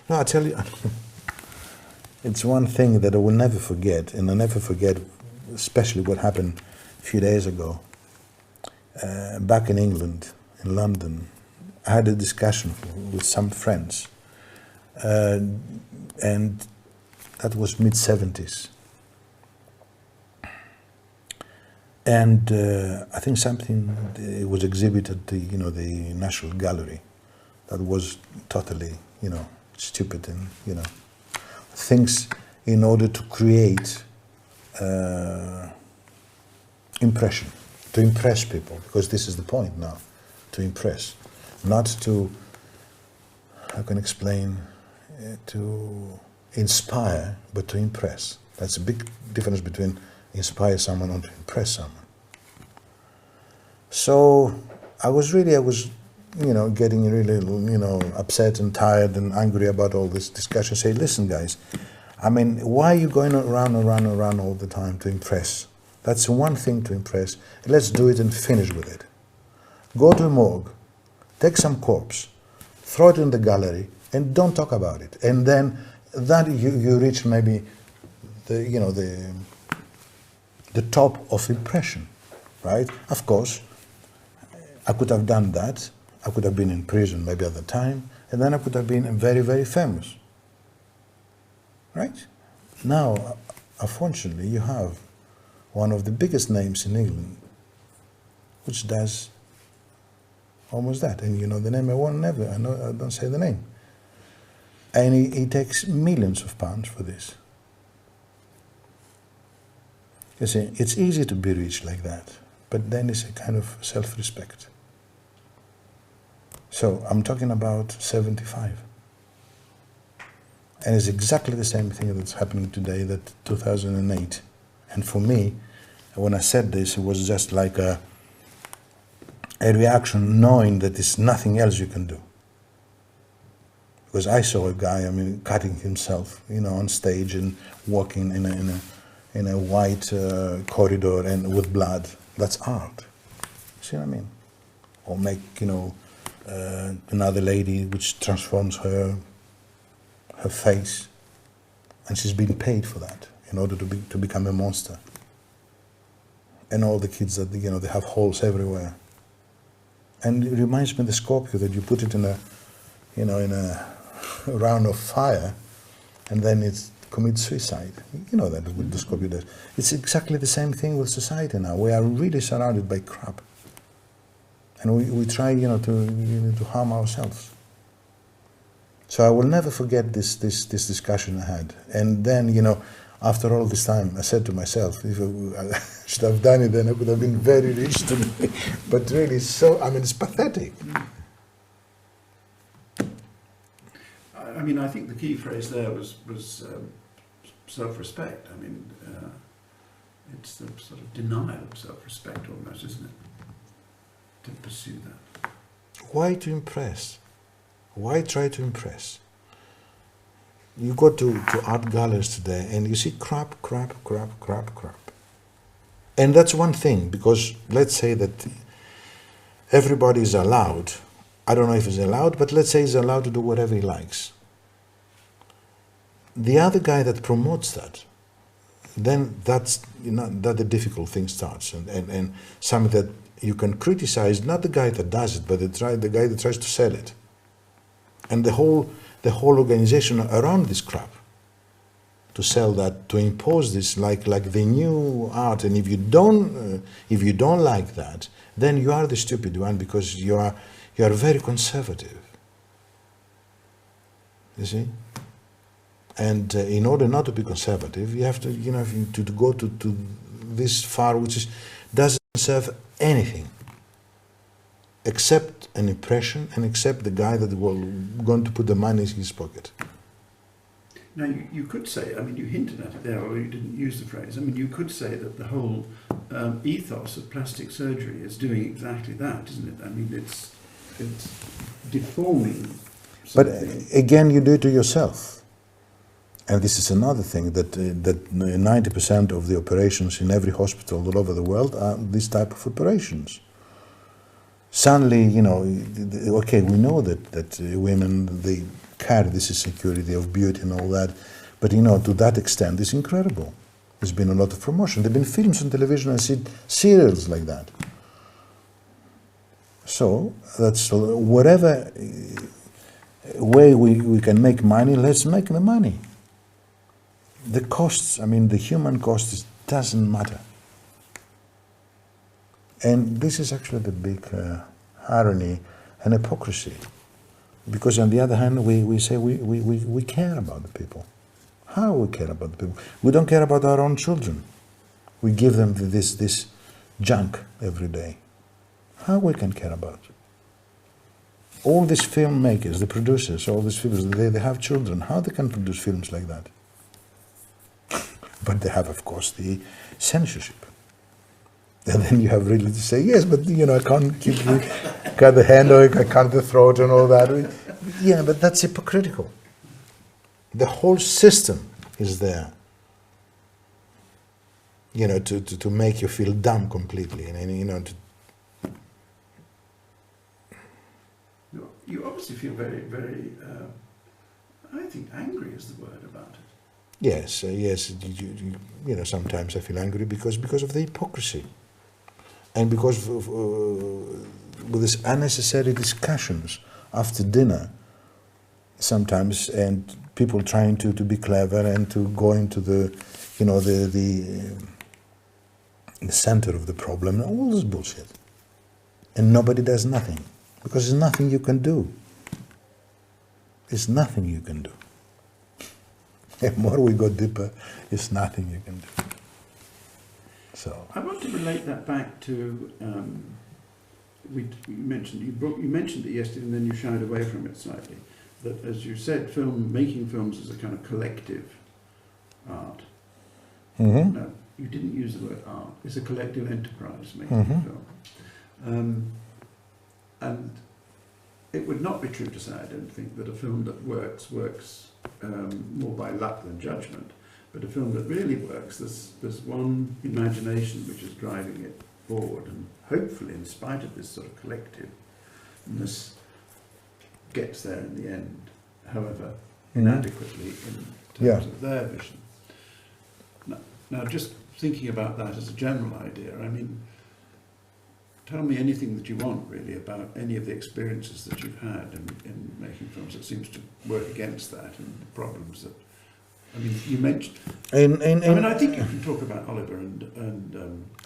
No, I tell you, it's one thing that I will never forget, and I'll never forget especially what happened a few days ago. Back in England, in London, I had a discussion with some friends, and that was mid-70s. And I think something, it was exhibited at the National Gallery that was totally, stupid, and, things in order to create impression, to impress people, because this is the point now, to impress, not to, how can I explain, to inspire, but to impress. That's a big difference between inspire someone and to impress someone. So I was getting really, upset and tired and angry about all this discussion. Say, listen, guys, I mean, why are you going around all the time to impress? That's one thing to impress. Let's do it and finish with it. Go to a morgue, take some corpse, throw it in the gallery, and don't talk about it. And then that you reach maybe the top of impression, right? Of course, I could have done that. I could have been in prison maybe at the time, and then I could have been very, very famous, right? Now, unfortunately, you have one of the biggest names in England, which does almost that. And the name, I don't say the name. And he takes millions of pounds for this. You see, it's easy to be rich like that, but then it's a kind of self-respect. So I'm talking about 75. And it's exactly the same thing that's happening today that 2008. And for me, when I said this, it was just like a reaction, knowing that there's nothing else you can do. Because I saw a guy, cutting himself, on stage and walking in a white corridor and with blood. That's art. See what I mean? Or make, another lady which transforms her face, and she's being paid for that in order to become a monster. And all the kids that they have holes everywhere. And it reminds me of the Scorpio, that you put it in a round of fire, and then it commits suicide. You know that what the Scorpio does. It's exactly the same thing with society now. We are really surrounded by crap, and we try to harm ourselves. So I will never forget this discussion I had. And then After all this time, I said to myself, if I should have done it, then I could have been very rich today. But really, it's pathetic. I mean, I think the key phrase there was self-respect. I mean, it's the sort of denial of self-respect almost, isn't it? To pursue that. Why to impress? Why try to impress? You go to art galleries today and you see crap. And that's one thing, because let's say that everybody is allowed, I don't know if he's allowed, but let's say he's allowed to do whatever he likes. The other guy that promotes that, then that's, that the difficult thing starts, and something that you can criticize, not the guy that does it, but the guy that tries to sell it, and the whole organization around this crap, to sell that, to impose this like the new art. And if you don't like that, then you are the stupid one, because you are very conservative. You see. And in order not to be conservative, you have to, to go to this far, which doesn't serve anything except an impression, and except the guy that will going to put the money in his pocket. Now, you could say, I mean, you hinted at it there, or you didn't use the phrase. I mean, you could say that the whole ethos of plastic surgery is doing exactly that, isn't it? I mean, it's deforming something. But again, you do it to yourself. And this is another thing, that 90% of the operations in every hospital all over the world are this type of operations. Suddenly, okay, we know that women, they carry this insecurity of beauty and all that, but to that extent, it's incredible. There's been a lot of promotion. There have been films on television, and serials like that. So that's whatever way we can make money, let's make the money. The costs, I mean, the human cost doesn't matter. And this is actually the big irony and hypocrisy. Because on the other hand, we say we care about the people. How we care about the people? We don't care about our own children. We give them this junk every day. How we can care about it? All these filmmakers, the producers, all these films, they have children. How they can produce films like that? But they have, of course, the censorship. And then you have really to say, yes, but I can't cut the hand, or I can't cut the throat and all that. Yeah, but that's hypocritical. The whole system is there, to make you feel dumb completely, and You obviously feel very, very, I think angry is the word about it. Yes, yes. Sometimes I feel angry because of the hypocrisy, and because of with these unnecessary discussions after dinner. Sometimes, and people trying to be clever and to go into the center of the problem, and all this bullshit, and nobody does nothing, because there's nothing you can do. There's nothing you can do. The more we go deeper, there's nothing you can do. So I want to relate that back to you mentioned it yesterday, and then you shied away from it slightly. That, as you said, making films is a kind of collective art. mm-hmm. No, you didn't use the word art. It's a collective enterprise, making a film. And it would not be true to say, I don't think, that a film that works more by luck than judgment. But a film that really works, there's one imagination which is driving it forward, and hopefully, in spite of this sort of collectiveness, gets there in the end, however inadequately in terms of their vision. Now, just thinking about that as a general idea, I mean, tell me anything that you want, really, about any of the experiences that you've had in making films that seems to work against that, and the problems that, I mean, you mentioned. I think you can talk about Oliver and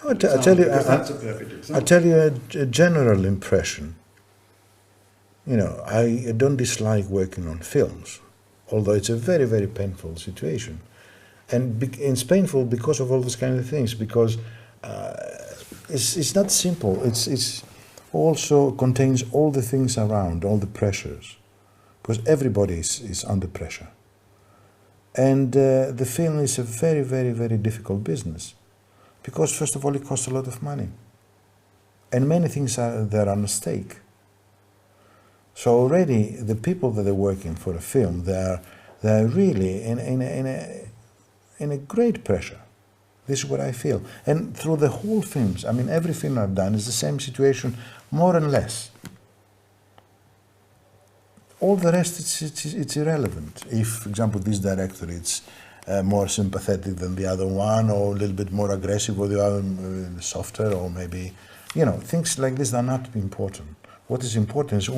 I'll tell you. That's a perfect example. I'll tell you a general impression. I don't dislike working on films, although it's a very, very painful situation. And it's painful because of all these kind of things, because it's not simple. It's also contains all the things around, all the pressures, because everybody is under pressure. And the film is a very, very, very difficult business, because first of all, it costs a lot of money, and many things are there on stake. So already the people that are working for a film, they're really in a great pressure. This is what I feel. And through the whole films, I mean, every film I've done is the same situation, more and less. All the rest, it's irrelevant. If, for example, this director is more sympathetic than the other one, or a little bit more aggressive, or the other softer, or maybe, you know, things like this are not important. What is important is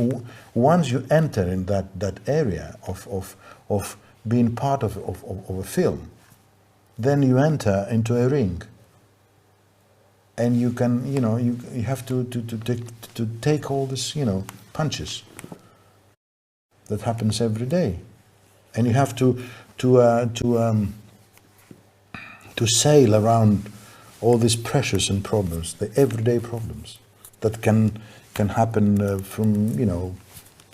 once you enter in that area of being part of a film, then you enter into a ring, and you can, you know, you have to take all this, you know, punches that happens every day, and you have to sail around all these pressures and problems, the everyday problems that can happen from, you know,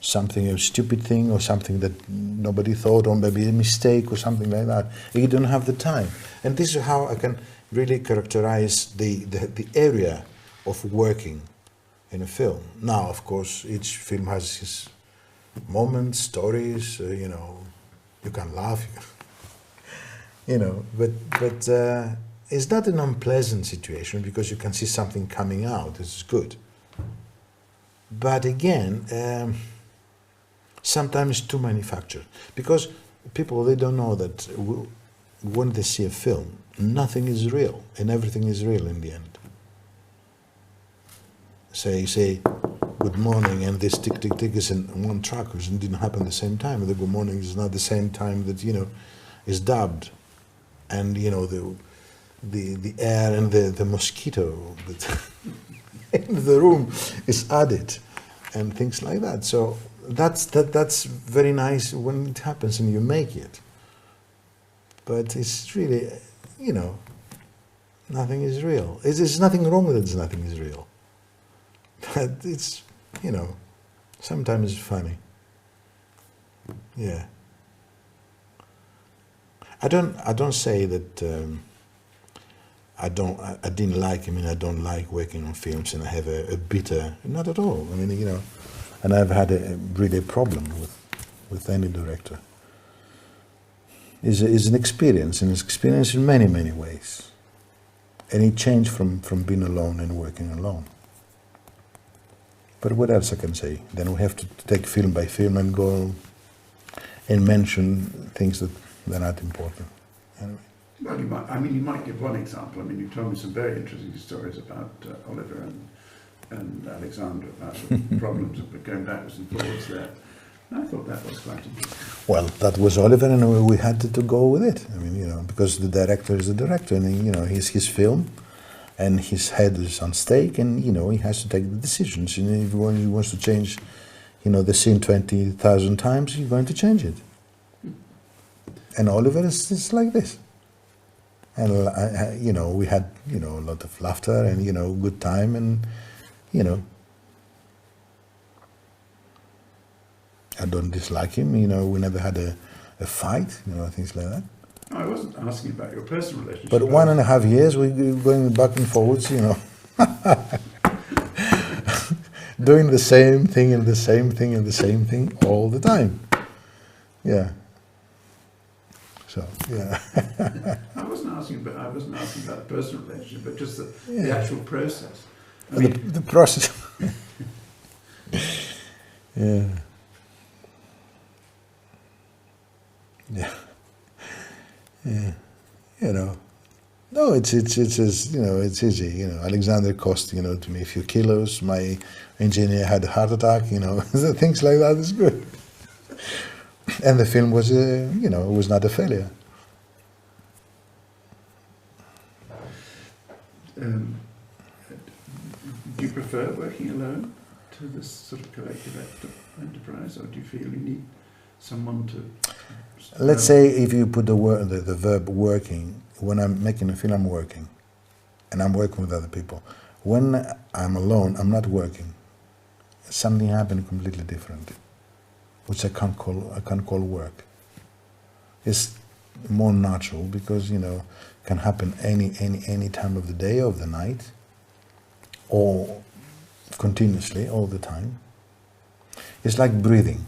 something, a stupid thing, or something that nobody thought, or maybe a mistake, or something like that. You don't have the time. And this is how I can really characterize the area of working in a film. Now, of course, each film has its moments, stories, you know, you can laugh, you know, but it's not an unpleasant situation, because you can see something coming out. This is good. But again, sometimes too manufactured, because people, they don't know that when they see a film, nothing is real and everything is real in the end. Say good morning, and this tick tick tick is in one track, because it didn't happen at the same time. The good morning is not the same time that, you know, is dubbed, and, you know, the air and the mosquito that in the room is added, and things like that. So that's very nice when it happens and you make it. But it's really, you know, nothing is real. There's nothing wrong with it. Nothing is real. But it's, you know, sometimes it's funny. Yeah. I don't say that I didn't like, I mean, I don't like working on films and I have a bitter, not at all. I mean, you know, and I've had a really problem with any director. Is an experience, and it's experience in many, many ways. And it changed from being alone and working alone. But what else I can say? Then we have to take film by film and go and mention things that they're not important. Anyway. Well, you might give one example. I mean, you told me some very interesting stories about Oliver and Alexander, about the problems of going backwards and forwards there. And I thought that was quite interesting. Well, that was Oliver, and we had to go with it. I mean, you know, because the director is the director, and, you know, he's his film, and his head is on stake, and, you know, he has to take the decisions. And if he wants to change, you know, the scene 20,000 times, he's going to change it. And Oliver is like this. And, you know, we had, you know, a lot of laughter and, you know, good time, and, you know, I don't dislike him, you know, we never had a fight, you know, things like that. I wasn't asking about your personal relationship. But 1.5 years, we were going back and forwards, you know. Doing the same thing and the same thing and the same thing all the time. Yeah. So, yeah. I wasn't asking about the personal relationship, but just the actual process. I mean, the process. Yeah. Yeah. Yeah. You know. No, it's you know, it's easy. You know, Alexander cost, you know, to me a few kilos. My engineer had a heart attack. You know, things like that is good. And the film was, you know, it was not a failure. Do you prefer working alone to this sort of collective enterprise, or do you feel you need someone to Let's say if you put the verb working, when I'm making a film, I'm working, and I'm working with other people. When I'm alone, I'm not working. Something happened completely different, which I can't call work. It's more natural because can happen any time of the day or of the night, or continuously all the time. It's like breathing.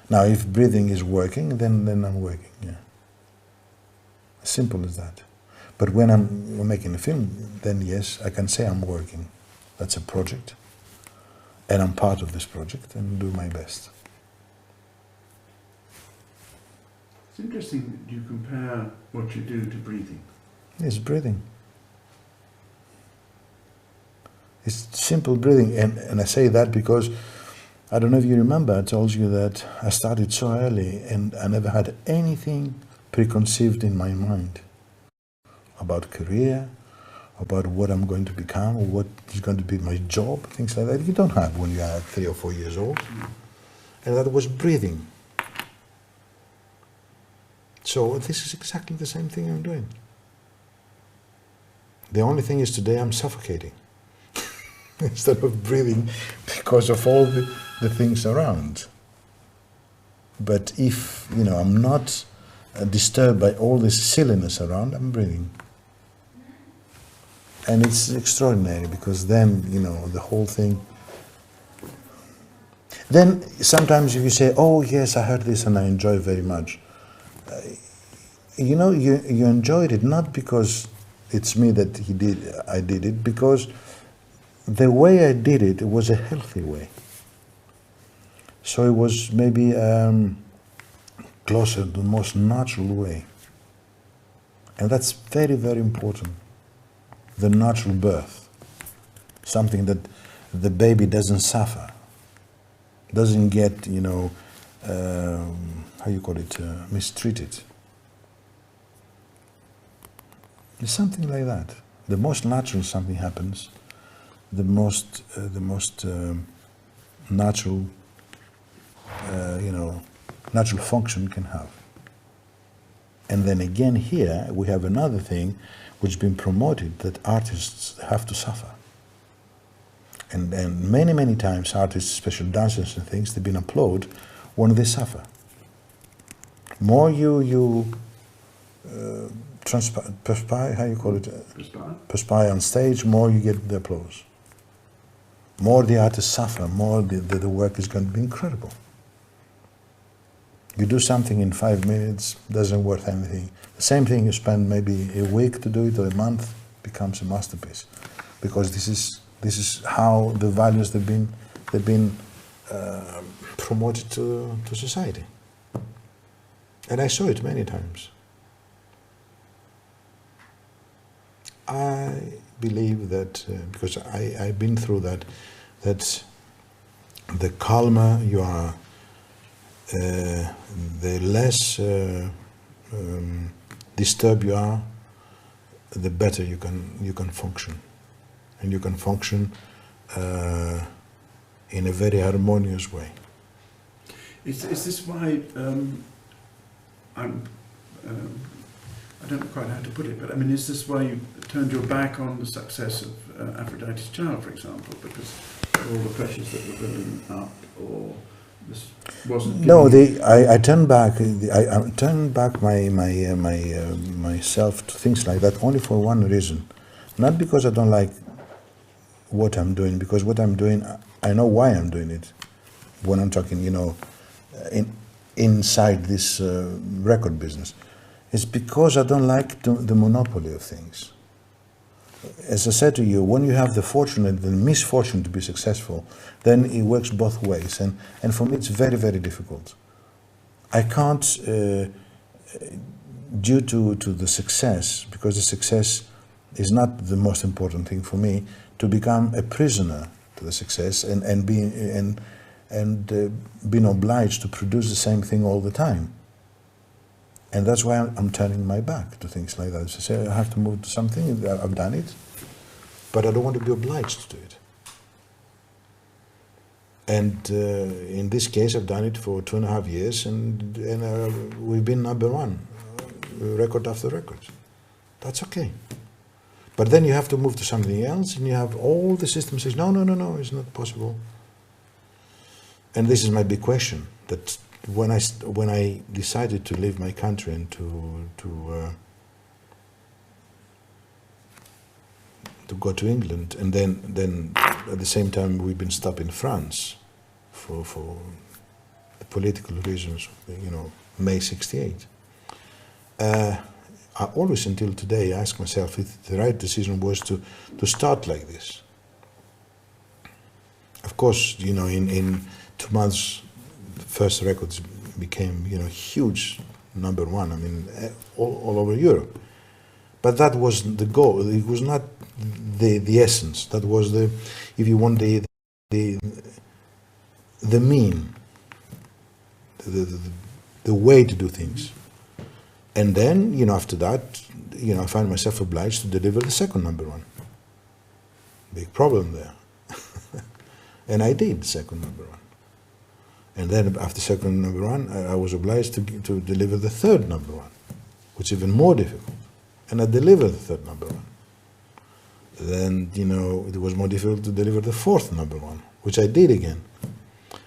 Now, if breathing is working, then I'm working. Yeah, as simple as that. But when I'm making a film, then yes, I can say I'm working. That's a project, and I'm part of this project and do my best. It's interesting that you compare what you do to breathing. It's breathing. It's simple breathing, and I say that because I don't know if you remember, I told you that I started so early and I never had anything preconceived in my mind about career, about what I'm going to become, or what is going to be my job, things like that. You don't have when you are 3 or 4 years old. And that was breathing. So this is exactly the same thing I'm doing. The only thing is today I'm suffocating instead of breathing because of all the things around. But if, I'm not disturbed by all this silliness around, I'm breathing. And it's extraordinary because then, the whole thing. Then sometimes if you say, oh yes, I heard this and I enjoy it very much. You enjoyed it not because it's me that I did it, because the way I did it was a healthy way. So it was maybe closer to the most natural way. And that's very, very important. The natural birth. Something that the baby doesn't suffer. Doesn't get, mistreated. It's something like that. The most natural something happens, the most natural, natural function can have. And then again here we have another thing which has been promoted, that artists have to suffer. And many times artists, especially dancers and things, they've been applauded when they suffer. More you perspire, how you call it? Perspire on stage, more you get the applause. More the artists suffer, more the work is going to be incredible. You do something in 5 minutes, doesn't worth anything. The same thing, you spend maybe a week to do it or a month, becomes a masterpiece. Because this is how the values they've been promoted to society. And I saw it many times. I believe that, because I've been through that the calmer you are, the less disturbed you are, the better you can function. And you can function in a very harmonious way. Is this why I don't know quite how to put it, but I mean, is this why you turned your back on the success of Aphrodite's Child, for example, because of all the pressures that were building up, or this wasn't? No, I turned back. I turned back myself to things like that only for one reason, not because I don't like what I'm doing, because what I'm doing, I know why I'm doing it. When I'm talking, inside this record business. It's because I don't like the monopoly of things. As I said to you, when you have the fortune and the misfortune to be successful, then it works both ways. And for me, it's very, very difficult. I can't, due to the success, because the success is not the most important thing for me, to become a prisoner to the success and being obliged to produce the same thing all the time. And that's why I'm turning my back to things like that. So say I have to move to something, I've done it, but I don't want to be obliged to do it. And in this case, I've done it for 2.5 years, and we've been #1, record after record. That's okay. But then you have to move to something else, and you have all the system says, no, it's not possible. And this is my big question, that when I decided to leave my country and to go to England, and then at the same time we've been stopped in France for the political reasons, May '68. I always, until today, ask myself if the right decision was to start like this. Of course, in 2 months, the first records became, huge, #1. I mean, all over Europe. But that was the goal. It was not the essence. That was the, if you want, the mean, the way to do things. And then, after that, I find myself obliged to deliver the second #1. Big problem there. And I did second #1. And then after second #1, I was obliged to deliver the third #1, which is even more difficult. And I delivered the third #1. Then, it was more difficult to deliver the fourth #1, which I did again.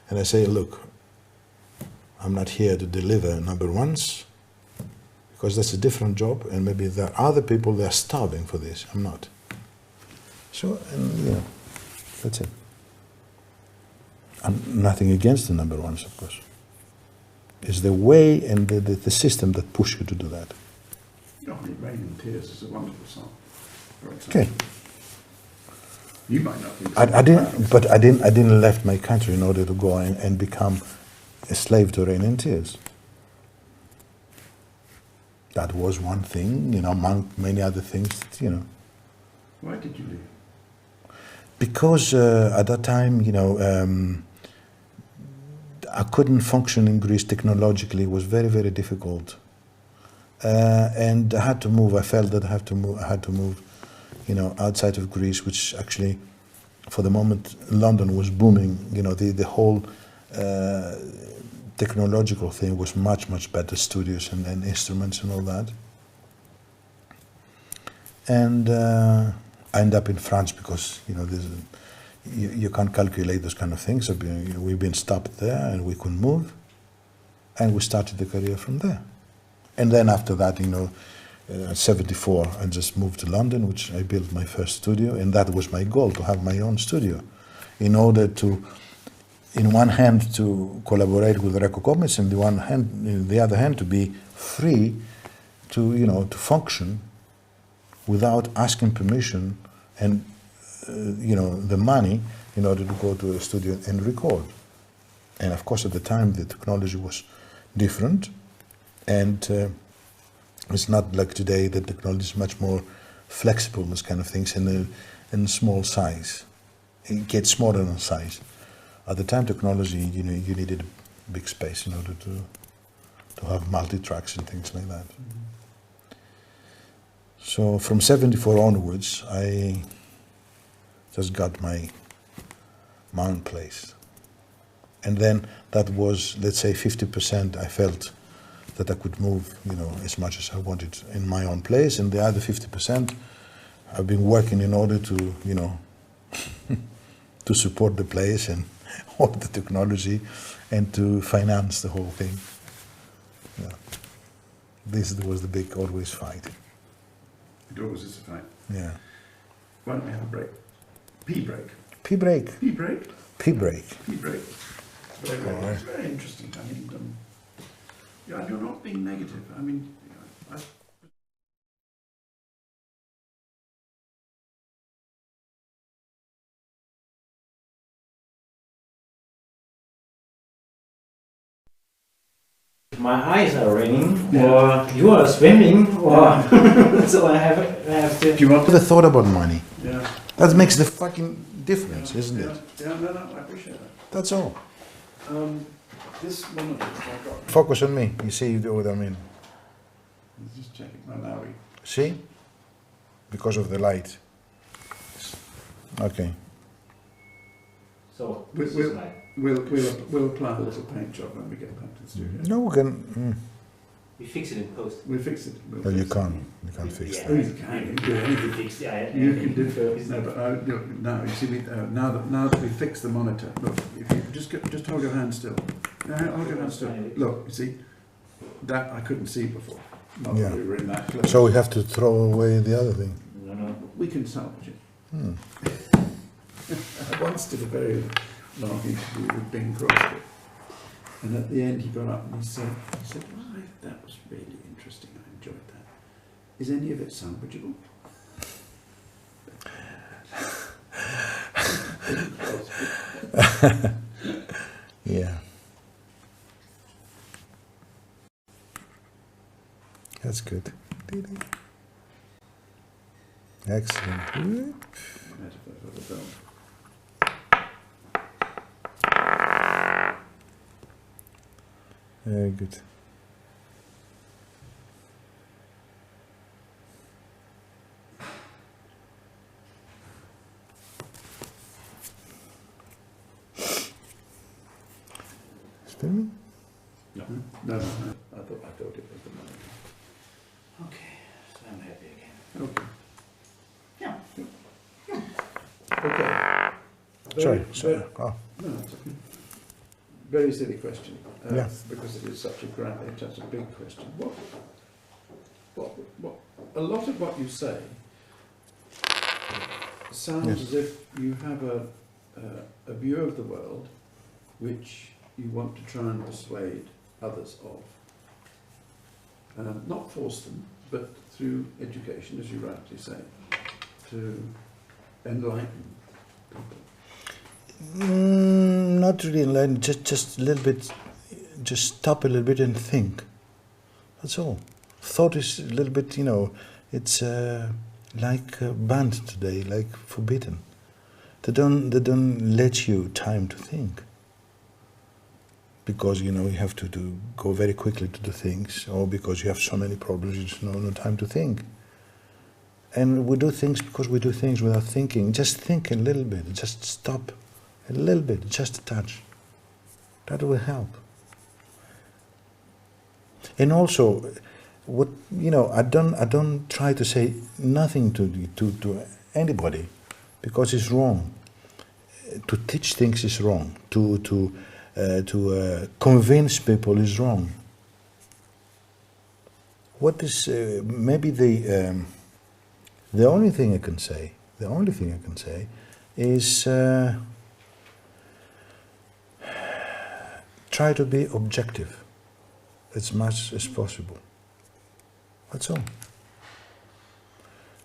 And I say, look, I'm not here to deliver #1s, because that's a different job, and maybe there are other people that are starving for this. I'm not. So, and that's it. I'm nothing against the #1s, of course. It's the way and the system that push you to do that. Rain and Tears is a wonderful song, for example. Okay. You might not think I didn't left my country in order to go and become a slave to Rain and Tears. That was one thing, among many other things, Why did you leave? Because at that time, I couldn't function in Greece technologically. It was very, very difficult. And I had to move. I felt that I had to move, outside of Greece, which actually, for the moment, London was booming. The whole technological thing was much, much better, studios and instruments and all that. And I ended up in France because, you can't calculate those kind of things. So we've been stopped there and we couldn't move. And we started the career from there. And then after that, at 74, I just moved to London, which I built my first studio. And that was my goal, to have my own studio, in order to, in one hand, to collaborate with the record companies, and in the other hand, to be free to, to function without asking permission and, the money in order to go to a studio and record. And of course, at the time, the technology was different. And it's not like today. The technology is much more flexible, those kind of things, in small size. It gets smaller in size. At the time, technology, you needed a big space in order to have multi-tracks and things like that. Mm-hmm. So from 74 onwards, I just got my own place. And then that was, let's say, 50% I felt that I could move, as much as I wanted in my own place, and the other 50% I've been working in order to, to support the place and all the technology and to finance the whole thing. Yeah. This was the big, always fight. It always is a fight. Yeah. Why don't we have a break? Pee break. Pee break. Pee break. Pee break. Pee break. It's very interesting. I mean, and you're not being negative. I mean, My eyes are raining, or you are swimming, or so I have to. Do you want the thought about money? Yeah. That makes the fucking difference, isn't it? Yeah, no, I appreciate that. That's all. This one of them I got. Focus on me. You see what I mean? Just checking. Now we. See? Because of the light. Okay. So We'll- this is like we'll apply a little paint job when we get back to the studio. No, we can. We fix it in post. We'll fix it. We'll No, you fix can't. it. You can't fix Yeah. that. Oh, you can. You can do anything. Fix, yeah, You can do no, but now you see me. Now that we fix the monitor, look. If you just hold your hand still. Hold your hand still. Look, you see that I couldn't see before. Not Yeah. that we were in that close. So we have to throw away the other thing. No. We can salvage it. Hmm. I once did a very long interview with Bing Crosby, and at the end he got up and he said, "Well, that was really interesting. I enjoyed that. Is any of it salvageable?" Yeah. That's good. Excellent. Metaphor for the film. Very good. Filming? No. I thought it was the money. Okay, so I'm happy again. Okay. Yeah. Okay. Sorry. Oh, No, it's okay. Very silly question. Yeah. Because it is such a big question. What? A lot of what you say sounds Yes. as if you have a view of the world which you want to try and persuade others of. Not force them, but through education, as you rightly say, to enlighten people. not really enlightened, just a little bit, just stop a little bit and think. That's all. Thought is a little bit, it's like banned today, like forbidden. They don't let you time to think. Because, you have to go very quickly to do things, or because you have so many problems, you just no time to think. And we do things because we do things without thinking. Just think a little bit, just stop a little bit, just a touch. That will help. And also, I don't try to say nothing to anybody, because it's wrong. To teach things is wrong. To convince people is wrong. What is maybe the only thing I can say? The only thing I can say is try to be objective as much as possible. That's all.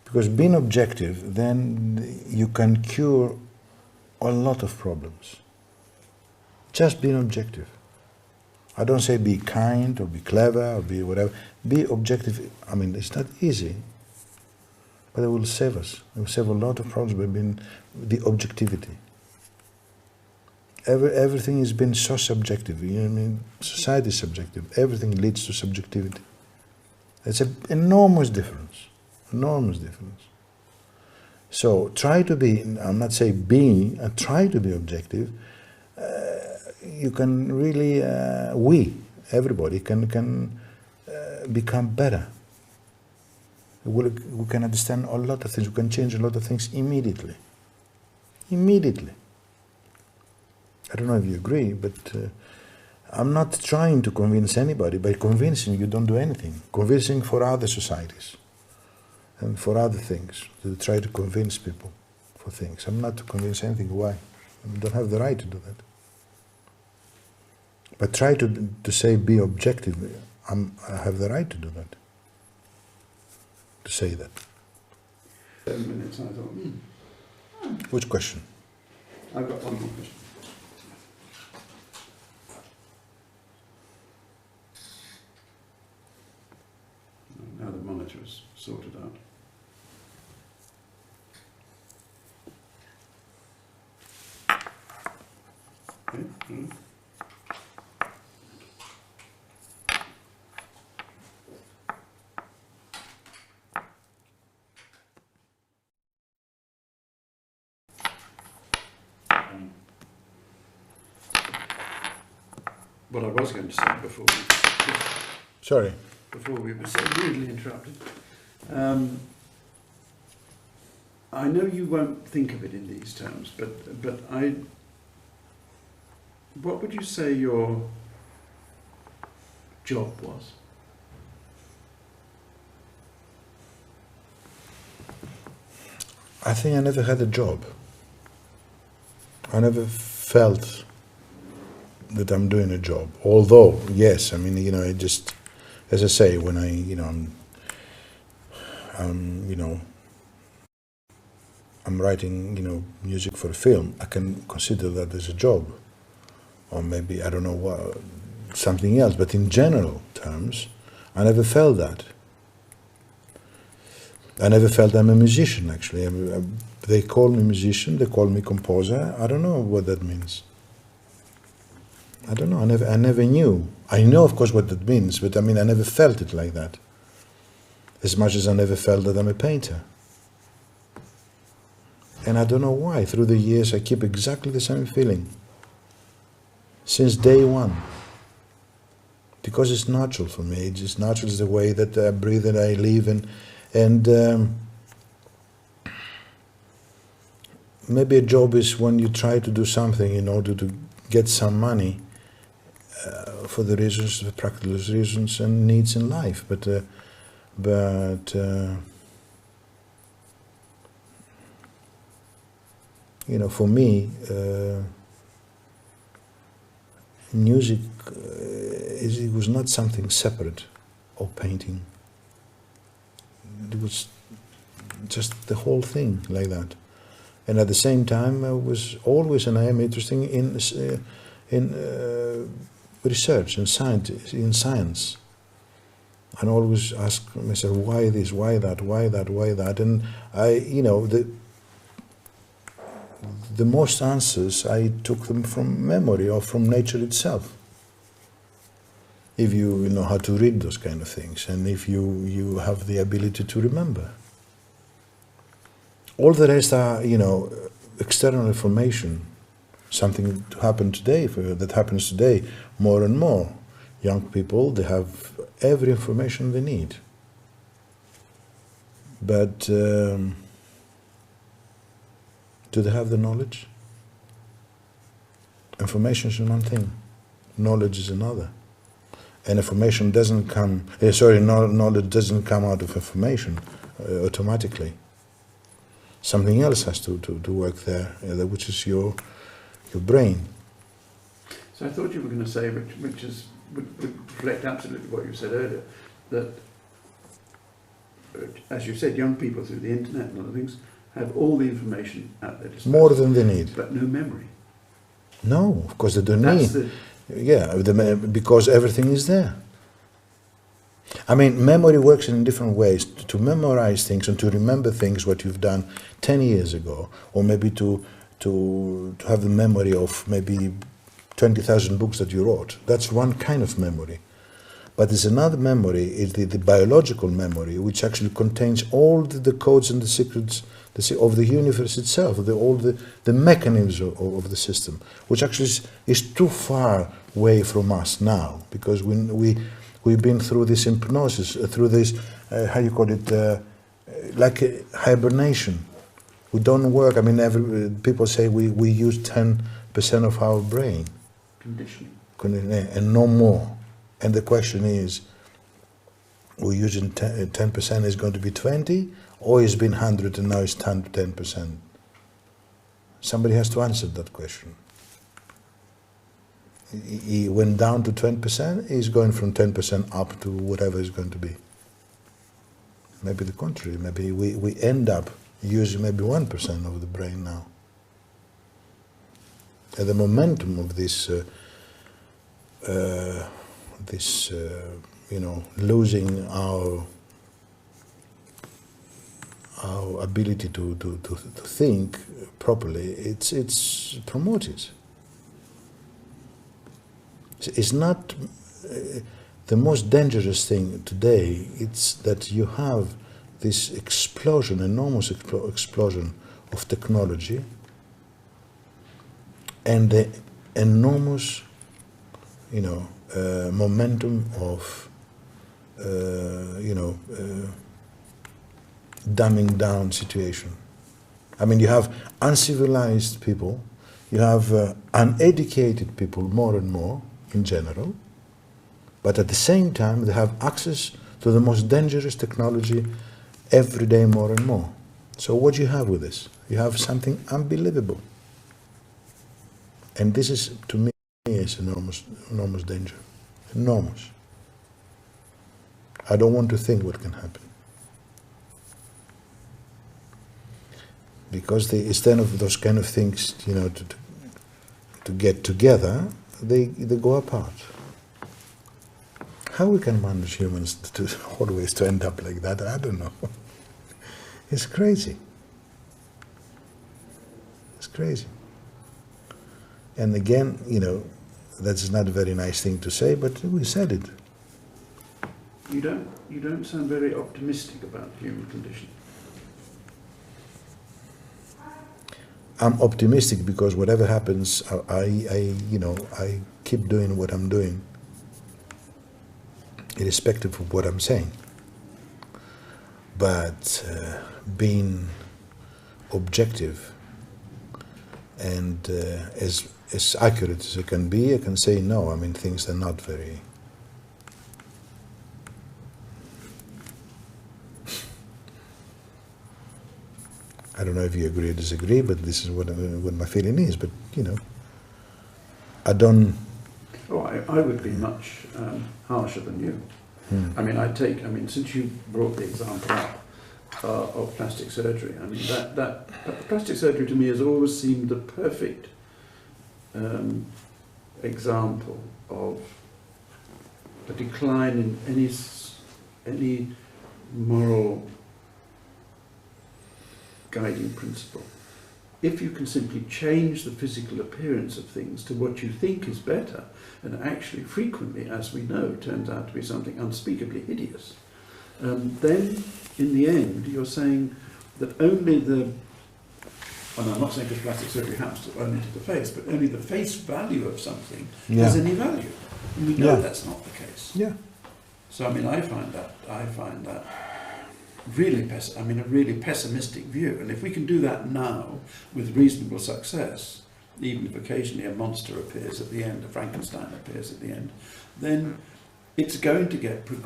Because being objective, then you can cure a lot of problems. Just being objective. I don't say be kind or be clever or be whatever. Be objective. I mean, it's not easy, but it will save us. It will save a lot of problems by being the objectivity. Everything has been so subjective. You know what I mean? Society is subjective. Everything leads to subjectivity. It's an enormous difference. Enormous difference. So try to be, I'm not saying be, try to be objective. You can really, everybody can become better. We can understand a lot of things. We can change a lot of things immediately. Immediately. I don't know if you agree, but I'm not trying to convince anybody. By convincing, you don't do anything. Convincing for other societies and for other things. To try to convince people for things. I'm not to convince anything. Why? I don't have the right to do that. But try to say be objective. I have the right to do that. To say that. 7 minutes, I thought, Which question? I've got one more question. Now the monitor is sorted out. Okay. what I was going to say before Sorry. we were so rudely interrupted. I know you won't think of it in these terms, but what would you say your job was? I think I never had a job. I never felt that I'm doing a job. Although, yes, I mean, you know, I just, as I say, when I, you know, I'm writing, you know, music for a film, I can consider that as a job. Or maybe, I don't know what, something else. But in general terms, I never felt that. I never felt I'm a musician, actually. They call me musician, they call me composer. I don't know what that means. I don't know, I never knew. I know, of course, what that means, but I mean, I never felt it like that. As much as I never felt that I'm a painter. And I don't know why. Through the years, I keep exactly the same feeling. Since day one. Because it's natural for me. It's just natural, it's the way that I breathe and I live. And maybe a job is when you try to do something in order to get some money for the reasons, the practical reasons and needs in life. But you know, for me, music it was not something separate, or painting. It was just the whole thing like that. And at the same time, I was always, and I am interested in research and science. And always ask myself, why this, why that, why that, why that? And I, you know, the most answers, I took them from memory or from nature itself. If you know how to read those kind of things, and if you have the ability to remember. All the rest are, you know, external information. Something to happen today, that happens today more and more. Young people, they have every information they need. But do they have the knowledge? Information is one thing, knowledge is another. And information doesn't come, knowledge doesn't come out of information automatically. Something else has to work there, which is your brain. So I thought you were going to say, which would reflect absolutely what you said earlier, that, as you said, young people through the internet and other things have all the information at their disposal. More than they need. But no memory. No, of course they don't need. Yeah, because everything is there. I mean, memory works in different ways. To memorize things and to remember things, what you've done 10 years ago, or maybe to have the memory of maybe 20,000 books that you wrote. That's one kind of memory. But there's another memory, is the biological memory, which actually contains all the codes and the secrets of the universe itself, all the mechanisms of the system, which actually is too far away from us now, because we've been through this hypnosis, through this, how you call it, like a hibernation. We don't work. I mean, people say we use 10% of our brain. Conditioning. And no more. And the question is, we're using 10% is going to be 20, or it's been 100 and now it's 10%. Somebody has to answer that question. He went down to 20%, he's going from 10% up to whatever it's going to be. Maybe the contrary, maybe we end up using maybe 1% of the brain now. And the momentum of this, you know, losing our ability to think properly, it's promoted. It's not the most dangerous thing today. It's that you have this explosion, enormous explosion of technology, and the enormous, momentum of, dumbing down situation. I mean, you have uncivilized people, you have uneducated people more and more in general, but at the same time they have access to the most dangerous technology every day more and more. So what do you have with this? You have something unbelievable. And this is, to me, is enormous, enormous danger. Enormous. I don't want to think what can happen. Because instead of those kind of things, to get together, they go apart. How we can manage humans to always to end up like that, I don't know. It's crazy. It's crazy. And again, that's not a very nice thing to say, but we said it. You don't sound very optimistic about the human condition. I'm optimistic because whatever happens, I keep doing what I'm doing, irrespective of what I'm saying. But being objective and as accurate as I can be, I can say no. I mean, things are not very. I don't know if you agree or disagree, but this is what my feeling is. But I don't. Oh, I would be much harsher than you. I mean, since you brought the example up of plastic surgery, I mean that plastic surgery to me has always seemed the perfect example of a decline in any moral guiding principle. If you can simply change the physical appearance of things to what you think is better, and actually frequently, as we know, turns out to be something unspeakably hideous, then in the end you're saying that only and I'm not saying because plastic surgery happens to only to the face, but only the face value of something has any value. And we know that's not the case. Yeah. So I mean, I find that really a really pessimistic view. And if we can do that now with reasonable success, even if occasionally a monster appears at the end, a Frankenstein appears at the end, then it's going to get we're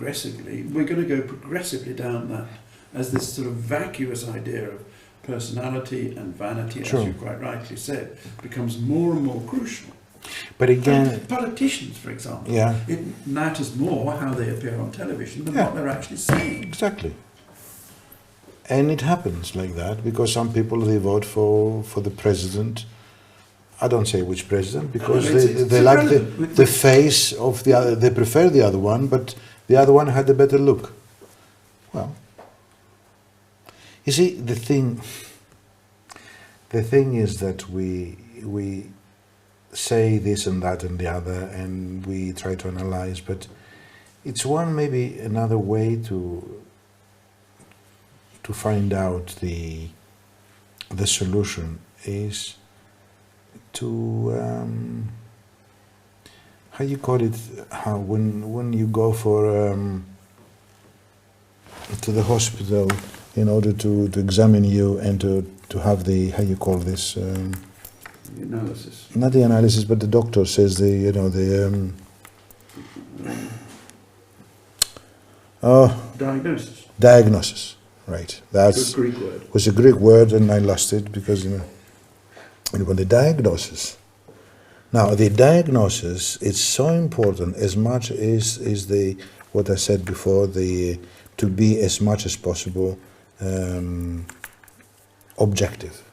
going to go progressively down that as this sort of vacuous idea of personality and vanity, as you quite rightly said, becomes more and more crucial. But again, and politicians, for example, it matters more how they appear on television than what they're actually saying. Exactly. And it happens like that because some people, they vote for the president. I don't say which president because they like the face of the other. They prefer the other one, but the other one had a better look. Well, you see, the thing is that we say this and that and the other, and we try to analyze, but it's maybe another way to find out the solution is to how you call it, when you go for to the hospital in order to examine you and to have the, how you call this, the analysis. Not the analysis, but the doctor says diagnosis. Right, that's a Greek word. Was a Greek word, and I lost it because when the diagnosis. Now the diagnosis is so important as much as is the what I said before, to be as much as possible objective.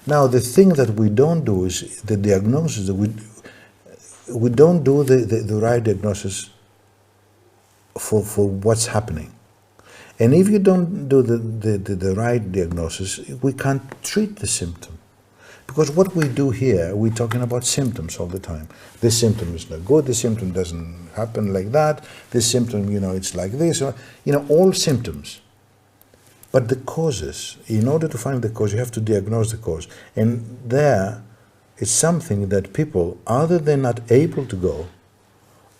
Now the thing that we don't do is the diagnosis. We don't do the right diagnosis for what's happening. And if you don't do the right diagnosis, we can't treat the symptom. Because what we do here, we're talking about symptoms all the time. This symptom is not good, this symptom doesn't happen like that, this symptom, it's like this, all symptoms. But the causes, in order to find the cause, you have to diagnose the cause. And there, it's something that people, either they're not able to go,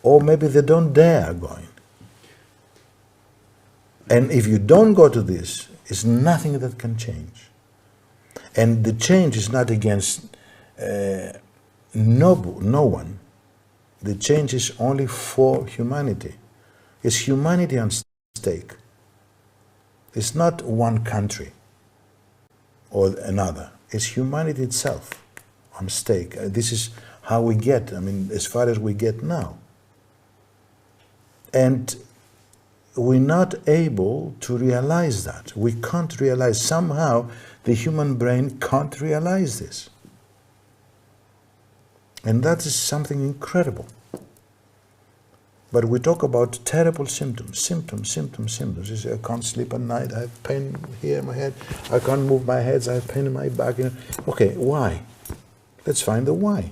or maybe they don't dare going. And if you don't go to this, it's nothing that can change. And the change is not against no one. The change is only for humanity. It's humanity on stake. It's not one country or another. It's humanity itself on stake. This is how we get, I mean, as far as we get now. And we're not able to realize that. We can't realize, somehow the human brain can't realize this. And that is something incredible. But we talk about terrible symptoms. You say, I can't sleep at night, I have pain here in my head, I can't move my head, I have pain in my back. You know. Okay, why? Let's find the why.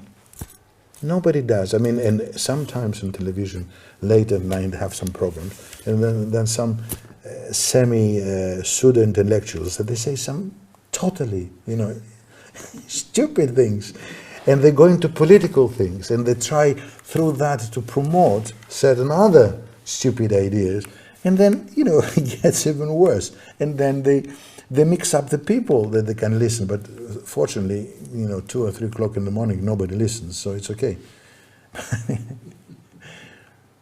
Nobody does. I mean, and sometimes on television, late at night, they have some programs, and then some semi-pseudo-intellectuals, that they say some totally, you know, stupid things. And they go into political things, and they try through that to promote certain other stupid ideas, and then, you know, it gets even worse. And then they mix up the people that they can listen, but fortunately, you know, 2 or 3 o'clock in the morning, nobody listens, so it's okay.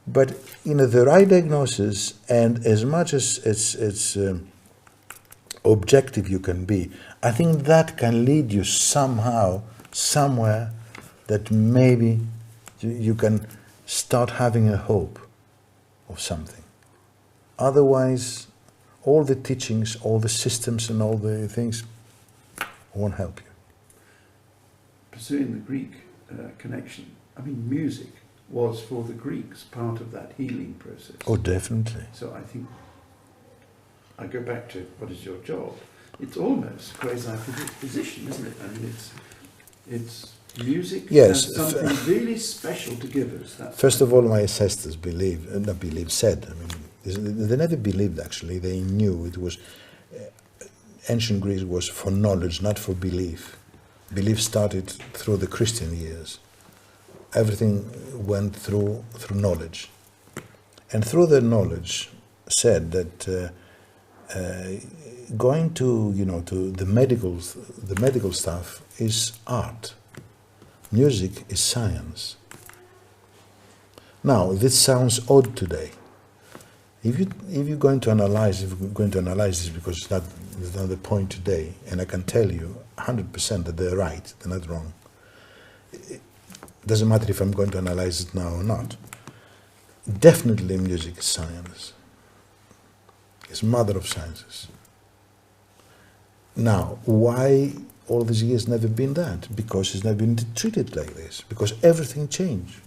But, you know, the right diagnosis, and as much as it's objective you can be, I think that can lead you somehow, somewhere, that maybe you can start having a hope of something. Otherwise, all the teachings, all the systems and all the things won't help you. Pursuing the Greek connection, I mean, music was for the Greeks part of that healing process. Oh, definitely. So I think, I go back to what is your job? It's almost quasi-physician, isn't it? I mean, it's music, yes, has something really special to give us. First of all, my ancestors said, I mean, they never believed actually, they knew it was, ancient Greece was for knowledge, not for belief. Belief started through the Christian years. Everything went through knowledge. And through the knowledge said that going to, you know, to the medical stuff is art. Music is science. Now, this sounds odd today. If you're going to analyze this, because it's not the point today, and I can tell you 100% that they're right, they're not wrong. It doesn't matter if I'm going to analyze it now or not. Definitely music is science. It's mother of sciences. Now, why all these years never been that? Because it's never been treated like this. Because everything changed.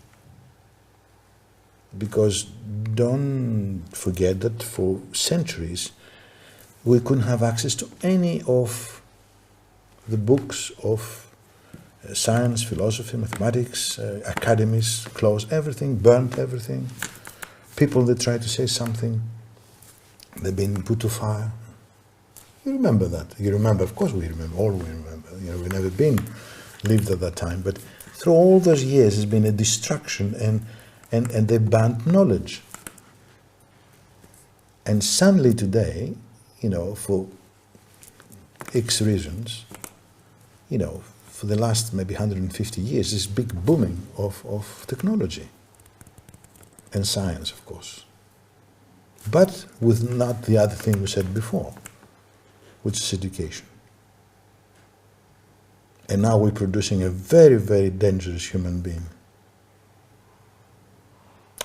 Because don't forget that for centuries we couldn't have access to any of the books of science, philosophy, mathematics, academies closed everything, burnt everything. People that tried to say something, they've been put to fire. You remember that. You remember, of course we remember, all we remember. You know, we've never lived at that time, but through all those years there's been a destruction, and they banned knowledge. And suddenly today, you know, for X reasons, you know, for the last maybe 150 years, this big booming of technology and science, of course. But with not the other thing we said before, which is education. And now we're producing a very, very dangerous human being.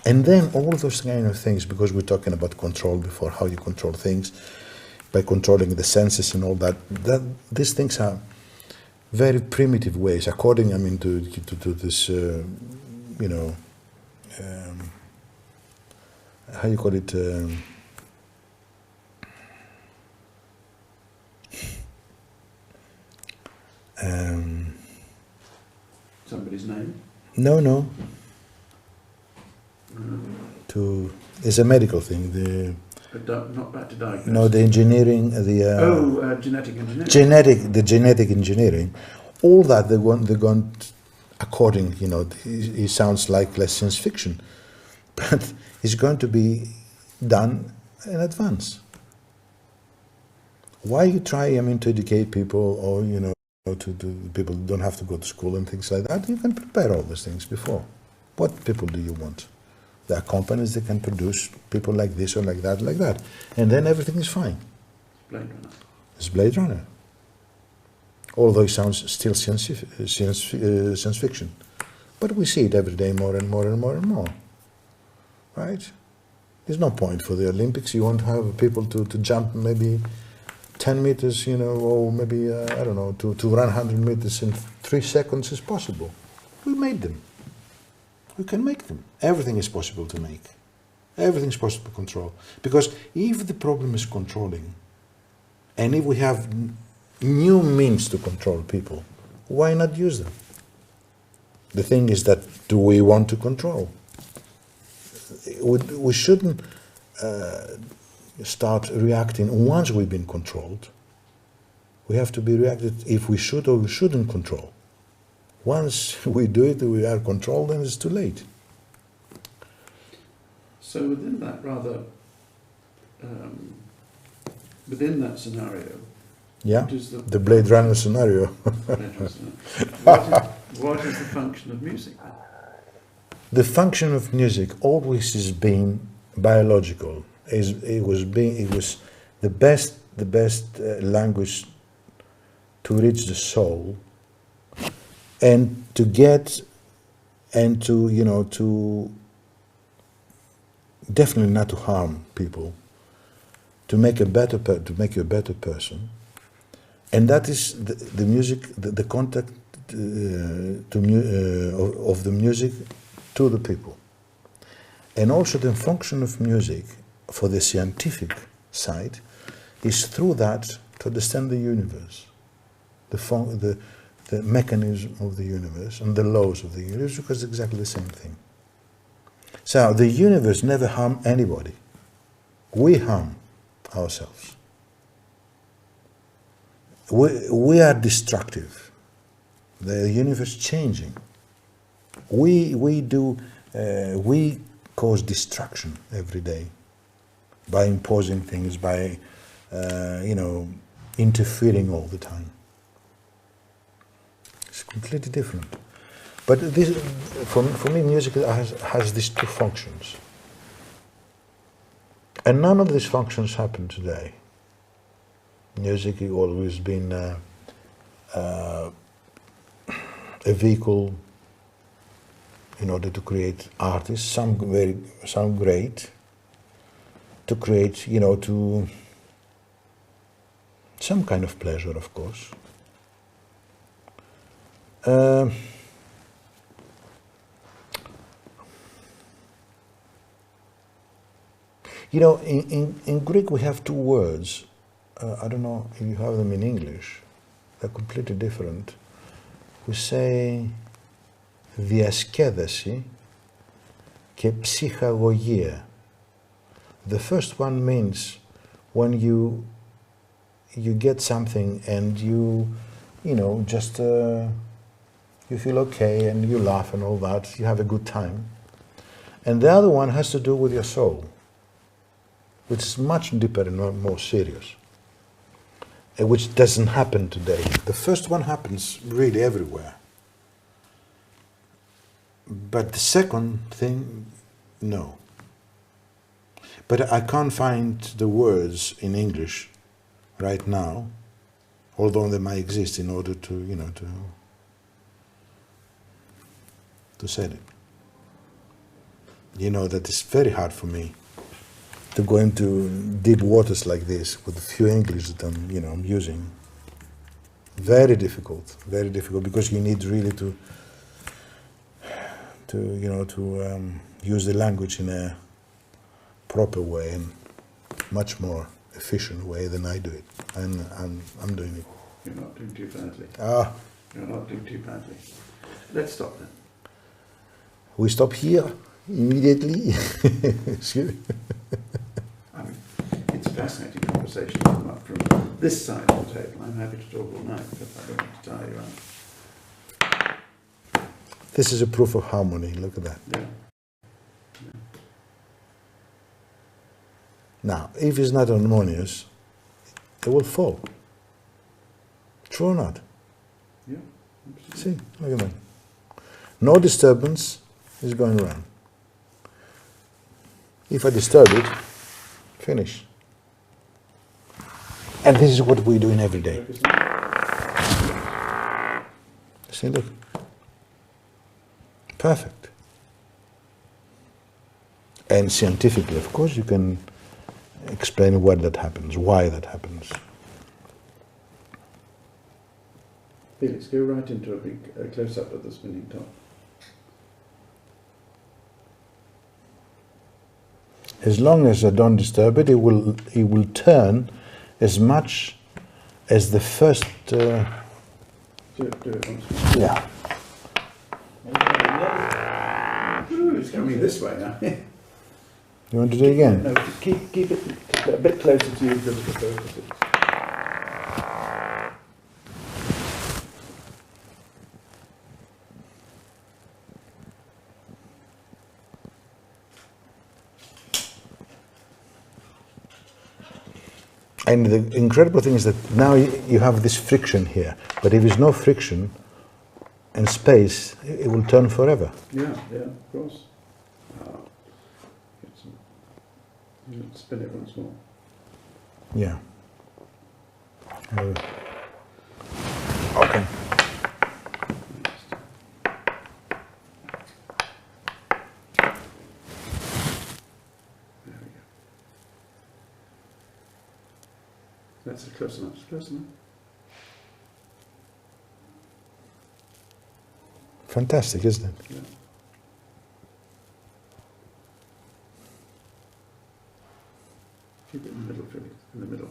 And then all those kind of things, because we're talking about control before, how you control things, by controlling the senses and all that, these things are very primitive ways, according, I mean, to this, you know, how you call it, somebody's name? No. It's a medical thing. Not back to diagnosis. No, the engineering, genetic engineering. The genetic engineering, all that they're going according, you know, it sounds like less science fiction, but it's going to be done in advance. Why you try, to educate people, or, to people don't have to go to school and things like that? You can prepare all those things before. What people do you want? There are companies that can produce people like this or like that, and then everything is fine. Blade Runner. It's Blade Runner. Although it sounds still science fiction. But we see it every day more and more and more and more. Right? There's no point for the Olympics. You want to have people to jump maybe 10 meters, or maybe, I don't know, to run 100 meters in 3 seconds is possible. We made them. We can make them. Everything is possible to make. Everything is possible to control. Because if the problem is controlling, and if we have new means to control people, why not use them? The thing is that, do we want to control? We shouldn't start reacting once we've been controlled. We have to be reacted if we should or we shouldn't control. Once we do it, we are controlled, then it's too late. So within that within that scenario, Yeah, what is the Blade Runner scenario. What is the function of music then? The function of music always has been biological. It was the best language to reach the soul, and to get, and to definitely not to harm people, to make you a better person, and that is the music, the contact of the music to the people. And also the function of music for the scientific side is through that to understand the universe, the mechanism of the universe and the laws of the universe, because it's exactly the same thing. So the universe never harms anybody. We harm ourselves. We are destructive. The universe changing. We cause destruction every day by imposing things, by interfering all the time. It's completely different. But this, for me, music has these two functions, and none of these functions happen today. Music has always been a vehicle in order to create artists, some great, to create, to some kind of pleasure, of course. In Greek we have two words. I don't know if you have them in English. They're completely different. We say διασκέδαση και ψυχαγωγία. The first one means when you get something and you feel okay and you laugh and all that, you have a good time. And the other one has to do with your soul, which is much deeper and more serious, which doesn't happen today. The first one happens really everywhere. But the second thing, no. But I can't find the words in English right now, although they might exist in order to, to say it. That it's very hard for me to go into deep waters like this with a few English that I'm using. Very difficult, because you need really to use the language in a proper way and much more efficient way than I do it. And I'm doing it. You're not doing too badly. You're not doing too badly. Let's stop then. We stop here immediately. Excuse me. It's a fascinating conversation to come up from this side of the table. I'm happy to talk all night, but I don't want to tire you out. This is a proof of harmony. Look at that. Yeah. Now, if it's not harmonious, it will fall. True or not? Yeah. See, look at that. No disturbance is going around. If I disturb it, finish. And this is what we're doing every day. See, look. Perfect. And scientifically, of course, you can explain what that happens, why that happens. Felix, go right into a big close-up of the spinning top. As long as I don't disturb it, it will turn as much as the first. Do it once more. Yeah. Ooh, it's coming this way now. You want to do it again? No, keep it a bit closer to you than the focus is. And the incredible thing is that now you have this friction here, but if there's no friction and space, it will turn forever. Yeah, of course. You spin it once more. Yeah. Okay. There we go. That's close enough. It's close enough. Fantastic, isn't it? Yeah. Keep it in the middle, Felix. In the middle.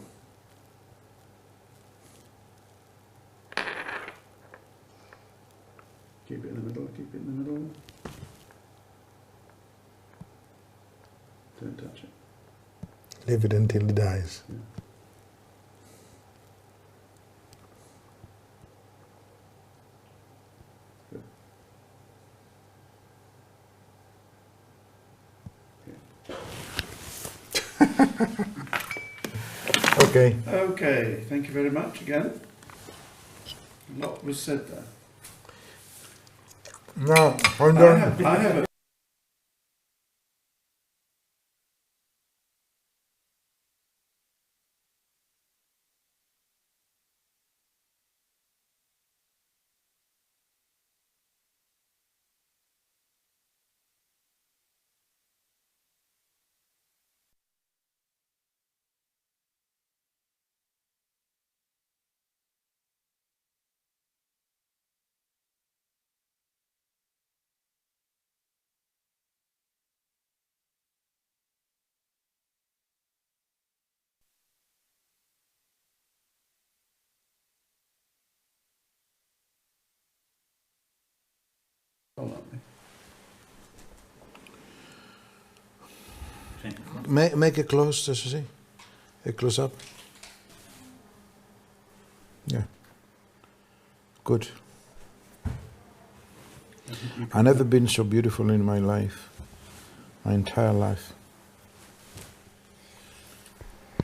Keep it in the middle. Keep it in the middle. Don't touch it. Leave it until it dies. Yeah. Okay. Okay, thank you very much again. A lot was said there. Now, I'm I done. have a hold on. Make it close, just to see. A close up. Yeah. Good. I've never been so beautiful in my life. My entire life.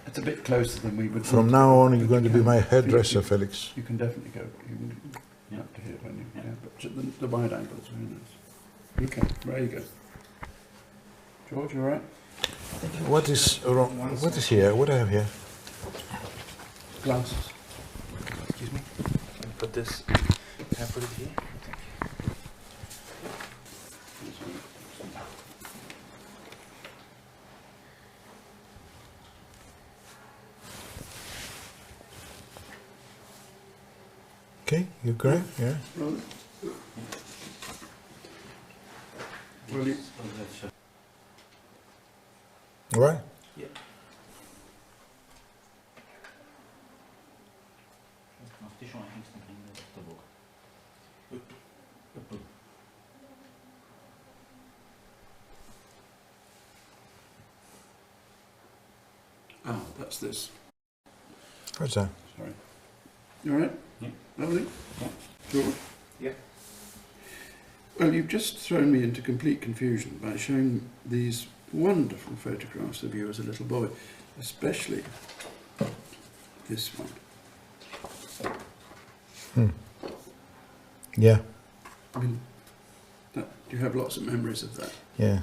It's a bit closer than we would. From now on, you're going to be my hairdresser, Felix. You can definitely go. You can up to here when you. Yeah, but the wide angle is very nice. Okay, there you go. George, you all right? What is wrong? What is here? What do I have here? Glasses. Excuse me. Can I put this? Can I put it here? Okay, you great? Yeah. Well, you, All right. Yeah. that's this. What's that? Sorry. You all right? Yeah. Lovely. Yeah. George? Yeah. Well, you've just thrown me into complete confusion by showing these wonderful photographs of you as a little boy. especially this one. Yeah, I mean, you have lots of memories of that. yeah.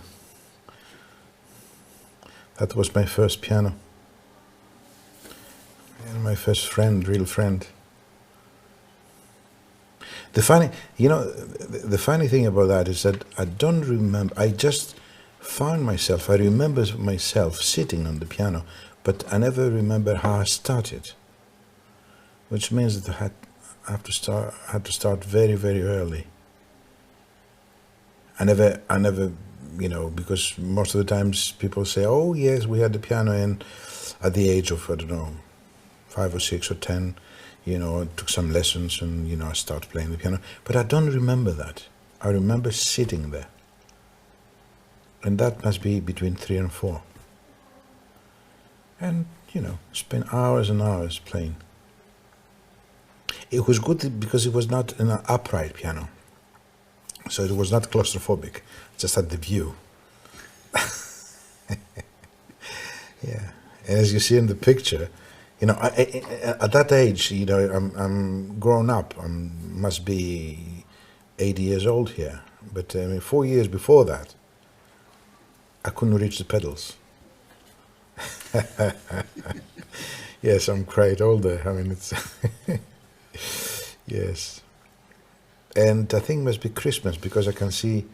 That was my first piano. And my first friend, real friend. The funny thing about that is that I don't remember, I just found myself, I remember myself sitting on the piano, but I never remember how I started. Which means that I had to start very, very early. I never, because most of the times people say, oh yes, we had the piano at the age of, I don't know, 5 or 6 or 10, I took some lessons and, I started playing the piano. But I don't remember that. I remember sitting there. And that must be between 3 and 4. And, spend hours and hours playing. It was good because it was not an upright piano. So it was not claustrophobic, just had the view. Yeah. And as you see in the picture, at that age, I'm grown up. I must be 80 years old here. But 4 years before that, I couldn't reach the pedals. Yes, I'm quite older. It's yes. And I think it must be Christmas because I can see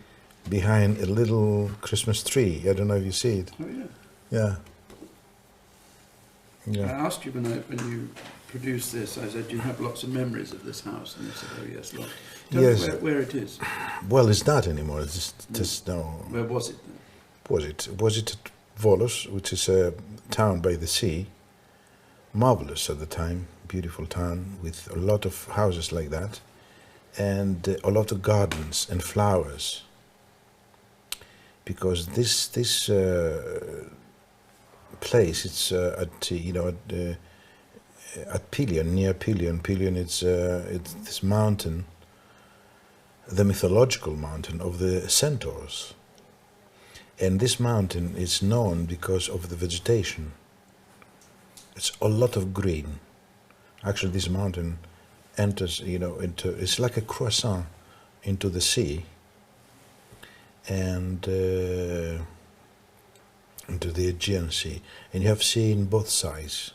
behind a little Christmas tree. I don't know if you see it. Oh yeah. Yeah. I Yeah. asked you when you produced this, I said, do you have lots of memories of this house? And you said, oh yes, lots. Tell Yes. me where it is. Well, it's not anymore. It's just no. Where was it then? Was it at Volos, which is a town by the sea? Marvelous at the time, beautiful town with a lot of houses like that, and a lot of gardens and flowers. Because this place, it's at Pelion, near Pelion. Pelion, it's this mountain, the mythological mountain of the centaurs. And this mountain is known because of the vegetation. It's a lot of green. Actually, this mountain enters, it's like a croissant into the sea and into the Aegean Sea. And you have sea in both sides.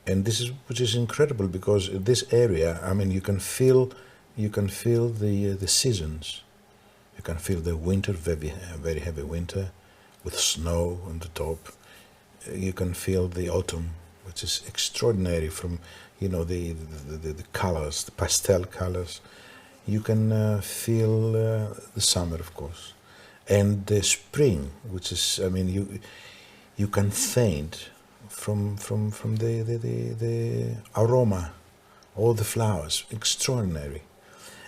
And which is incredible because this area, you can feel the seasons. You can feel the winter, very, very heavy winter, with snow on the top. You can feel the autumn, which is extraordinary from, the colors, the pastel colors. You can feel the summer, of course, and the spring, which is, you can faint from the aroma, all the flowers, extraordinary.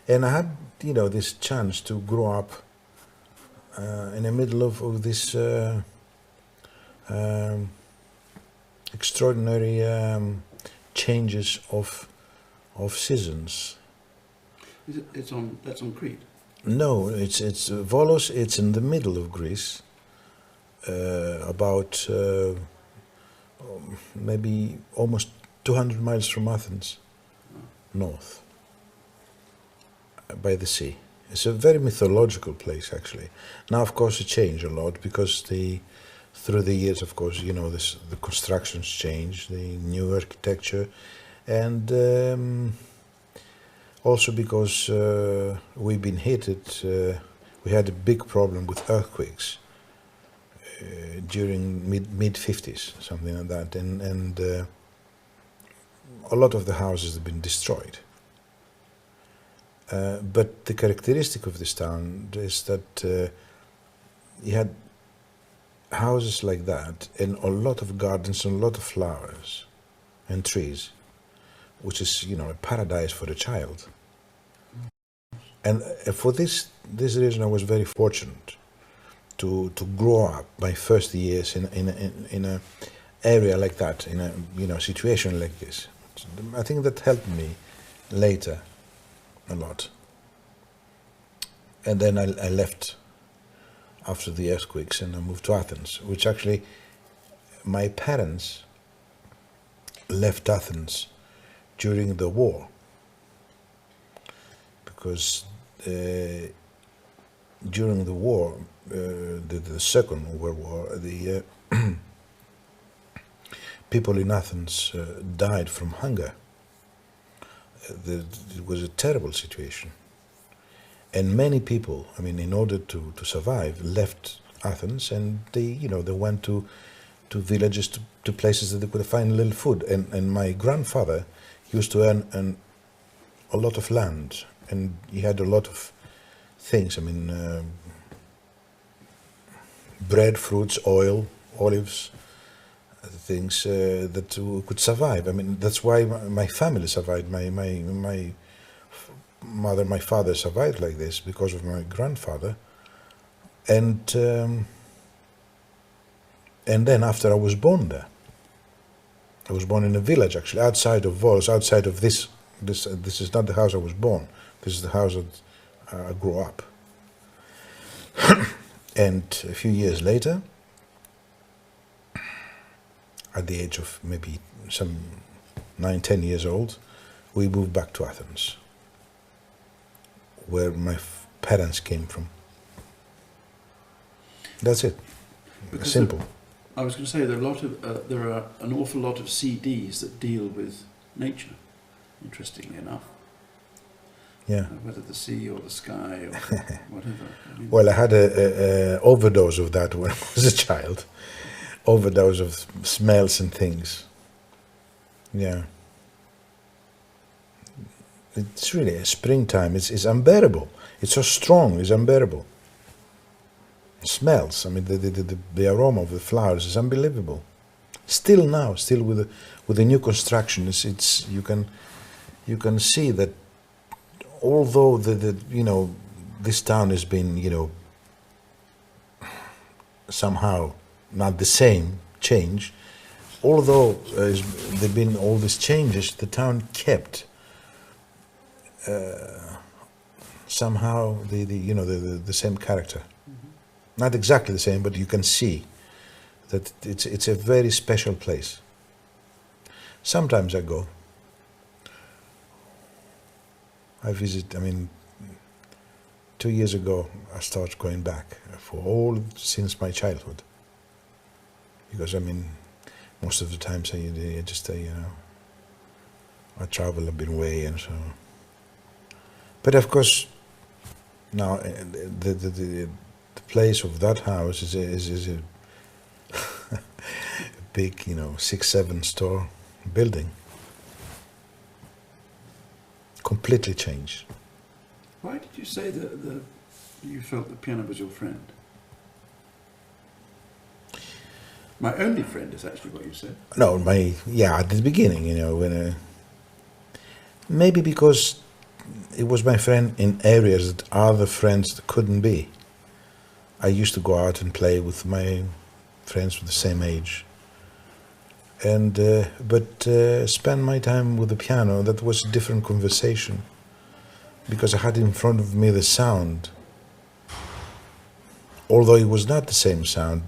And I had, this chance to grow up in the middle of this extraordinary changes of seasons. That's on Crete? No, it's Volos. It's in the middle of Greece, about maybe almost 200 miles from Athens, north, by the sea. It's a very mythological place, actually. Now, of course, it changed a lot because through the years, of course, the constructions changed, the new architecture, and also because we've been hit. We had a big problem with earthquakes during mid-50s, something like that, and a lot of the houses have been destroyed. But the characteristic of this town is that you had houses like that and a lot of gardens and a lot of flowers and trees, which is, a paradise for a child. And for this reason, I was very fortunate to grow up my first years in a area like that, in a situation like this. I think that helped me later a lot. And then I left after the earthquakes and I moved to Athens, which actually my parents left Athens during the war because during the war, the Second World War, the people in Athens died from hunger. It was a terrible situation. And many people, I mean, in order to survive, left Athens, and they went to villages, to places that they could find a little food. And my grandfather used to earn a lot of land, and he had a lot of things. I mean, bread, fruits, oil, olives, things that could survive. I mean, that's why my family survived. My mother, my father survived like this because of my grandfather. And then after I was born there, I was born in a village actually, outside of Volos, outside of this. This is not the house I was born. This is the house that I grew up. And a few years later, at the age of maybe some 9-10 years old, we moved back to Athens, where my parents came from. That's it. Because Simple. I was going to say there are an awful lot of CDs that deal with nature. Interestingly enough. Yeah. Whether the sea or the sky or whatever. I mean, Well, I had a overdose of that when I was a child. Overdose of smells and things. Yeah. It's really springtime. It's unbearable. It's so strong. It's unbearable. It smells. I mean, the aroma of the flowers is unbelievable. Still now, still with the new construction, it's you can see that although this town has been somehow not the same change, although there've been all these changes, the town kept somehow the same character. Not exactly the same, but you can see that it's a very special place. Sometimes I go. I visit. I mean, 2 years ago I started going back since my childhood. Because I mean, most of the times I just I travel, I've been away, and so. But of course, now the place of that house is a big 6-7 store building. Completely changed. why did you say that you felt the piano was your friend? My only friend is actually what you said. No, at the beginning, when maybe because it was my friend in areas that other friends couldn't be. I used to go out and play with my friends with the same age, and but spend my time with the piano. That was a different conversation, because I had in front of me the sound. Although it was not the same sound,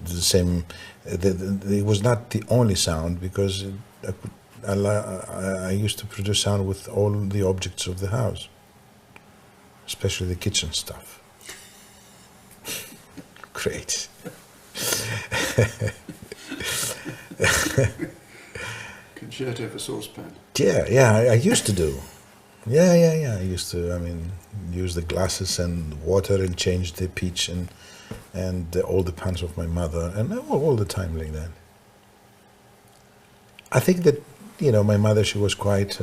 it was not the only sound, because I used to produce sound with all the objects of the house, especially the kitchen stuff. Great. Concerto for saucepan. Yeah, I used to do. Yeah. I used to, use the glasses and water and change the pitch and all the pans of my mother, and all the time like that. I think that, my mother, she was quite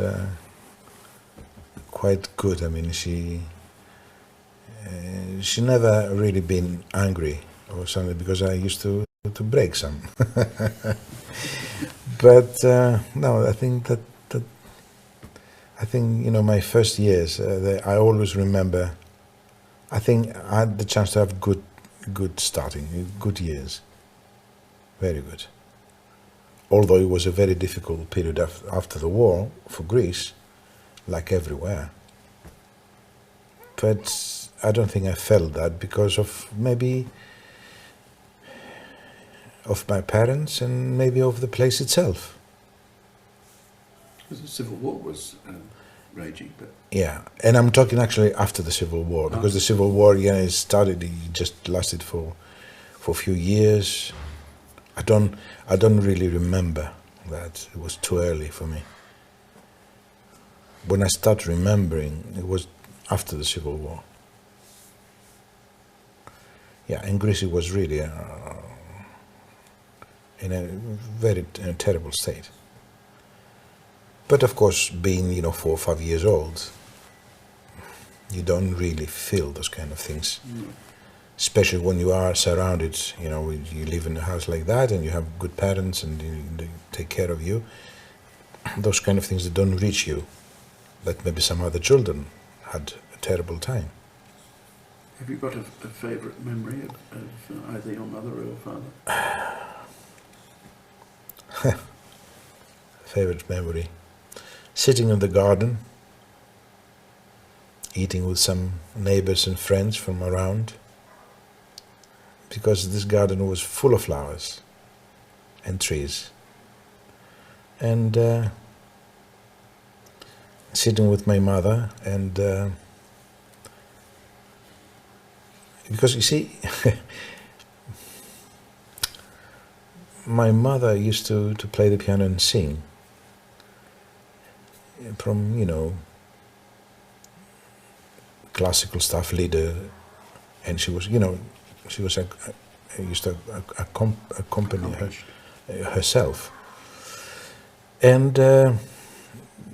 good. She never really been angry or something, because I used to break some. But no, I think my first years, I always remember. I think I had the chance to have good starting, good years, very good. Although it was a very difficult period after the war for Greece, like everywhere. But I don't think I felt that, because of maybe of my parents and maybe of the place itself. Because the Civil War was raging, but Yeah, and I'm talking actually after the Civil War, because the Civil War, yeah, it started, it just lasted for a few years. I don't really remember that. It was too early for me. When I start remembering, it was after the Civil War. Yeah, in Greece it was really in a very terrible state. But of course, being 4 or 5 years old, you don't really feel those kind of things. Especially when you are surrounded, you live in a house like that and you have good parents and they take care of you. Those kind of things that don't reach you, that maybe some other children had a terrible time. have you got a favourite memory of either your mother or your father? Favorite memory? Sitting in the garden, eating with some neighbors and friends from around, because this garden was full of flowers and trees. And sitting with my mother, and because you see, my mother used to play the piano and sing from, classical stuff, lieder, and she was, used to accompany herself. And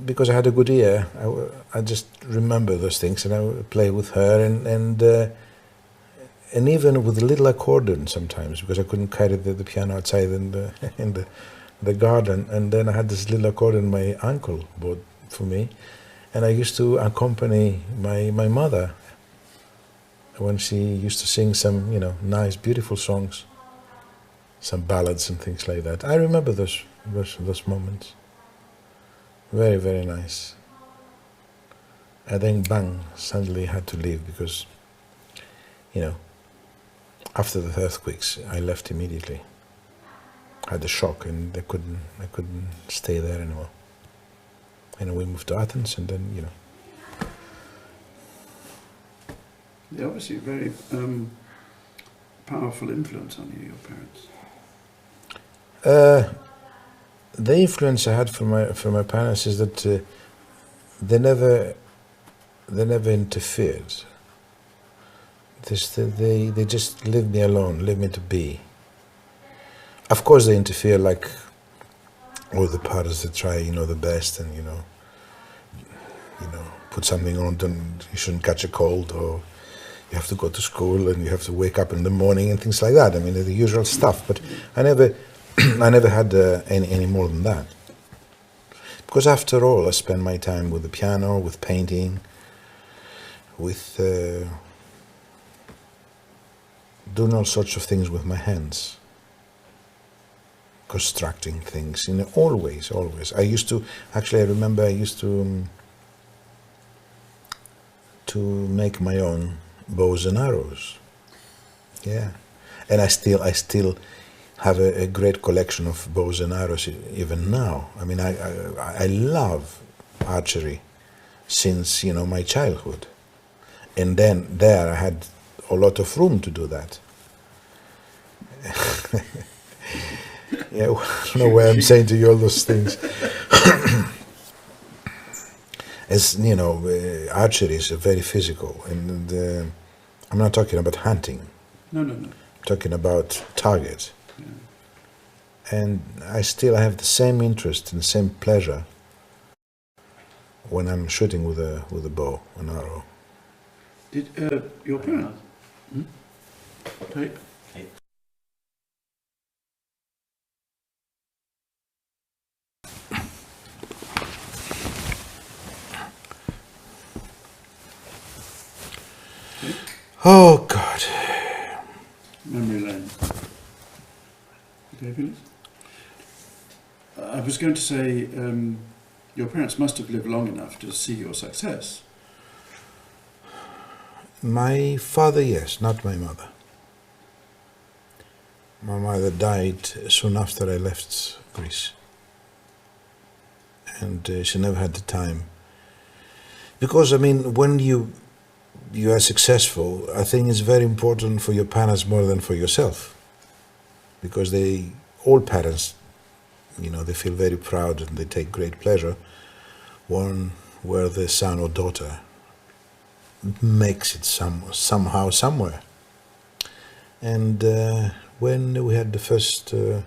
because I had a good ear, I just remember those things, and I would play with her, and even with a little accordion sometimes, because I couldn't carry the piano outside in the garden. And then I had this little accordion my uncle bought for me, and I used to accompany my mother when she used to sing some, nice, beautiful songs, some ballads and things like that. I remember those moments. Very, very nice. And then bang, suddenly I had to leave because, after the earthquakes, I left immediately. I had a shock, and I couldn't stay there anymore. And we moved to Athens, and then, They're obviously a very powerful influence on you, your parents. The influence I had from my parents is that they never interfered. They just leave me alone, leave me to be. Of course, they interfere like all the parents that try, the best, and put something on. You shouldn't catch a cold, or you have to go to school, and you have to wake up in the morning, and things like that. I mean, the usual stuff. But I never had any more than that. Because after all, I spend my time with the piano, with painting, with doing all sorts of things with my hands, constructing things, always. I remember I used to make my own bows and arrows. Yeah, and I still have a great collection of bows and arrows even now. I mean, I love archery since, my childhood. And then there I had a lot of room to do that. Yeah, I don't know why I'm saying to you all those things. As archery is very physical, and I'm not talking about hunting. No. I'm talking about targets. Yeah. And I have the same interest and the same pleasure when I'm shooting with a bow, an arrow. Did your parents? Tape? Oh God. Memory lane. Vangelis? I was going to say, your parents must have lived long enough to see your success. My father, yes, not my mother. My mother died soon after I left Greece, and she never had the time. Because I mean, when you are successful, I think it's very important for your parents more than for yourself, because all parents, they feel very proud and they take great pleasure where the son or daughter makes it somehow, somewhere. And when we had the first big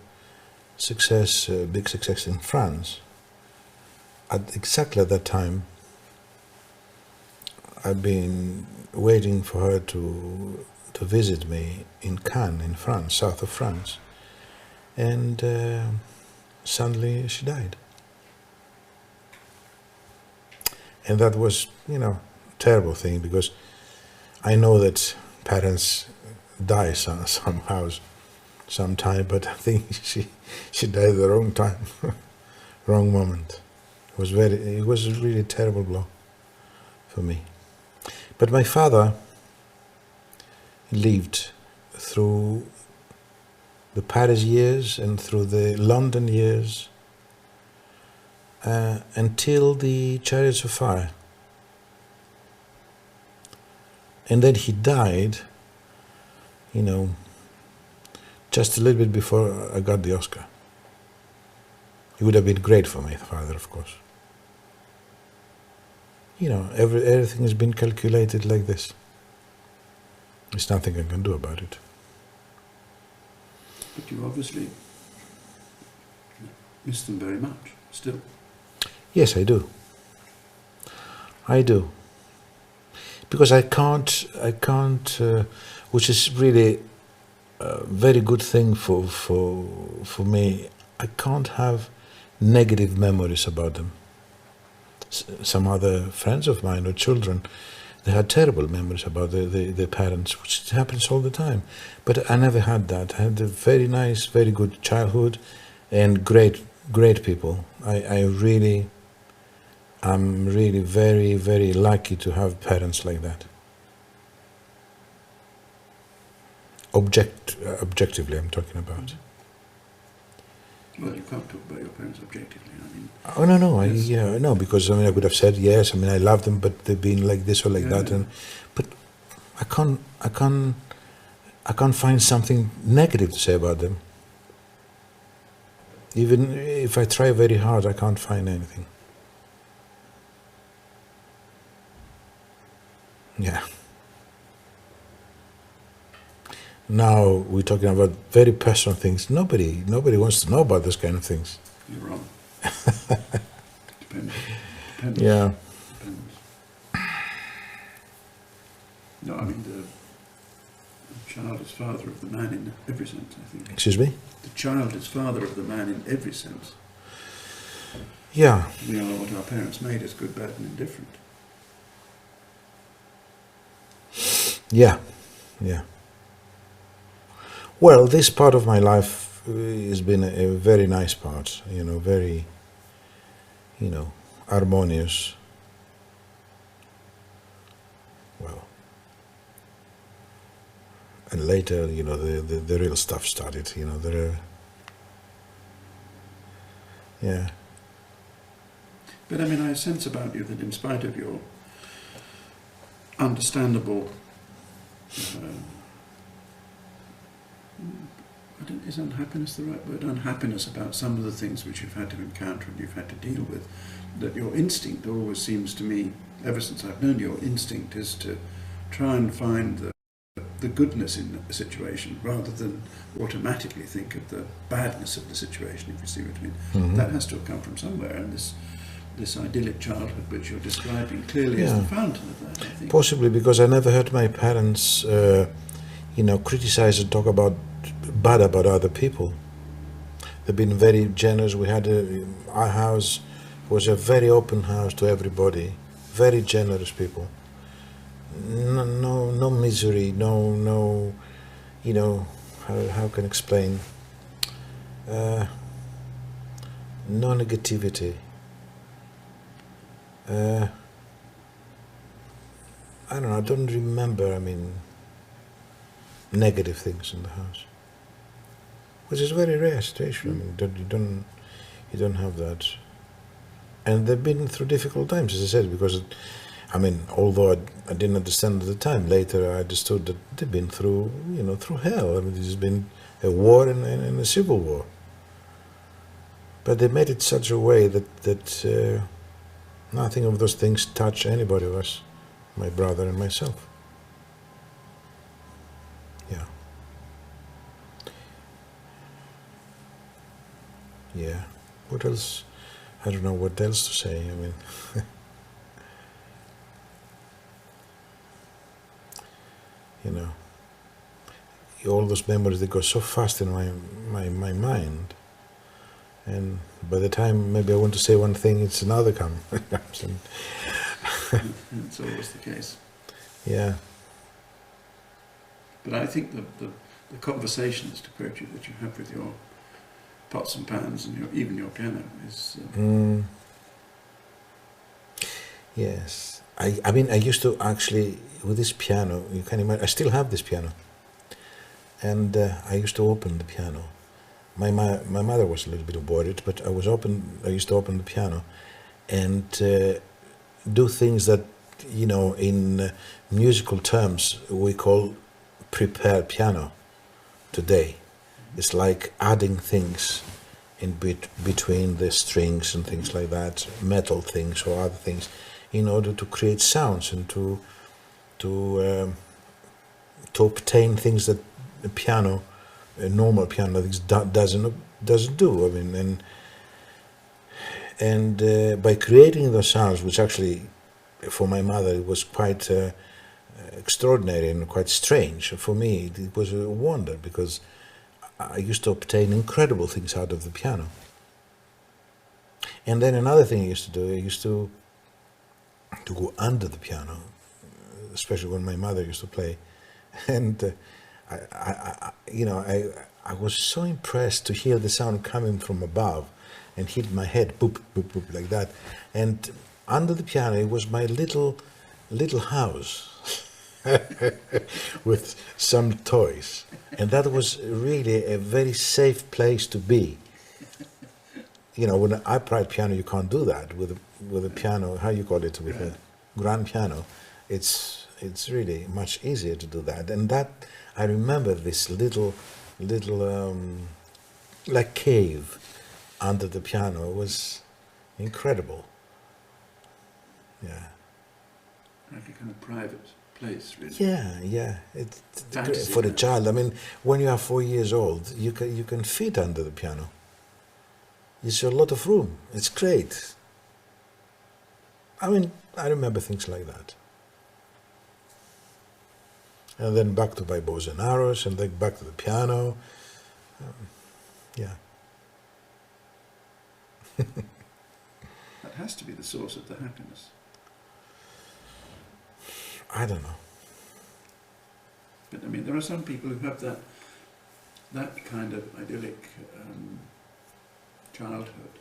success in France, exactly at that time, I've been waiting for her to visit me in Cannes, in France, south of France, and suddenly she died. And that was, a terrible thing, because I know that parents die sometime, but I think she died at the wrong time, wrong moment. It was a really terrible blow for me. But my father lived through the Paris years and through the London years until the Chariots of Fire. And then he died, just a little bit before I got the Oscar. It would have been great for my father, of course. Everything has been calculated like this. There's nothing I can do about it. But you obviously miss them very much, still. Yes, I do. I do. Because I can't, which is really a very good thing for me, I can't have negative memories about them. Some other friends of mine or children, they had terrible memories about their parents, which happens all the time. But I never had that. I had a very nice, very good childhood and great people. I'm really very, very lucky to have parents like that. Objectively, I'm talking about. Well, you can't talk about your parents objectively. Oh no, Yes. no, because I could have said yes. I love them, but they've been like this or like that, but I can't find something negative to say about them. Even if I try very hard, I can't find anything. Yeah. Now we're talking about very personal things. Nobody wants to know about those kind of things. You're wrong. Depends. Yeah. Depends. No, the child is father of the man in every sense, I think. Excuse me? The child is father of the man in every sense. Yeah. We are what our parents made us, good, bad and indifferent. Yeah. Well, this part of my life has been a very nice part, very, harmonious. Well, and later, the real stuff started, yeah. But I sense about you that in spite of your understandable is unhappiness the right word? Unhappiness about some of the things which you've had to encounter and you've had to deal with, that your instinct always seems to me, ever since I've known your instinct, is to try and find the goodness in the situation rather than automatically think of the badness of the situation, if you see what I mean. Mm-hmm. That has to have come from somewhere, and this idyllic childhood which you're describing clearly is the fountain of that, I think. Possibly because I never heard my parents, criticize and talk bad about other people. They've been very generous. We had our house was a very open house to everybody. Very generous people. No misery. No. How can I explain? No negativity. I don't know. I don't remember. Negative things in the house. which is a very rare situation. I mean, you don't have that. And they've been through difficult times, as I said, because, I mean, although I didn't understand at the time, later I understood that they've been through, through hell. I mean, there's been a war and a civil war. But they made it such a way that nothing of those things touch anybody of us, my brother and myself. Yeah. Yeah. What else? I don't know what else to say. I mean, all those memories, they go so fast in my mind, and by the time maybe I want to say one thing, it's another comes. It's always the case. Yeah. But I think the conversations, to quote you, that you have with your pots and pans and even your piano is... Yes. I mean, I used to actually, with this piano, you can imagine, I still have this piano. And I used to open the piano. My mother was a little bit worried, but I used to open the piano and do things that, in musical terms, we call prepared piano today. It's like adding things in between the strings and things like that, metal things or other things, in order to create sounds and to obtain things that a normal piano doesn't do. I mean, and by creating those sounds, which actually for my mother it was quite extraordinary and quite strange. For me, it was a wonder, because I used to obtain incredible things out of the piano. And then another thing I used to do, I used to go under the piano, especially when my mother used to play, and I was so impressed to hear the sound coming from above and hit my head, boop, boop, boop, like that. And under the piano, it was my little house with some toys. And that was really a very safe place to be. With an upright piano, you can't do that. With a piano, how you call it, with a grand piano, it's really much easier to do that. And that, I remember this little like cave under the piano. It was incredible. Yeah. Like a kind of private place, really. Yeah. For a child, I mean, when you are 4 years old, you can fit under the piano. It's a lot of room. It's great. I mean, I remember things like that. And then back to my bows and arrows, and then back to the piano. Yeah. That has to be the source of the happiness. I don't know. But I mean, there are some people who have that kind of idyllic childhood,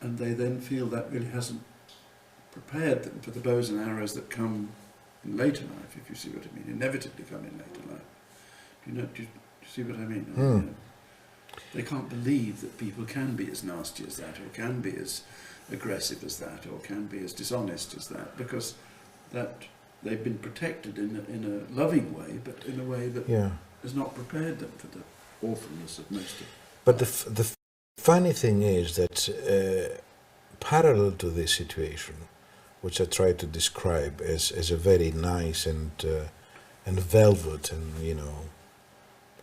and they then feel that really hasn't prepared them for the bows and arrows that come in later life, if you see what I mean, inevitably come in later life. Do you see what I mean? They can't believe that people can be as nasty as that, or can be as aggressive as that, or can be as dishonest as that, because that they've been protected in a loving way, but in a way that has not prepared them for the awfulness of most of it. But the funny thing is that parallel to this situation, which I try to describe as a very nice and velvet and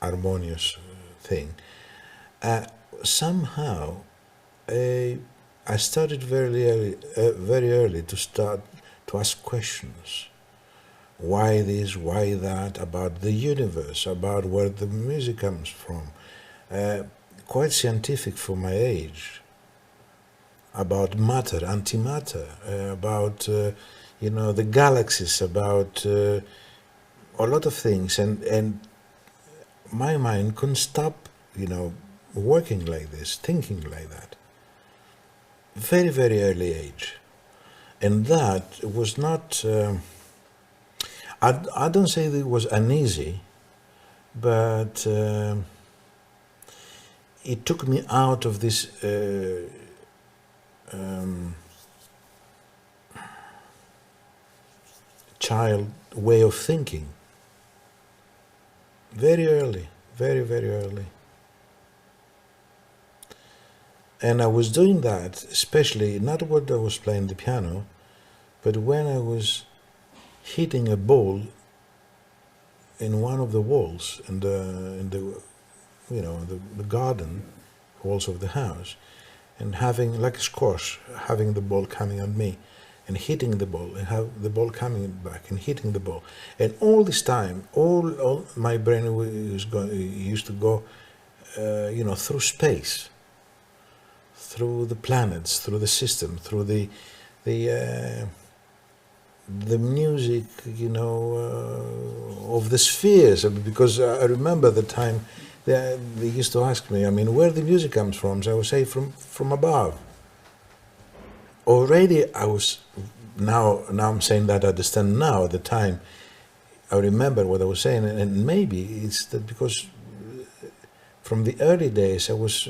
harmonious thing, somehow I started very early to ask questions. Why this, why that, about the universe, about where the music comes from. Quite scientific for my age. About matter, antimatter, about the galaxies, about a lot of things, and my mind couldn't stop, working like this, thinking like that. Very, very early age, and that was not. I don't say that it was uneasy, but it took me out of this child way of thinking very early, very, very early. And I was doing that, especially not when I was playing the piano, but when I was hitting a ball in one of the walls in the garden walls of the house, and having, like a squash, having the ball coming at me, and hitting the ball, and have the ball coming back, and hitting the ball, and all this time, all my brain used to go, through space, through the planets, through the system, through the music, of the spheres. Because I remember the time they used to ask me, where the music comes from. So I would say from above. Already I was, now I'm saying that I understand now. At the time, I remember what I was saying, and maybe it's that because from the early days I was,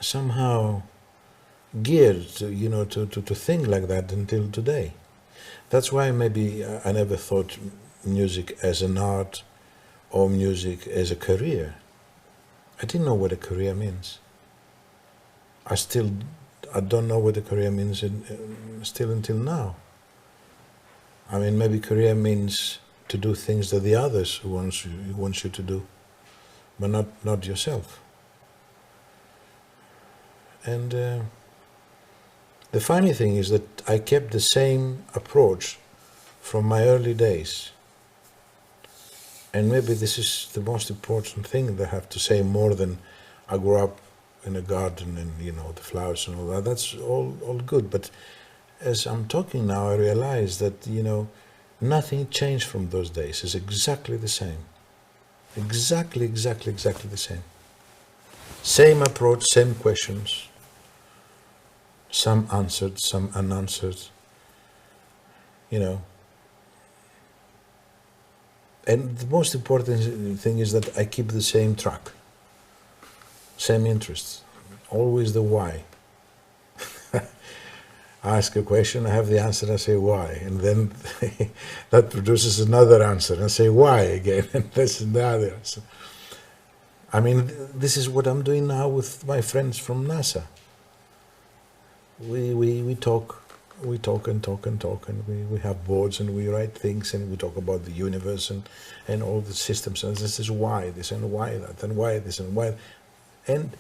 somehow geared to think like that until today. That's why maybe I never thought music as an art or music as a career. I didn't know what a career means. I don't know what a career means still until now. Maybe career means to do things that the others wants you to do, but not yourself. And the funny thing is that I kept the same approach from my early days. And maybe this is the most important thing that I have to say, more than I grew up in a garden and, the flowers and all that. That's all good. But as I'm talking now, I realize that, nothing changed from those days. It's exactly the same. Exactly the same. Same approach, same questions. Some answered, some unanswered, And the most important thing is that I keep the same track, same interests, always the why. I ask a question, I have the answer, I say why, and then that produces another answer, and I say why again, and that's another answer. This is what I'm doing now with my friends from NASA. We talk and talk, and we have boards, and we write things, and we talk about the universe and all the systems, and this is why this, and why that, and why this, and why, and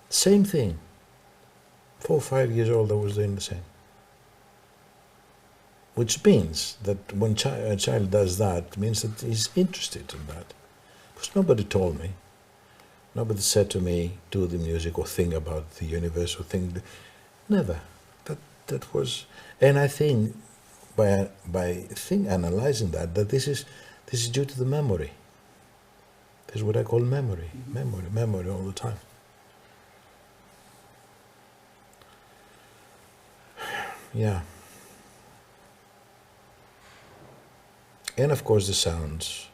same thing. 4 or 5 years old, I was doing the same. Which means that when a child does that, means that he's interested in that. Because nobody told me, nobody said to me, do the music or think about the universe or think. Never. That was, and I think by analyzing that this is due to the memory. This is what I call memory. Memory all the time. Yeah. And of course the sounds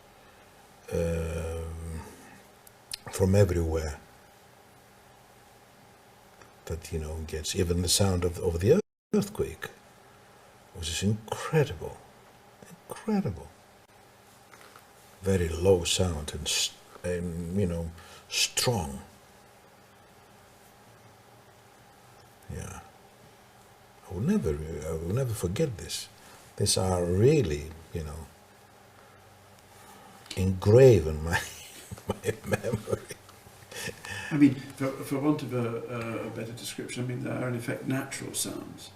from everywhere. That gets even the sound of the earthquake, which is incredible, very low sound and strong. Yeah, I will never forget this. These are really engraved in my memory. For want of a better description, they are in effect natural sounds.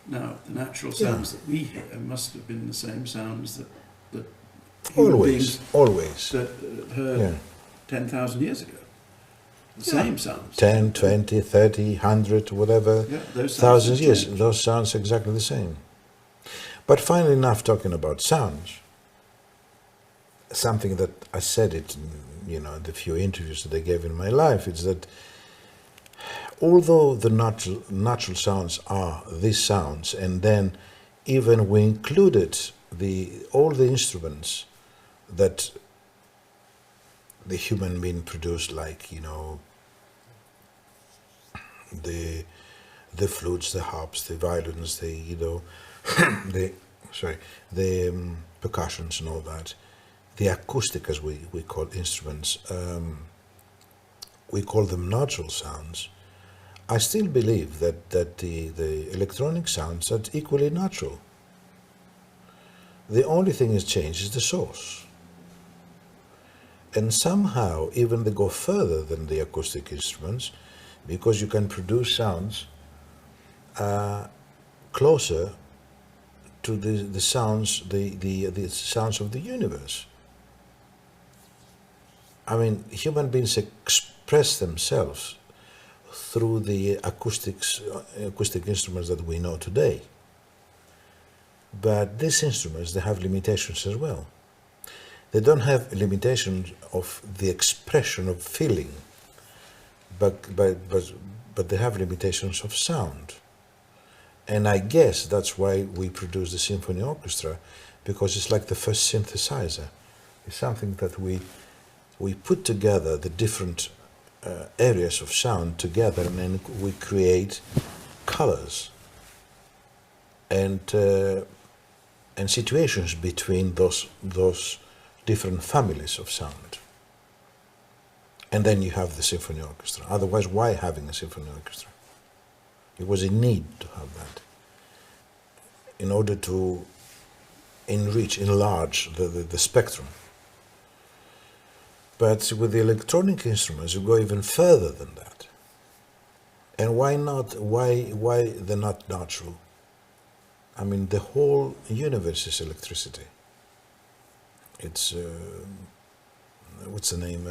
Now, the natural sounds that we hear must have been the same sounds that always that heard 10,000 years ago. The same sounds. 10, 20, 30, 100, whatever, thousands of years. Those sounds exactly the same. But finally enough, talking about sounds, something that I said it in the few interviews that I gave in my life, is that although the natural sounds are these sounds, and then even we included all the instruments that the human being produced, like, you know, the flutes, the harps, the violins, the, you know, the percussions and all that, the acoustic, as we call instruments, we call them natural sounds. I still believe that the electronic sounds are equally natural. The only thing that's changed is the source. And somehow even they go further than the acoustic instruments, because you can produce sounds closer to the sounds, the sounds of the universe. I mean, human beings express themselves through the acoustic instruments that we know today. But these instruments, they have limitations as well. They don't have limitations of the expression of feeling, but they have limitations of sound. And I guess that's why we produce the symphony orchestra, because it's like the first synthesizer. It's something that we put together the different areas of sound together, and then we create colors and situations between those different families of sound. And then you have the symphony orchestra. Otherwise, why having a symphony orchestra? It was a need to have that in order to enlarge the spectrum. But with the electronic instruments, you go even further than that. And why not? Why they're not natural? I mean, the whole universe is electricity. It's what's the name?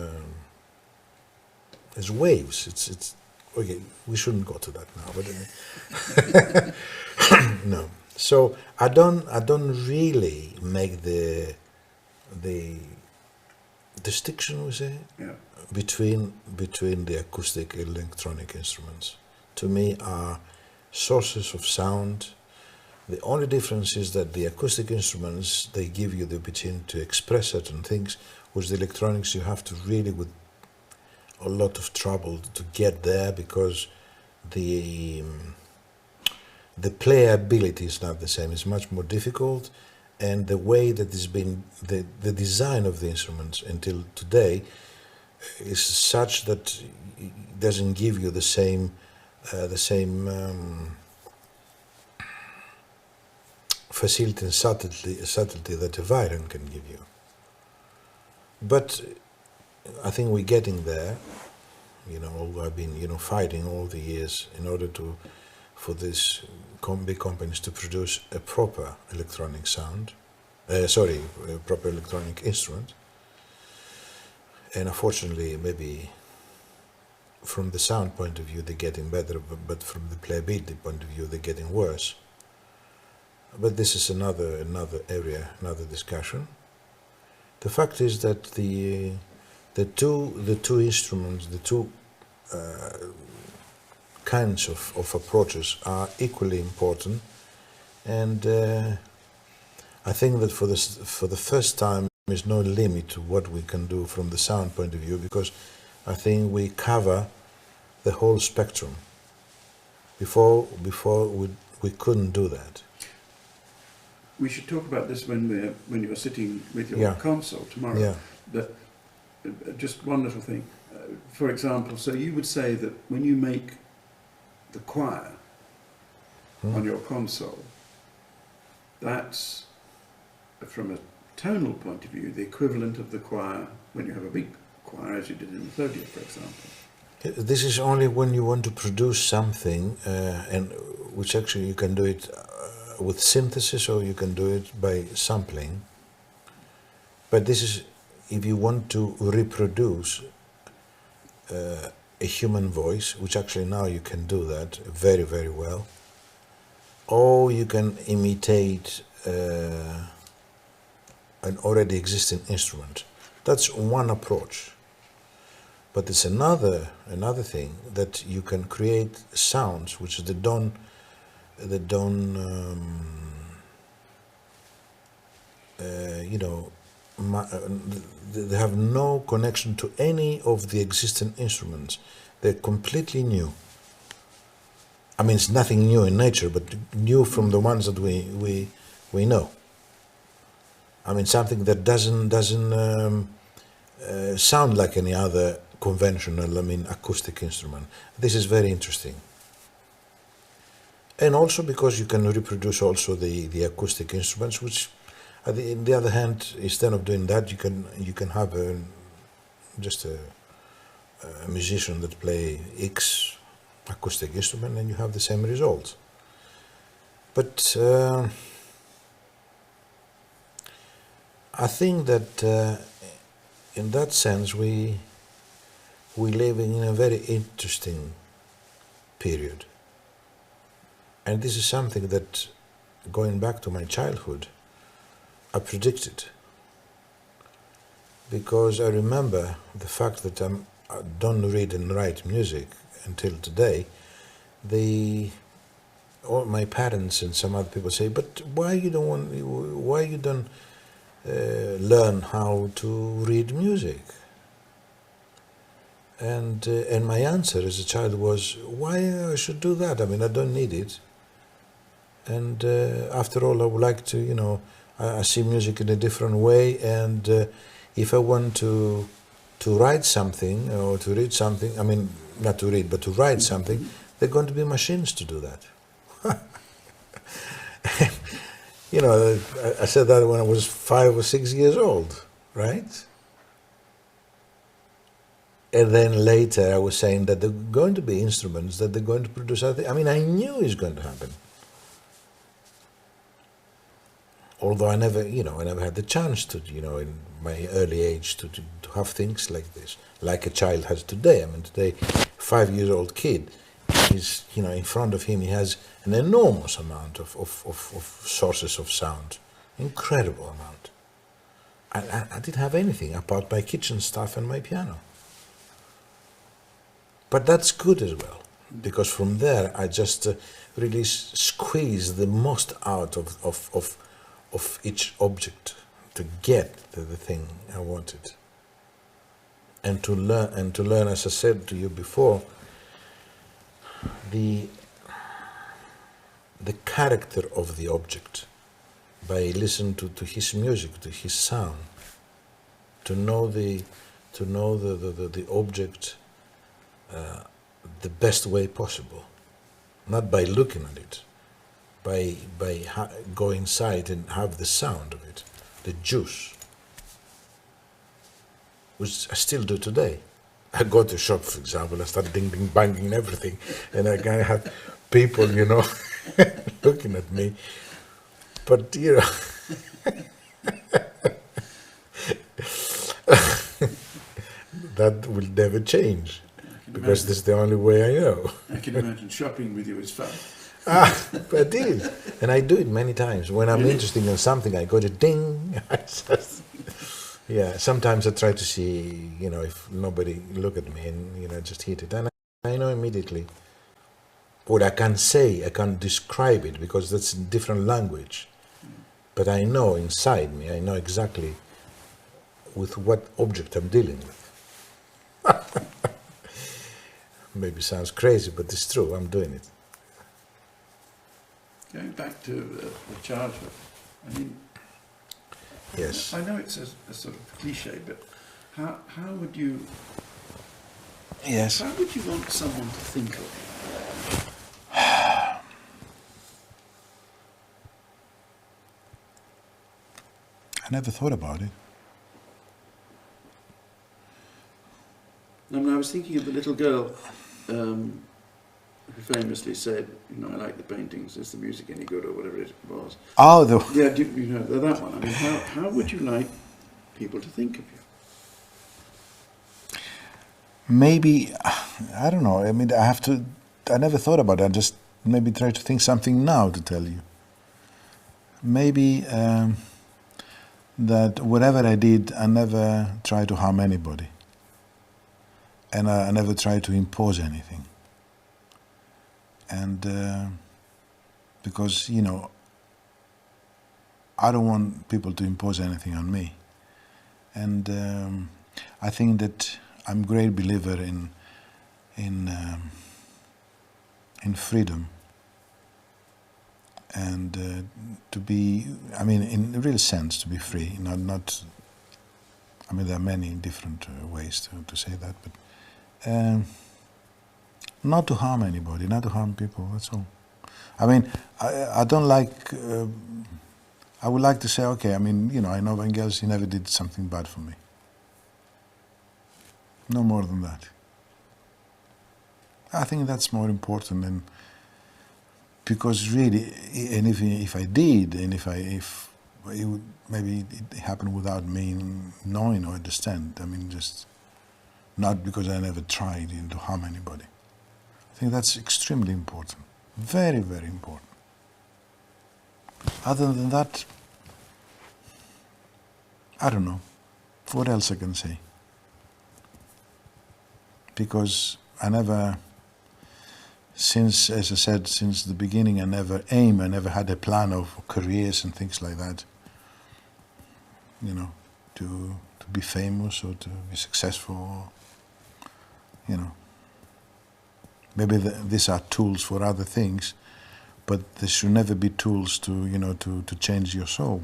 It's waves. It's okay. We shouldn't go to that now, but no. So I don't really make the distinction, we say, Yeah. between the acoustic and electronic instruments. To me, are sources of sound. The only difference is that the acoustic instruments, they give you the opportunity to express certain things, which the electronics you have to really, with a lot of trouble, to get there, because the playability is not the same. It's much more difficult, and the way that has been the design of the instruments until today is such that it doesn't give you the same facility and subtlety that a violin can give you. But I think we're getting there. You know, I've been, you know, fighting all the years in order for these big companies to produce a proper electronic sound, a proper electronic instrument. And unfortunately, maybe from the sound point of view, they're getting better, but from the playability point of view, they're getting worse. But this is another area, another discussion. The fact is that the two instruments, the two kinds of approaches are equally important, and I think that for the first time there's no limit to what we can do from the sound point of view, because I think we cover the whole spectrum. Before we couldn't do that. We should talk about this when you're sitting with your Yeah. console tomorrow. Yeah. That just one little thing. For example, so you would say that when you make the choir on your console, that's, from a tonal point of view, the equivalent of the choir when you have a big choir, as you did in the 30th, for example. This is only when you want to produce something, and which actually you can do it with synthesis, or you can do it by sampling. But this is if you want to reproduce a human voice, which actually now you can do that very, very well. Or you can imitate an already existing instrument. That's one approach. But there's another thing, that you can create sounds which don't you know, they have no connection to any of the existing instruments. They're completely new. I mean, it's nothing new in nature, but new from the ones that we know. I mean, something that doesn't sound like any other conventional, I mean, acoustic instrument. This is very interesting. And also because you can reproduce also the acoustic instruments, which, on the other hand, instead of doing that, you can have just a musician that play X acoustic instrument, and you have the same result. But I think that in that sense we live in a very interesting period. And this is something that, going back to my childhood, I predicted. Because I remember the fact that I don't read and write music until today. All my parents and some other people say, but why you don't learn how to read music? And my answer as a child was, why I should do that? I mean, I don't need it. And after all, I would like to, I see music in a different way, and if I want to write something or to read something, I mean, not to read, but to write something, there are going to be machines to do that. I said that when I was 5 or 6 years old, right? And then later I was saying that there are going to be instruments that they're going to produce other. I mean, I knew it's going to happen. Although I never had the chance to, in my early age to have things like this, like a child has today. I mean, today, 5-year-old kid, is, in front of him, he has an enormous amount of sources of sound, incredible amount. I didn't have anything apart my kitchen stuff and my piano. But that's good as well, because from there I just really squeeze the most out of each object to get the thing I wanted, and to learn, as I said to you before, the character of the object by listening to his music, to his sound, to know the object the best way possible, not by looking at it, by go inside and have the sound of it, the juice, which I still do today. I go to a shop, for example, I start ding, ding, banging and everything, and I kind of have people, looking at me. But, that will never change, because this is the only way I know. I can imagine shopping with you is fun. But it is. And I do it many times. When I'm interested in something, I go to ding. Yeah, sometimes I try to see, if nobody look at me and, just hit it. And I know immediately what I can't say, I can't describe it because that's a different language. But I know inside me, I know exactly with what object I'm dealing with. Maybe sounds crazy, but it's true, I'm doing it. Going back to the childhood, I mean, yes. I know it's a sort of cliche, but how would you? Yes. How would you want someone to think of you? I never thought about it. I mean, I was thinking of the little girl who famously said, I like the paintings, is the music any good, or whatever it was. Oh, Yeah, that one. I mean, how would you like people to think of you? Maybe, I don't know, I mean, I never thought about it, I just maybe try to think something now to tell you. Maybe that whatever I did, I never tried to harm anybody. And I never tried to impose anything. And because, I don't want people to impose anything on me. And I think that I'm a great believer in freedom. And to be, I mean, in a real sense, to be free, not I mean, there are many different ways to say that, but not to harm anybody, not to harm people, that's all. I mean, I don't like, I would like to say, okay, I mean, you know, I know Vangelis, he never did something bad for me. No more than that. I think that's more important than, because really, and if I did, and if it would, maybe it happened without me knowing or understand. I mean, just not because I never tried to harm anybody. I think that's extremely important, very, very important. Other than that, I don't know what else I can say, because I never. Since, as I said, since the beginning, I never had a plan of careers and things like that, you know, to be famous or to be successful, you know. Maybe these are tools for other things, but they should never be tools to, you know, to change your soul.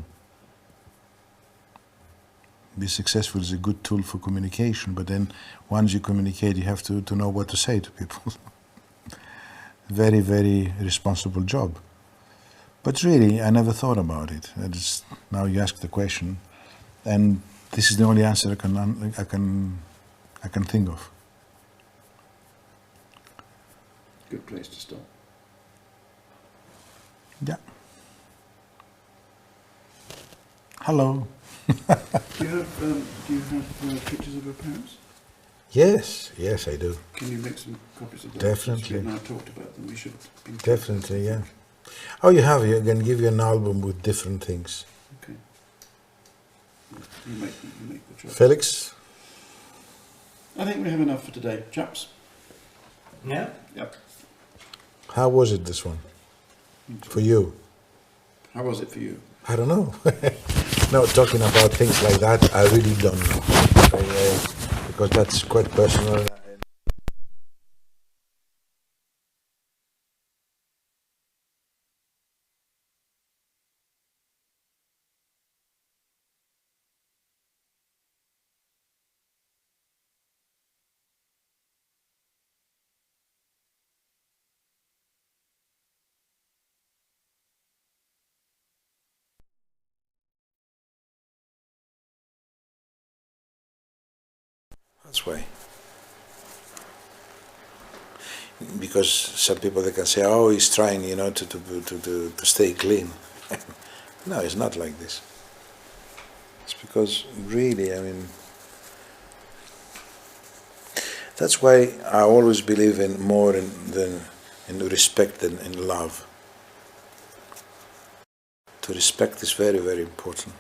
Be successful is a good tool for communication, but then once you communicate, you have to know what to say to people. Very, very responsible job. But really, I never thought about it. Now you ask the question, and this is the only answer I can think of. Good place to start. Yeah. Hello. Do you have pictures of your parents? Yes, I do. Can you make some copies of those? Definitely. We've now talked about them. We should be Definitely, yeah. Oh, you can give you an album with different things. Okay. You make the choice. Felix? I think we have enough for today, chaps. Yeah? Yep. How was it, this one? For you? How was it for you? I don't know. No, talking about things like that, I really don't know. Because that's quite personal. That's why. Because some people, they can say, oh, he's trying, you know, to stay clean. No, it's not like this. It's because really, I mean, that's why I always believe in more in respect than in love. To respect is very, very important.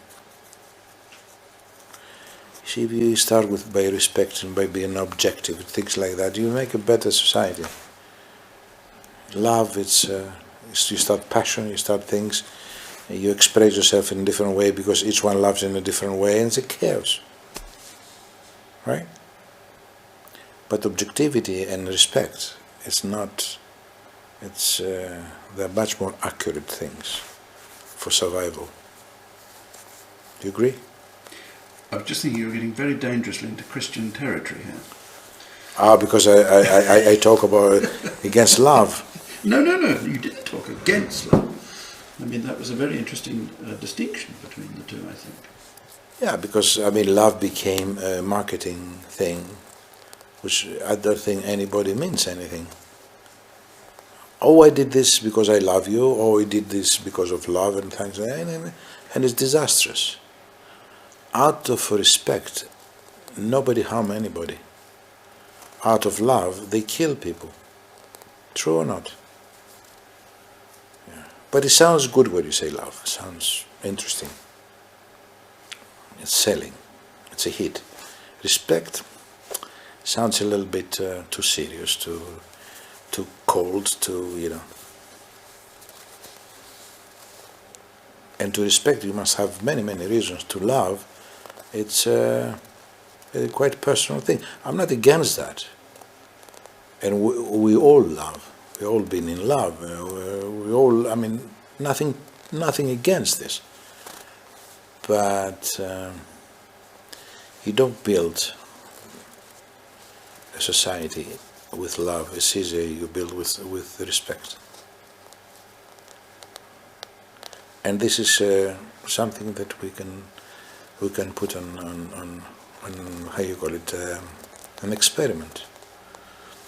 See, if you start by respect and by being objective and things like that, you make a better society. Love, you start passion, you start things, you express yourself in a different way because each one loves in a different way, and it's a chaos, right? But objectivity and respect, they're much more accurate things for survival. Do you agree? I was just thinking you were getting very dangerously into Christian territory here. Because I talk about against love. No, you didn't talk against love. I mean, that was a very interesting distinction between the two, I think. Yeah, because, I mean, love became a marketing thing, which I don't think anybody means anything. Oh, I did this because I love you, or I did this because of love, and things like that, and it's disastrous. Out of respect, nobody harm anybody. Out of love, they kill people. True or not? Yeah. But it sounds good when you say love. It sounds interesting. It's selling. It's a hit. Respect sounds a little bit too serious, too cold, And to respect, you must have many, many reasons. To love, It's a quite personal thing. I'm not against that. And we all love. We've all been in love. We all, I mean, nothing against this. But you don't build a society with love. It's easier you build with respect. And this is something that we can put on how you call it, an experiment.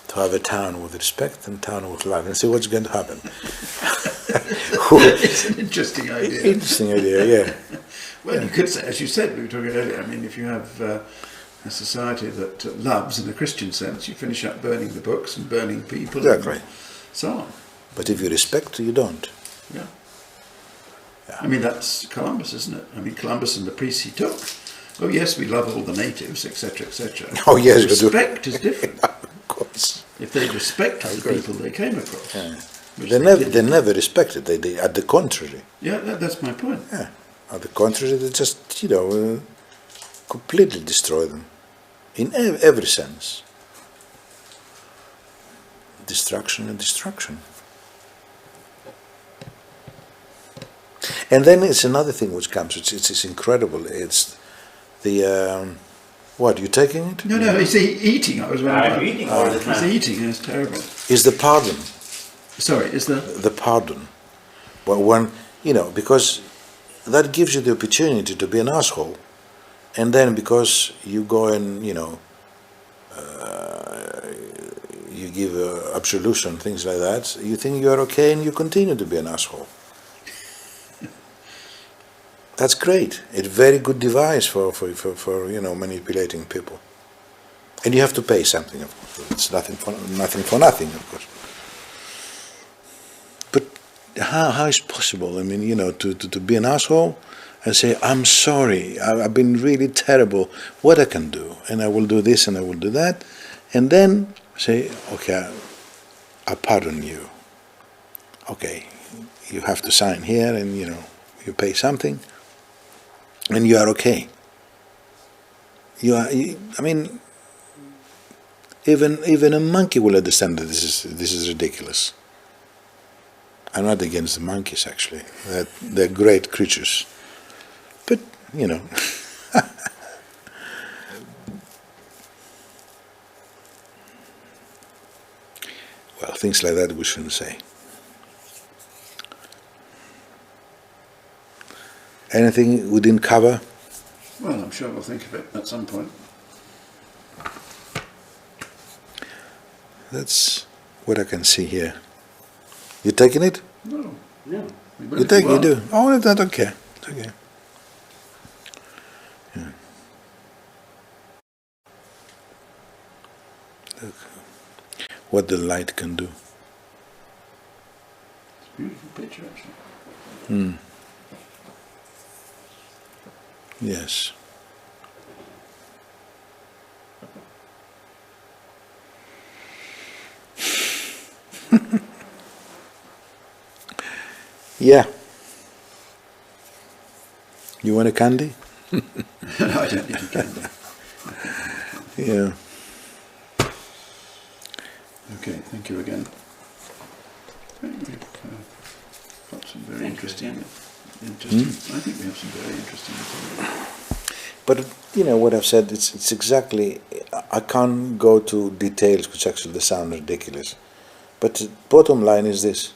To have a town with respect and town with love, and see what's going to happen. It's an interesting idea. Interesting idea, yeah. Well, you could say, as you said, we were talking earlier, I mean, if you have a society that loves in a Christian sense, you finish up burning the books and burning people Exactly. and so on. But if you respect, you don't. Yeah. Yeah. I mean, that's Columbus, isn't it? I mean, Columbus and the priests he took. Oh, yes, we love all the natives, etc., etc. Oh, yes, we do. Respect is different. Of course. If they respected the people they came across. Yeah. which They never respected. They at the contrary. Yeah, that's my point. Yeah. At the contrary, they just completely destroy them, in every sense. Destruction and destruction. And then it's another thing which comes. It's incredible. It's the what? You taking it? No, he's eating. I was wondering. I'm eating all the time. He's eating, and it's terrible. Is the pardon? Sorry, is The pardon. Well, when because that gives you the opportunity to be an asshole, and then because you go and you give absolution, things like that, you think you are okay, and you continue to be an asshole. That's great. It's a very good device for manipulating people. And you have to pay something, of course. It's nothing for nothing, of course. But how is it possible? I mean, to be an asshole and say, I'm sorry, I've been really terrible, what I can do, and I will do this and I will do that, and then say, okay, I pardon you. Okay, you have to sign here, and you pay something, and you are okay. I mean, even a monkey will understand that this is ridiculous. I'm not against the monkeys, actually. They're great creatures, but well, things like that we shouldn't say. Anything we didn't cover? Well, I'm sure we'll think of it at some point. That's what I can see here. You taking it? No. No. We You take? You do? Oh, that's okay. It's okay. Yeah. Look what the light can do. It's a beautiful picture, actually. Yes. Yeah. You want a candy? No, I don't need a candy. Yeah. Okay, thank you again. I think we've got some very interesting. I think we have some very interesting material. But what I've said, it's exactly, I can't go to details which actually sound ridiculous. But the bottom line is this.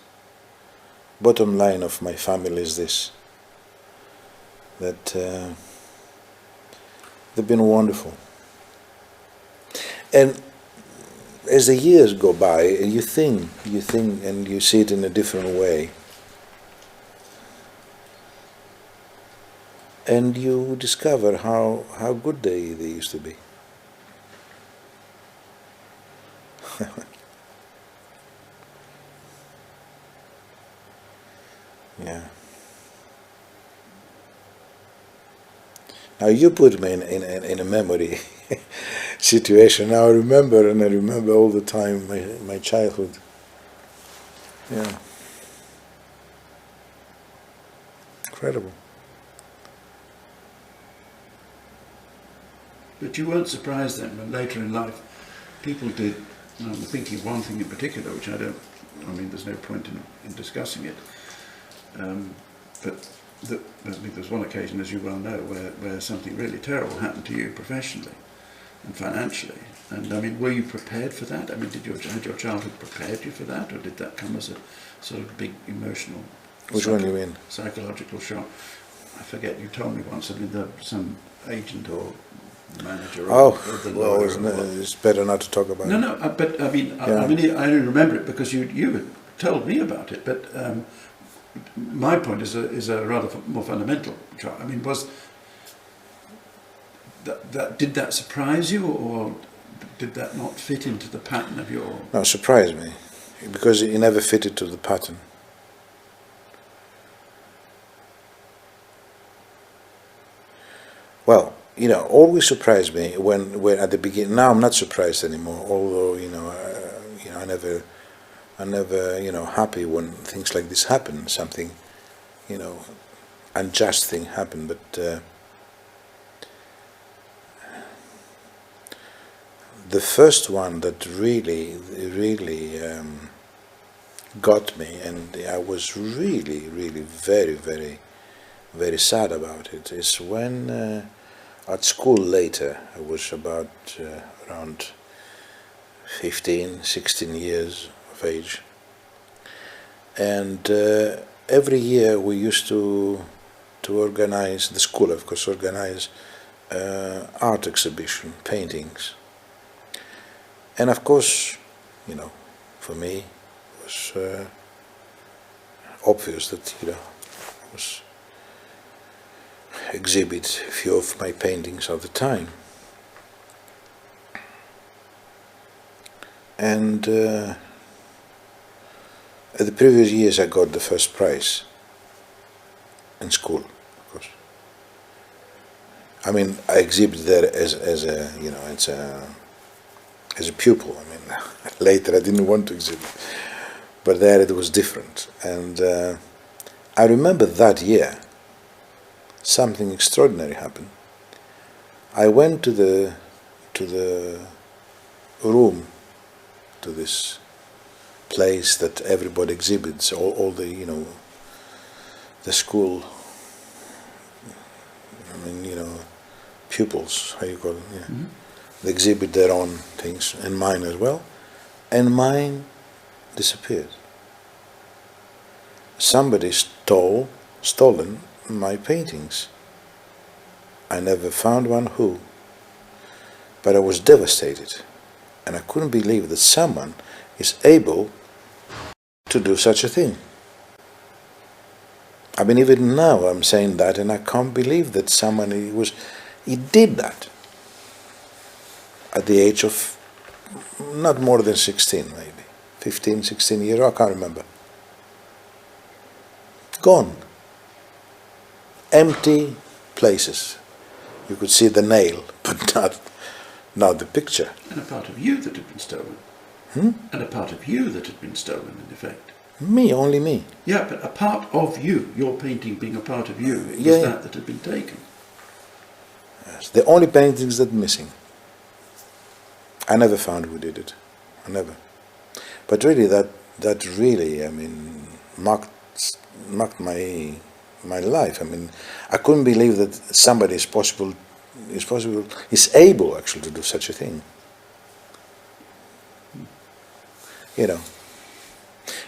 Bottom line of my family is this. That they've been wonderful. And as the years go by, you think, and you see it in a different way. And you discover how good they used to be. Yeah. Now you put me in a memory situation. Now I remember all the time my childhood. Yeah. Incredible. But you weren't surprised then when later in life people did, and I'm thinking one thing in particular, which I mean there's no point in discussing it, but I mean, there's one occasion, as you well know, where something really terrible happened to you professionally and financially. And I mean, were you prepared for that? I mean, had your childhood prepared you for that, or did that come as a sort of big emotional, Which one do you mean? Psychological shock? I forget. You told me once. I mean, some agent or manager. Or the lawyer. It's better not to talk about it. No. But I mean, Yeah. I only remember it because you had told me about it. But my point is a rather more fundamental. I mean, was did that surprise you, or did that not fit into the pattern of your? No, it surprised me, because it never fitted to the pattern. Well, always surprised me when at the beginning. Now I'm not surprised anymore. Although I never happy when things like this happen. Something, unjust thing happen. But the first one that really got me, and I was really very, very, very sad about it, is when at school later, I was about around 15, 16 years of age, and every year we used to organize, the school of course organize art exhibition, paintings. And of course, for me, it was obvious that, I was exhibit a few of my paintings at the time. And at the previous years I got the first prize in school, of course. I mean, I exhibit there as a pupil. I mean, later I didn't want to exhibit, but there it was different. And I remember that year something extraordinary happened. I went to the room, to this place that everybody exhibits, all the the school, pupils, how you call it, yeah. Mm-hmm. They exhibit their own things, and mine as well, and mine disappeared. Somebody stolen my paintings. I never found one who, but I was devastated, and I couldn't believe that someone is able to do such a thing. I mean, even now I'm saying that, and I can't believe that someone he did that at the age of not more than 16, maybe 15, 16 years, I can't remember. Gone. Empty places. You could see the nail, but not the picture. And a part of you that had been stolen. Hmm? And a part of you that had been stolen, in effect. Me, only me. Yeah, but a part of you, your painting being a part of you, was that had been taken. Yes, the only paintings that missing. I never found who did it. I never. But really, that really, I mean, marked my life. I mean, I couldn't believe that somebody is able actually to do such a thing.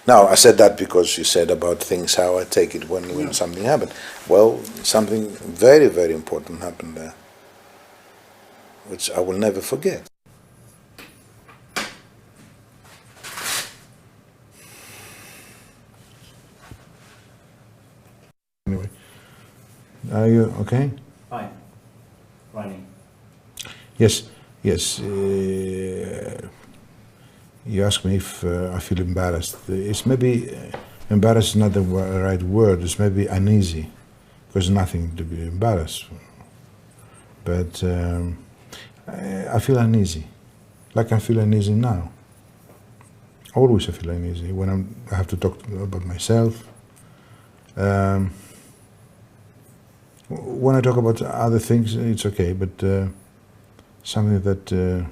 Now, I said that because you said about things, how I take it when something happened. Well, something very, very important happened there, which I will never forget. Anyway, are you okay? Fine. Running. Yes. You ask me if I feel embarrassed. It's maybe embarrassed is not the right word. It's maybe uneasy, because nothing to be embarrassed for. But I feel uneasy, like I feel uneasy now. Always I feel uneasy when I have to talk about myself. When I talk about other things, it's okay. But something that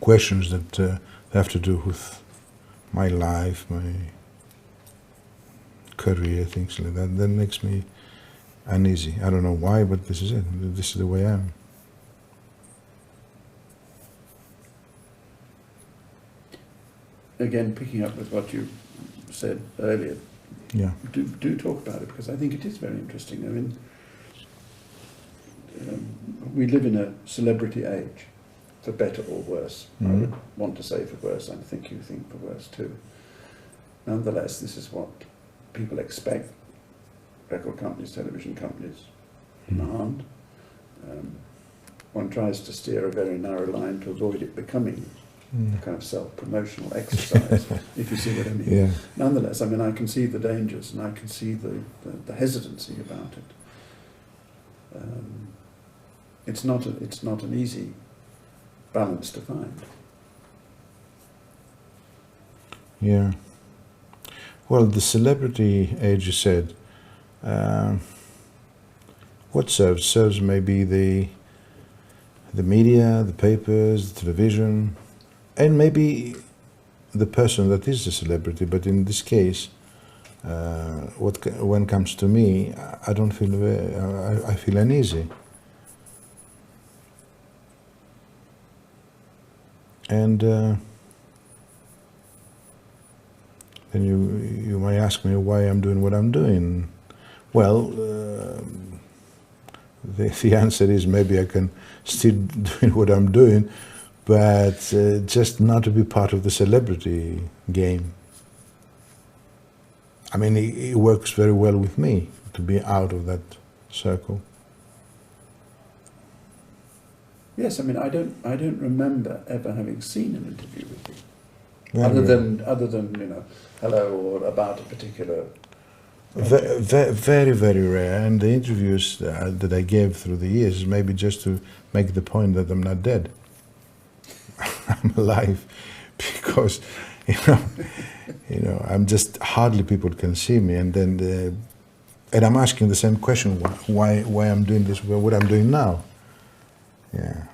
questions that have to do with my life, my career, things like that. That makes me uneasy. I don't know why, but this is it. This is the way I am. Again, picking up with what you said earlier, Yeah. do talk about it, because I think it is very interesting. I mean, we live in a celebrity age, for better or worse. I would want to say for worse. I think you think for worse too. Nonetheless, this is what people expect. Record companies, television companies demand. One tries to steer a very narrow line to avoid it becoming a kind of self-promotional exercise, if you see what I mean. Yeah. Nonetheless, I mean, I can see the dangers and I can see the hesitancy about it. It's not an easy balance to find. Yeah. Well, the celebrity age, you said, what serves? Serves maybe the media, the papers, the television, and maybe the person that is the celebrity. But in this case, when it comes to me, I don't feel I feel uneasy. And then you might ask me why I'm doing what I'm doing. Well, the answer is maybe I can still doing what I'm doing, but just not to be part of the celebrity game. I mean, it works very well with me to be out of that circle. Yes, I mean, I don't remember ever having seen an interview with you, Very other than you know, hello or about a particular. Very, very rare. And the interviews that I gave through the years, maybe just to make the point that I'm not dead. I'm alive, because you know, I'm just hardly people can see me, and then and I'm asking the same question: why I'm doing this? What I'm doing now? Yeah,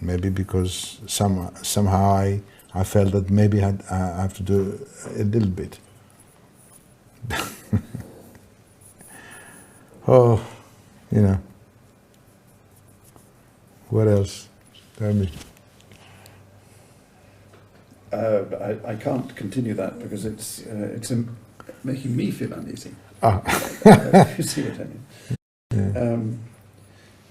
maybe because somehow I felt that maybe I have to do a little bit. Oh, you know. What else? Tell me. I can't continue that because it's making me feel uneasy. Ah. You see what I mean? Yeah.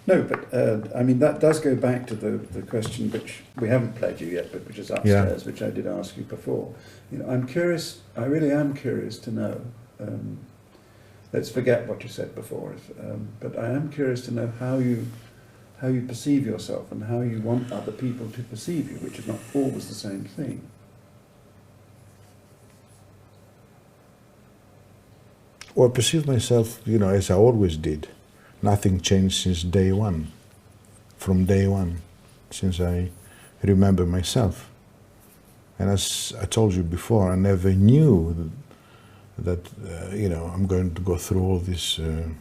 No, but I mean that does go back to the question which we haven't played you yet, but which is upstairs, which I did ask you before. You know, I'm curious. I really am curious to know. Let's forget what you said before, but I am curious to know how you perceive yourself and how you want other people to perceive you, which is not always the same thing. Well, I perceive myself, you know, as I always did. Nothing changed since day one. From day one, since I remember myself. And as I told you before, I never knew that you know, I'm going to go through all this, you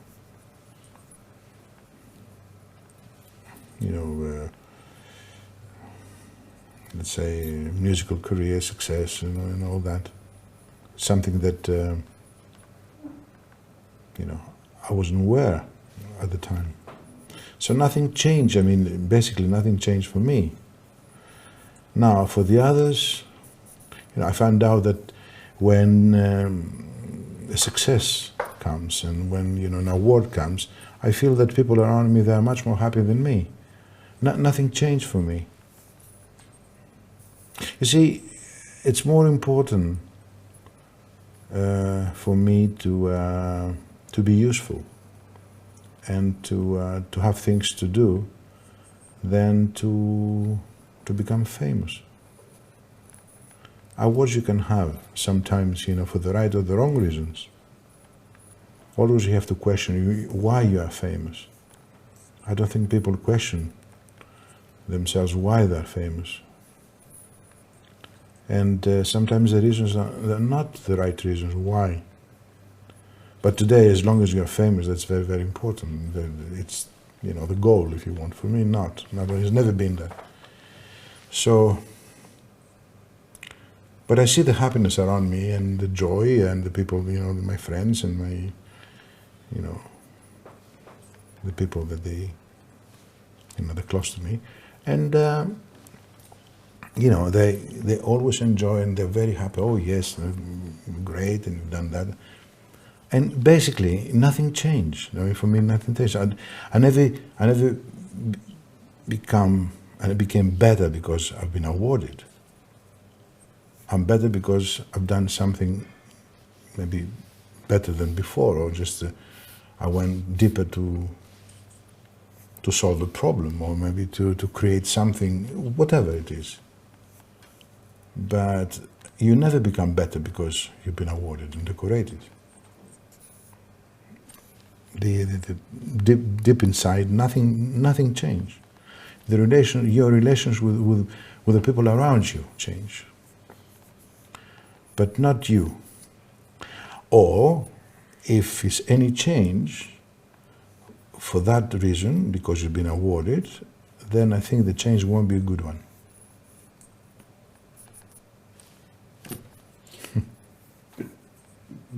know, let's say musical career success and all that. Something that, you know, I wasn't aware at the time. So nothing changed. I mean, basically nothing changed for me. Now, for the others, you know, I found out that when a success comes and when, you know, an award comes, I feel that people around me, they are much more happy than me. Nothing changed for me. You see, it's more important for me to be useful and to have things to do than to become famous. Awards you can have sometimes, you know, for the right or the wrong reasons. Always you have to question why you are famous. I don't think people question themselves why they're famous. And sometimes the reasons are not the right reasons why. But today, as long as you're famous, that's very, very important. It's you know, the goal, if you want. For me, not. It's never been that. So, but I see the happiness around me and the joy and the people, you know, my friends and my, you know, the people that they, you know, they're close to me. And, you know, they always enjoy and they're very happy. Oh, yes, great, and you've done that. And basically, nothing changed. I mean, for me, nothing changed. I never became better because I've been awarded. I'm better because I've done something maybe better than before, or just I went deeper to solve a problem, or maybe to create something, whatever it is. But you never become better because you've been awarded and decorated. The deep inside, nothing changed. Your relations with the people around you change, but not you. Or if it's any change for that reason, because you've been awarded, then I think the change won't be a good one.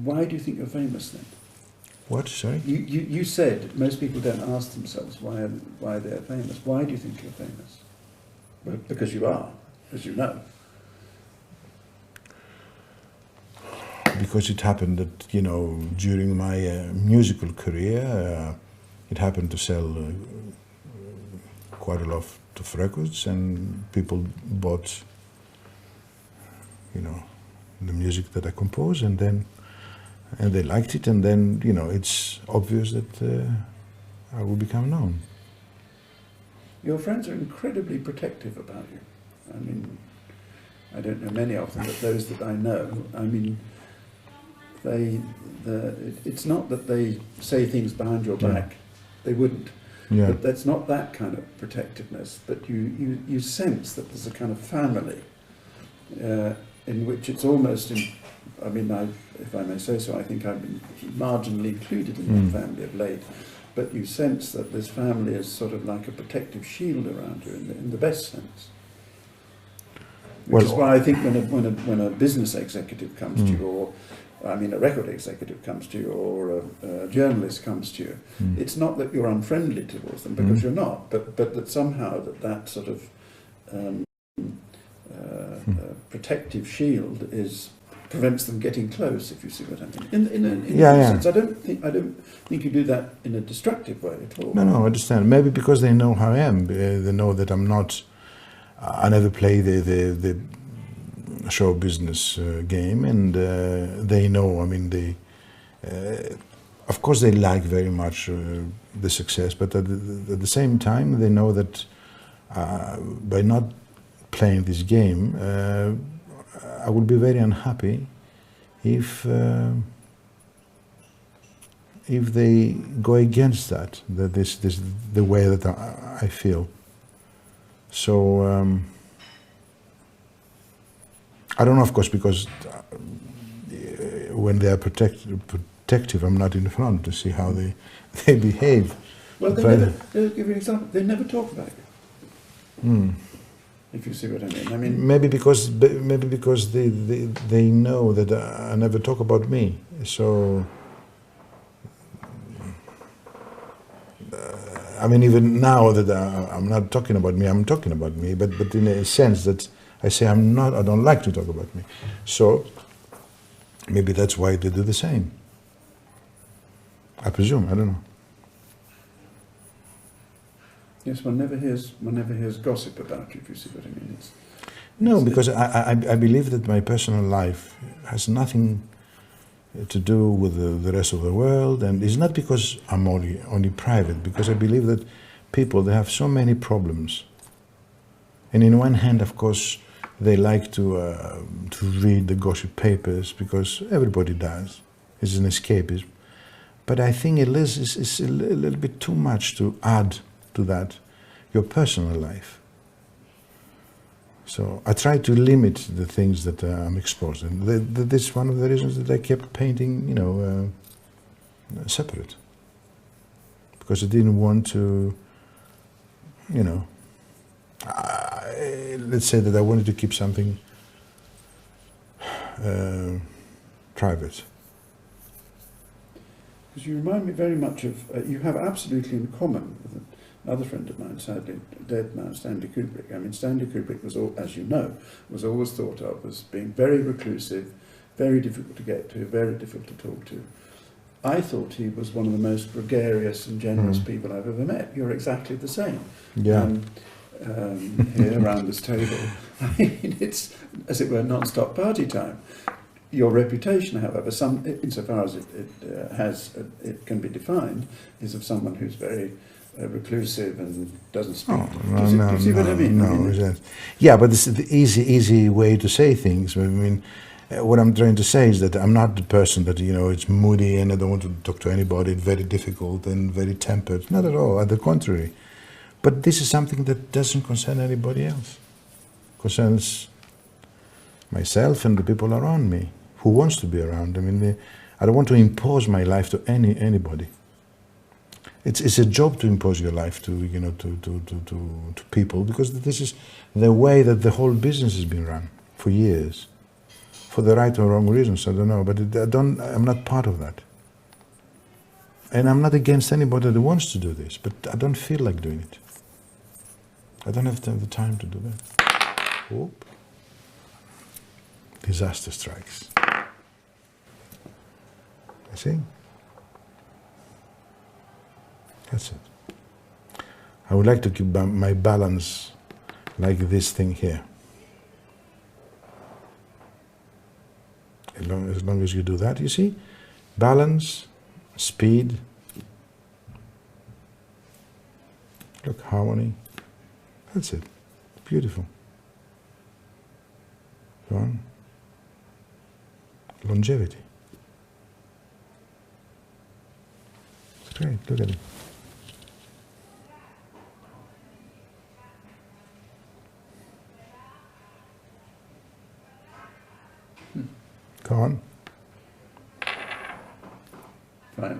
Why do you think you're famous then? What, sorry? You said most people don't ask themselves why they're famous. Why do you think you're famous? Well, because you are, as you know. Because it happened that, you know, during my musical career, it happened to sell quite a lot of records, and people bought, you know, the music that I composed, and they liked it, and then, you know, it's obvious that I will become known. Your friends are incredibly protective about you. I mean, I don't know many of them, but those that I know, I mean, it's not that they say things behind your back. They wouldn't. Yeah. But that's not that kind of protectiveness. But you sense that there's a kind of family in which it's almost, I mean, if I may say so, I think I've been marginally included in that family of late. But you sense that this family is sort of like a protective shield around you in the best sense. Which is why I think when a business executive comes to you, or I mean a record executive comes to you, or a journalist comes to you, it's not that you're unfriendly towards them, because you're not, but that somehow that sort of protective shield prevents them getting close, if you see what I mean. In a sense, I don't think you do that in a destructive way at all. No, I understand. Maybe because they know how I am. They know that I'm not. I never play the show business game, and they know. I mean, of course, they like very much the success, but at the same time, they know that by not playing this game, I would be very unhappy if they go against that. That this the way that I feel. So I don't know, of course, because when they are protective, I'm not in front to see how they behave. Well, they'll give you an example. They never talk about you. If you see what I mean. I mean, maybe because they know that I never talk about me. So I mean, even now that I'm not talking about me, I'm talking about me. But in a sense that I say I don't like to talk about me. So maybe that's why they do the same. I presume. I don't know. Yes, one never hears gossip about you, if you see what I mean. No, because I believe that my personal life has nothing to do with the rest of the world, and it's not because I'm only private, because I believe that people, they have so many problems. And in one hand, of course, they like to read the gossip papers, because everybody does. It's an escapism. But I think it's a little bit too much to add to that, your personal life. So I try to limit the things that I'm exposed, and that's one of the reasons that I kept painting, separate. because I didn't want to, you know, let's say that I wanted to keep something private. Because you remind me very much of, you have absolutely in common with another friend of mine, sadly dead now, Stanley Kubrick. I mean, Stanley Kubrick was, as you know, was always thought of as being very reclusive, very difficult to get to, very difficult to talk to. I thought he was one of the most gregarious and generous people I've ever met. You're exactly the same. Yeah. Here around this table, I mean, it's, as it were, non-stop party time. Your reputation, however, insofar as it can be defined, is of someone who's very reclusive and doesn't speak. Do you see what I mean? Yeah, but this is the easy way to say things. I mean, what I'm trying to say is that I'm not the person that, you know, it's moody and I don't want to talk to anybody, very difficult and very tempered. Not at all, on the contrary. But this is something that doesn't concern anybody else. Concerns myself and the people around me, who wants to be around. I mean, I don't want to impose my life to anybody. It's a job to impose your life to, you know, to people, because this is the way that the whole business has been run for years, for the right or wrong reasons. I don't know, but I'm not part of that, and I'm not against anybody that wants to do this, but I don't feel like doing it. I don't have the time to do that. Whoop. Disaster strikes. You see? That's it. I would like to keep my balance like this thing here. As long as you do that, you see? Balance, speed, look, harmony. That's it. Beautiful. Go on. Longevity. It's great. Look at it. Go on. Finally.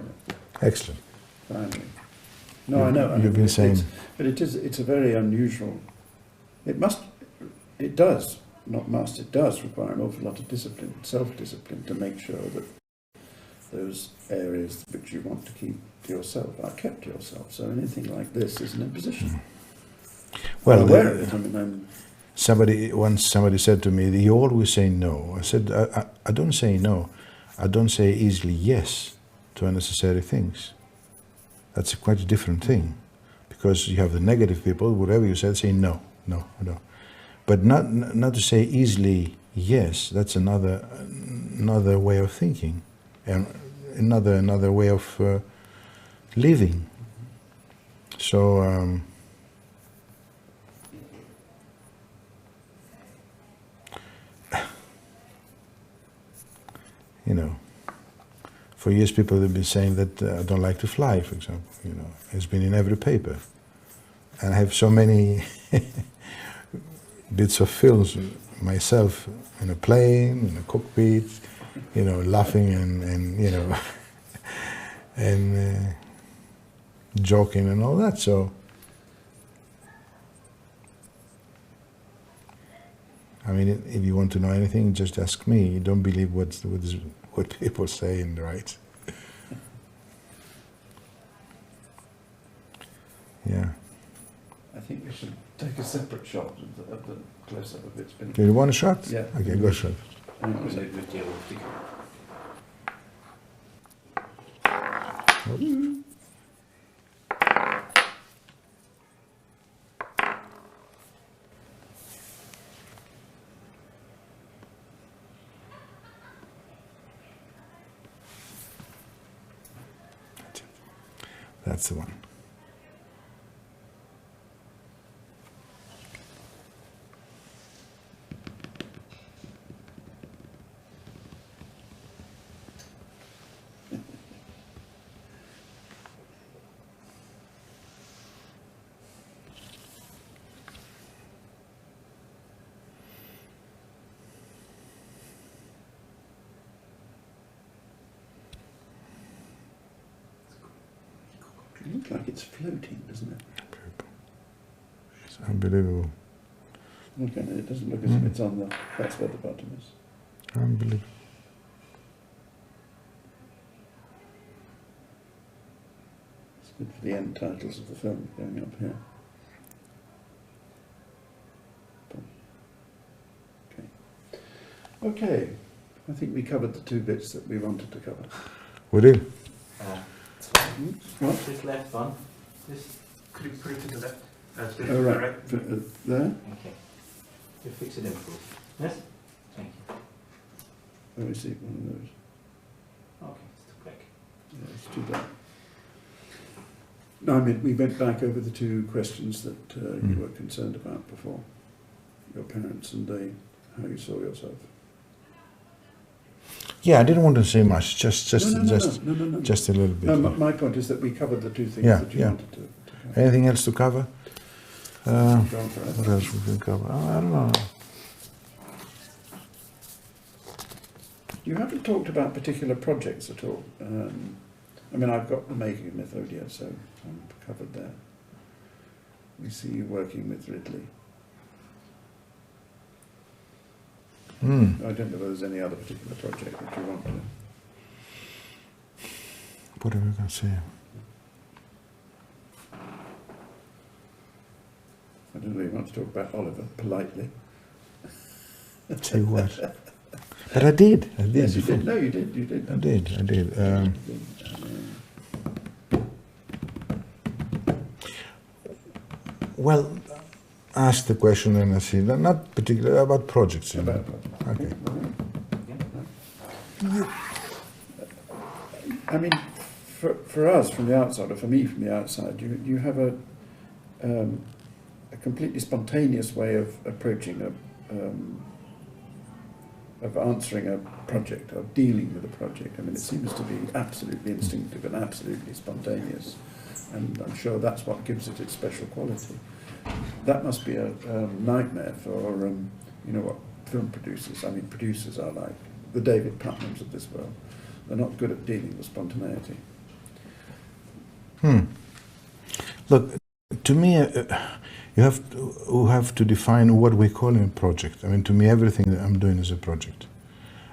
Excellent. Finally. No, I know. You've been saying. But it's a very unusual. It does require an awful lot of discipline, self-discipline, to make sure that those areas which you want to keep to yourself are kept to yourself. So anything like this is an imposition. Well, I'm aware of it. I mean, somebody said to me, "You always say no." I said, I don't say no. I don't say easily yes to unnecessary things. That's quite a different thing, because you have the negative people, whatever you said, say no. But not to say easily yes. That's another way of thinking, and another way of living. So. You know, for years people have been saying that I don't like to fly, for example. You know, it's been in every paper, and I have so many bits of films myself in a plane, in a cockpit, you know, laughing and you know, and joking and all that. So, I mean, if you want to know anything, just ask me. Don't believe what people say and write. Yeah. I think we should take a separate shot of the close-up of it. Do you want a shot? Yeah. Okay, go shot. That's the one. look like it's floating, doesn't it? It's unbelievable. Look at it. It doesn't look as if it's on the. That's where the bottom is. Unbelievable. It's good for the end titles of the film going up here. Okay, I think we covered the two bits that we wanted to cover. We did. What? This left one. This. Could you put it to the left? Oh, right. There? Okay. You fix it in, please. Yes? Thank you. Oh, I see, one of those. Okay, it's too black. Yeah, it's too black. No, I mean, we went back over the two questions that you were concerned about before. Your parents and how you saw yourself. Yeah, I didn't want to say much, just No. a little bit. No, my point is that we covered the two things Yeah, that you yeah. wanted to cover. Anything else to cover? Go on forever. What else we can cover? Oh, I don't know. You haven't talked about particular projects at all. I mean, I've got the making of Methodia, so I'm covered there. We see you working with Ridley. I don't know whether there's any other particular project that you want to. What are we going to say? I don't know, you want to talk about Oliver politely. Say what? But I did. Yes, you did. No, you did. I did. Well, ask the question and I see. Not particularly about projects. You know. About Okay. I mean, for us from the outside, or for me from the outside, you have a completely spontaneous way of approaching of answering a project, of dealing with a project. I mean, it seems to be absolutely instinctive and absolutely spontaneous, and I'm sure that's what gives it its special quality. That must be a nightmare for you know what film producers. I mean, producers are like the David Putnams of this world. They're not good at dealing with spontaneity. Look, to me, you have to define what we call a project. I mean, to me, everything that I'm doing is a project.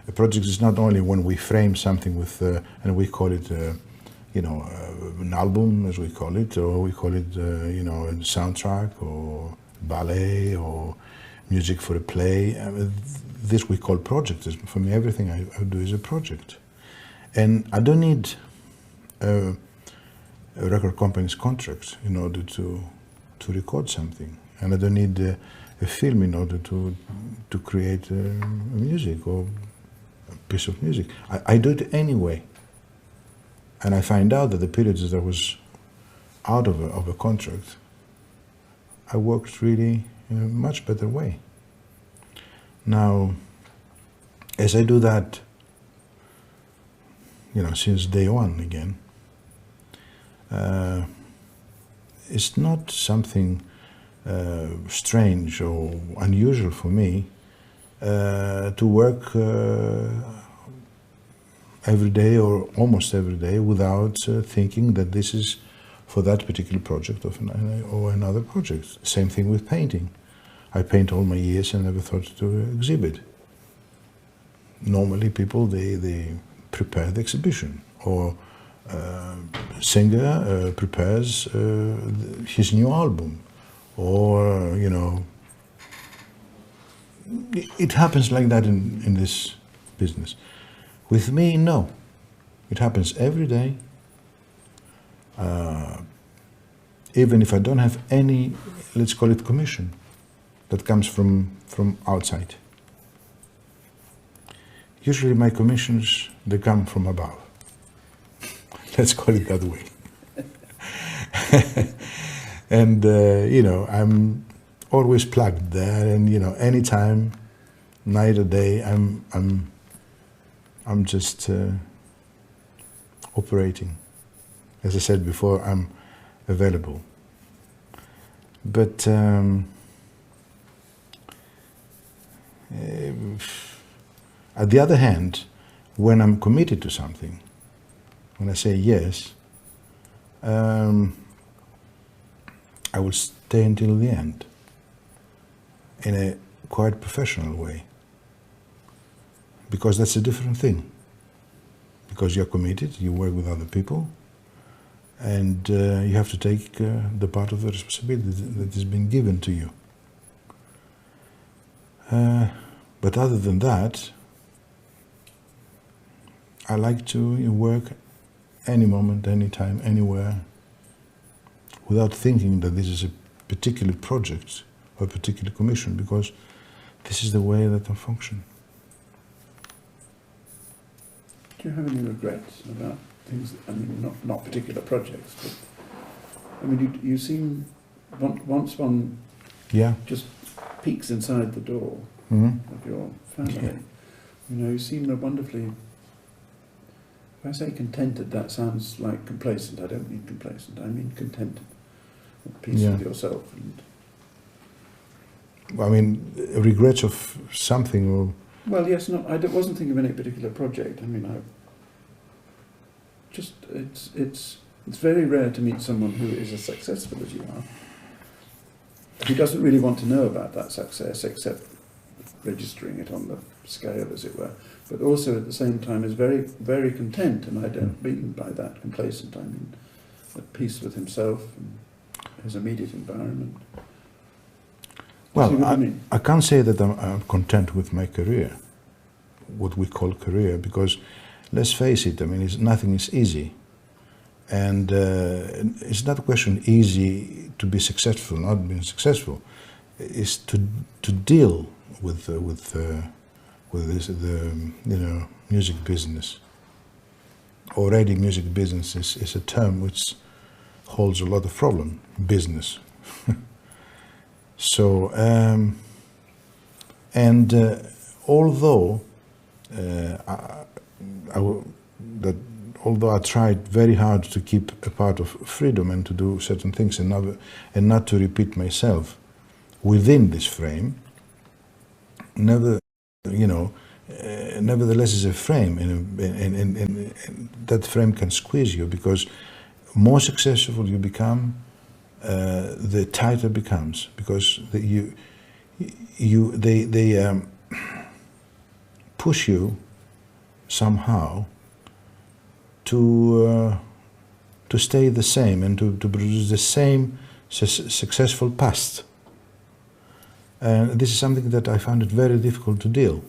A project is not only when we frame something with, and we call it, you know, an album, as we call it, or we call it, you know, a soundtrack, or ballet, or music for a play. This we call projects. For me, everything I do is a project. And I don't need a record company's contracts in order to record something, and I don't need a film in order to create music or a piece of music. I do it anyway, and I find out that the periods that I was out of a contract, I worked really in a much better way. Now, as I do that, you know, since day one again, it's not something strange or unusual for me to work every day or almost every day without thinking that this is for that particular project or another project. Same thing with painting. I paint all my years and never thought to exhibit. Normally people, they prepare the exhibition, or singer prepares his new album, or you know, it happens like that in this business. With me, no, it happens every day. Even if I don't have any, let's call it commission, that comes from outside. Usually my commissions, they come from above. Let's call it that way. And, you know, I'm always plugged there, and, you know, anytime, night or day, I'm just operating. As I said before, I'm available. But at the other hand, when I'm committed to something, when I say yes, I will stay until the end in a quite professional way, because that's a different thing. Because you're committed, you work with other people, and you have to take the part of the responsibility that has been given to you. But other than that, I like to work any moment, any time, anywhere, without thinking that this is a particular project or a particular commission, because this is the way that I function. Do you have any regrets about things? I mean, not particular projects, but I mean, you seem once one just peeks inside the door of your family. You know, you seem wonderfully. If I say contented, that sounds like complacent. I don't mean complacent. I mean contented, at peace with yourself. And I mean, regrets of something or. Well, yes, no, I wasn't thinking of any particular project. I mean, it's very rare to meet someone who is as successful as you are. He doesn't really want to know about that success except registering it on the scale, as it were. But also at the same time is very, very content, and I don't mean by that complacent. I mean at peace with himself and his immediate environment. Well, I can't say that I'm content with my career, what we call career, because let's face it, I mean, nothing is easy. And it's not a question easy to be successful, not being successful. It's to deal with this, music business. Already music business is a term which holds a lot of problem, business. So, although although I tried very hard to keep a part of freedom and to do certain things and not to repeat myself within this frame, nevertheless is a frame, and that frame can squeeze you, because more successful you become, the tighter it becomes, because they push you somehow to stay the same and to produce the same successful past. And this is something that I found it very difficult to deal.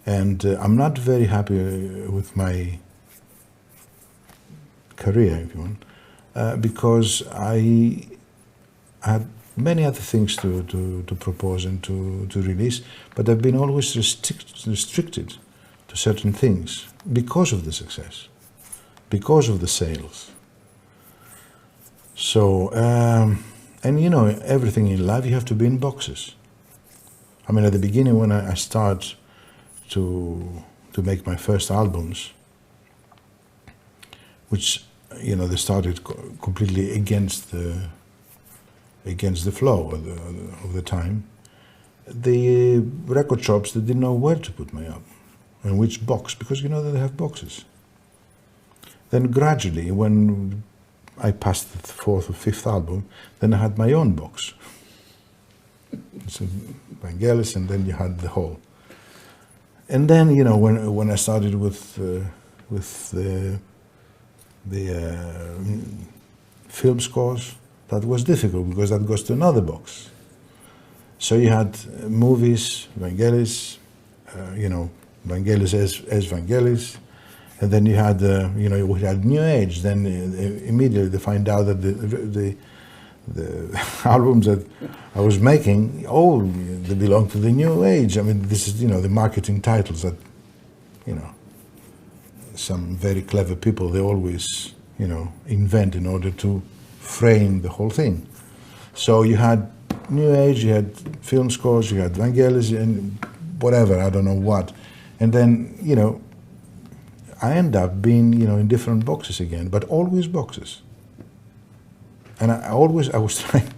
And I'm not very happy with my career, if you want, because I had many other things to propose and to release, but I've been always restricted to certain things because of the success, because of the sales. So, and you know, everything in life you have to be in boxes. I mean, at the beginning when I start to make my first albums, which, you know, they started completely against the flow of the time, the record shops, they didn't know where to put my album, in which box, because you know that they have boxes. Then gradually, when I passed the fourth or fifth album, then I had my own box. So Vangelis, and then you had the whole. And then, you know, when I started with the film scores, that was difficult because that goes to another box. So you had movies, Vangelis, you know, Vangelis as Vangelis, and then you had, you know, we had New Age. Then immediately they find out that the albums that I was making, they belong to the New Age. I mean, this is, you know, the marketing titles that, you know, some very clever people, they always, you know, invent in order to frame the whole thing. So you had New Age, you had film scores, you had Vangelis, and whatever, I don't know what. And then, you know, I end up being, you know, in different boxes again, but always boxes. And I was trying,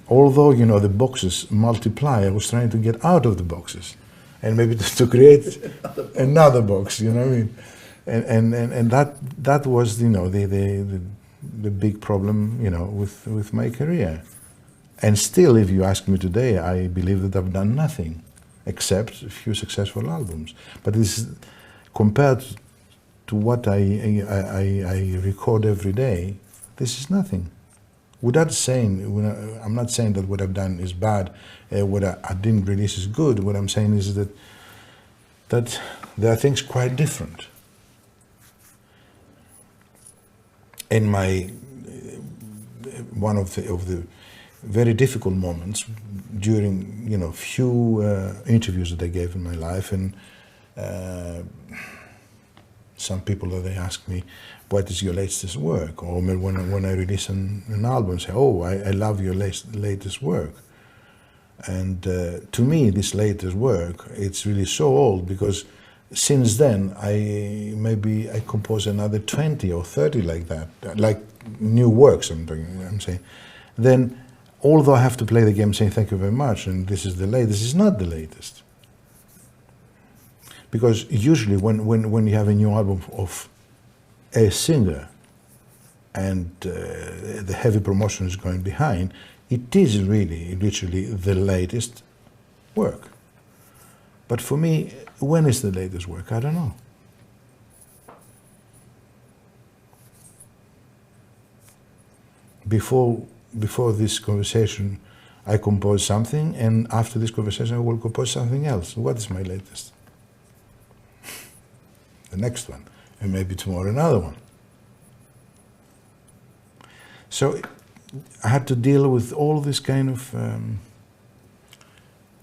although, you know, the boxes multiply, I was trying to get out of the boxes and maybe to create another box, you know what I mean? And that was, you know, the big problem, you know, with my career. And still, if you ask me today, I believe that I've done nothing except a few successful albums. But this is, compared to what I record every day, this is nothing. Without saying, I'm not saying that what I've done is bad, what I didn't release is good. What I'm saying is that there are things quite different. In my one of the very difficult moments during, you know, few interviews that I gave in my life, and some people that they ask me, what is your latest work? Or when I release an album, say, oh, I love your latest work. And to me, this latest work, it's really so old, because since then, I compose another 20 or 30 like that, like new works I'm saying. Then, although I have to play the game saying thank you very much, and this is the latest, this is not the latest. Because usually when you have a new album of a singer and the heavy promotion is going behind, it is really, literally the latest work. But for me, when is the latest work? I don't know. Before this conversation, I compose something, and after this conversation, I will compose something else. What is my latest? The next one, and maybe tomorrow another one. So I had to deal with all this kind of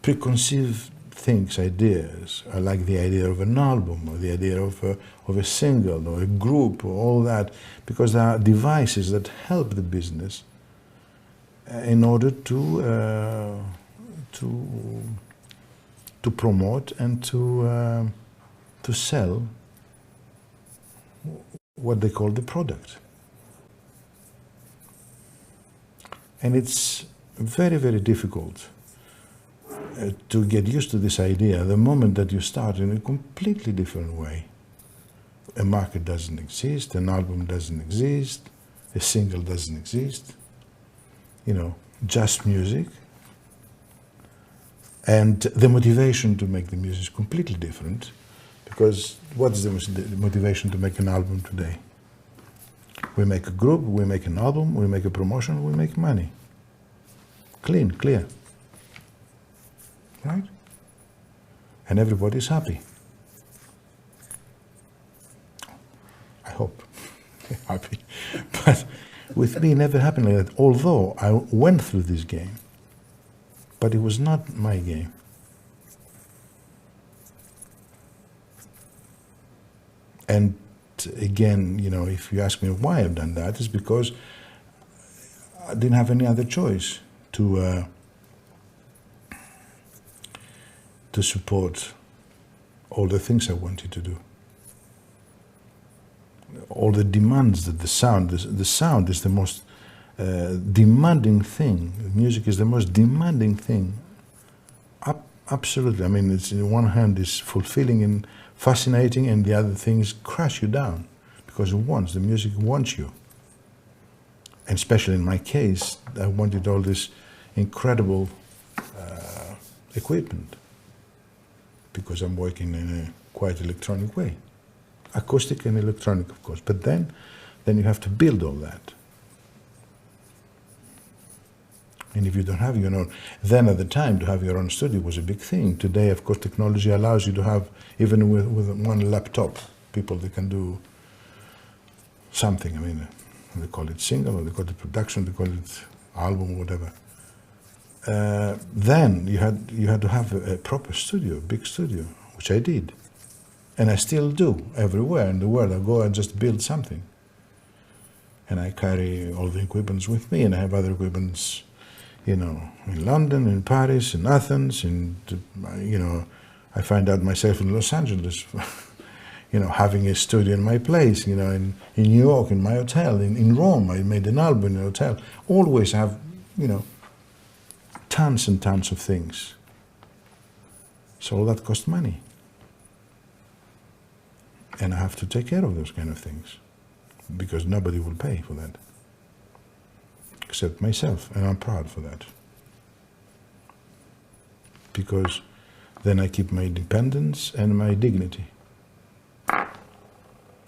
preconceived things, ideas. I like the idea of an album, or the idea of a single, or a group, or all that, because there are devices that help the business in order to promote and to sell what they call the product. And it's very, very difficult to get used to this idea the moment that you start in a completely different way. A market doesn't exist, an album doesn't exist, a single doesn't exist, you know, just music. And the motivation to make the music is completely different, because what's the motivation to make an album today? We make a group, we make an album, we make a promotion, we make money. Clean, clear. Right? And everybody's happy. I hope. Happy. But with me, it never happened like that. Although I went through this game, but it was not my game. And again, you know, if you ask me why I've done that, it's because I didn't have any other choice to support all the things I wanted to do. All the demands that the sound is the most demanding thing. Music is the most demanding thing. Absolutely. I mean, it's on one hand is fulfilling and fascinating, and the other thing is crush you down, because the music wants you. And especially in my case, I wanted all this incredible equipment, because I'm working in a quite electronic way. Acoustic and electronic, of course, but then you have to build all that. And if you don't have your own, then at the time to have your own studio was a big thing. Today, of course, technology allows you to have, even with one laptop, people that can do something. I mean, they call it single, or they call it production, they call it album, whatever. Then you had to have a proper studio, a big studio, which I did. And I still do. Everywhere in the world I go and just build something. And I carry all the equipments with me, and I have other equipments, you know, in London, in Paris, in Athens, in, you know, I find out myself in Los Angeles, you know, having a studio in my place, you know, in New York, in my hotel, in Rome, I made an album in a hotel. Always have, you know, tons and tons of things. So all that costs money. And I have to take care of those kind of things. because nobody will pay for that, except myself, and I'm proud for that. Because then I keep my independence and my dignity.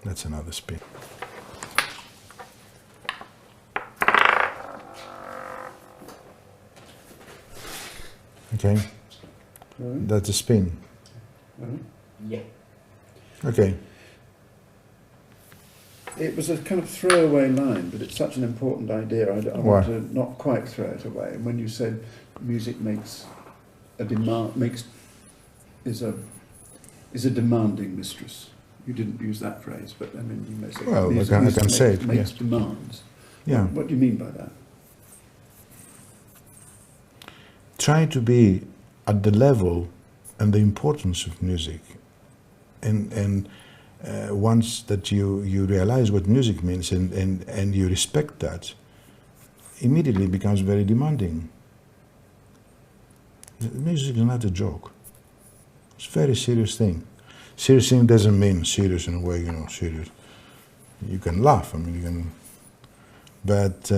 That's another spin. Okay, that's a spin. Yeah. Okay. It was a kind of throwaway line, but it's such an important idea. I want to not quite throw it away. And when you said music makes a demand, is a demanding mistress. You didn't use that phrase, but I mean you may say. Well, music, I can say it. Makes Yeah. demands. Yeah. What do you mean by that? Try to be at the level and the importance of music, and once that you realize what music means and you respect that, immediately becomes very demanding. Music is not a joke. It's a very serious thing. Serious thing doesn't mean serious in a way, serious. You can laugh, I mean, you can, but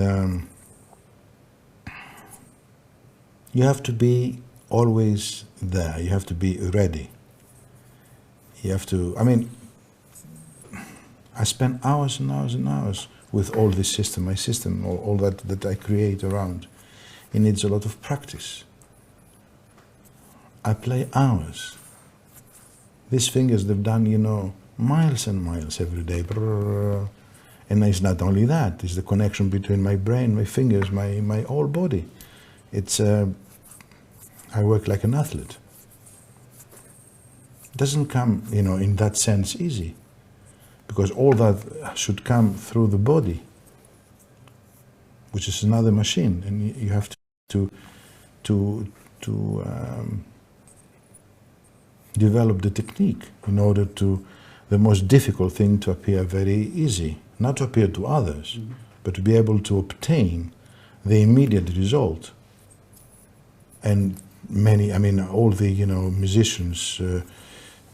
you have to be always there. You have to be ready. You have to, I mean, I spend hours and hours and hours with all this system, my system, all that I create around. It needs a lot of practice. I play hours. These fingers, they've done, miles and miles every day. And it's not only that, it's the connection between my brain, my fingers, my whole body. It's, I work like an athlete. It doesn't come, in that sense easy, because all that should come through the body, which is another machine, and you have to develop the technique in order to the most difficult thing to appear very easy, not to appear to others, but to be able to obtain the immediate result. And many, I mean, all the musicians,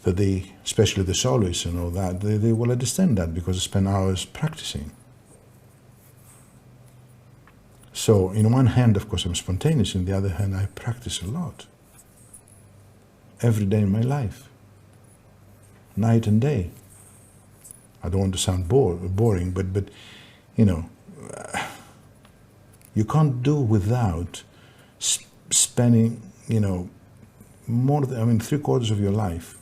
that they, especially the soloists and all that, they will understand that because they spend hours practicing. So, in one hand, of course, I'm spontaneous. In the other hand, I practice a lot. Every day in my life, night and day. I don't want to sound boring, but you can't do without spending, more than, 3/4 of your life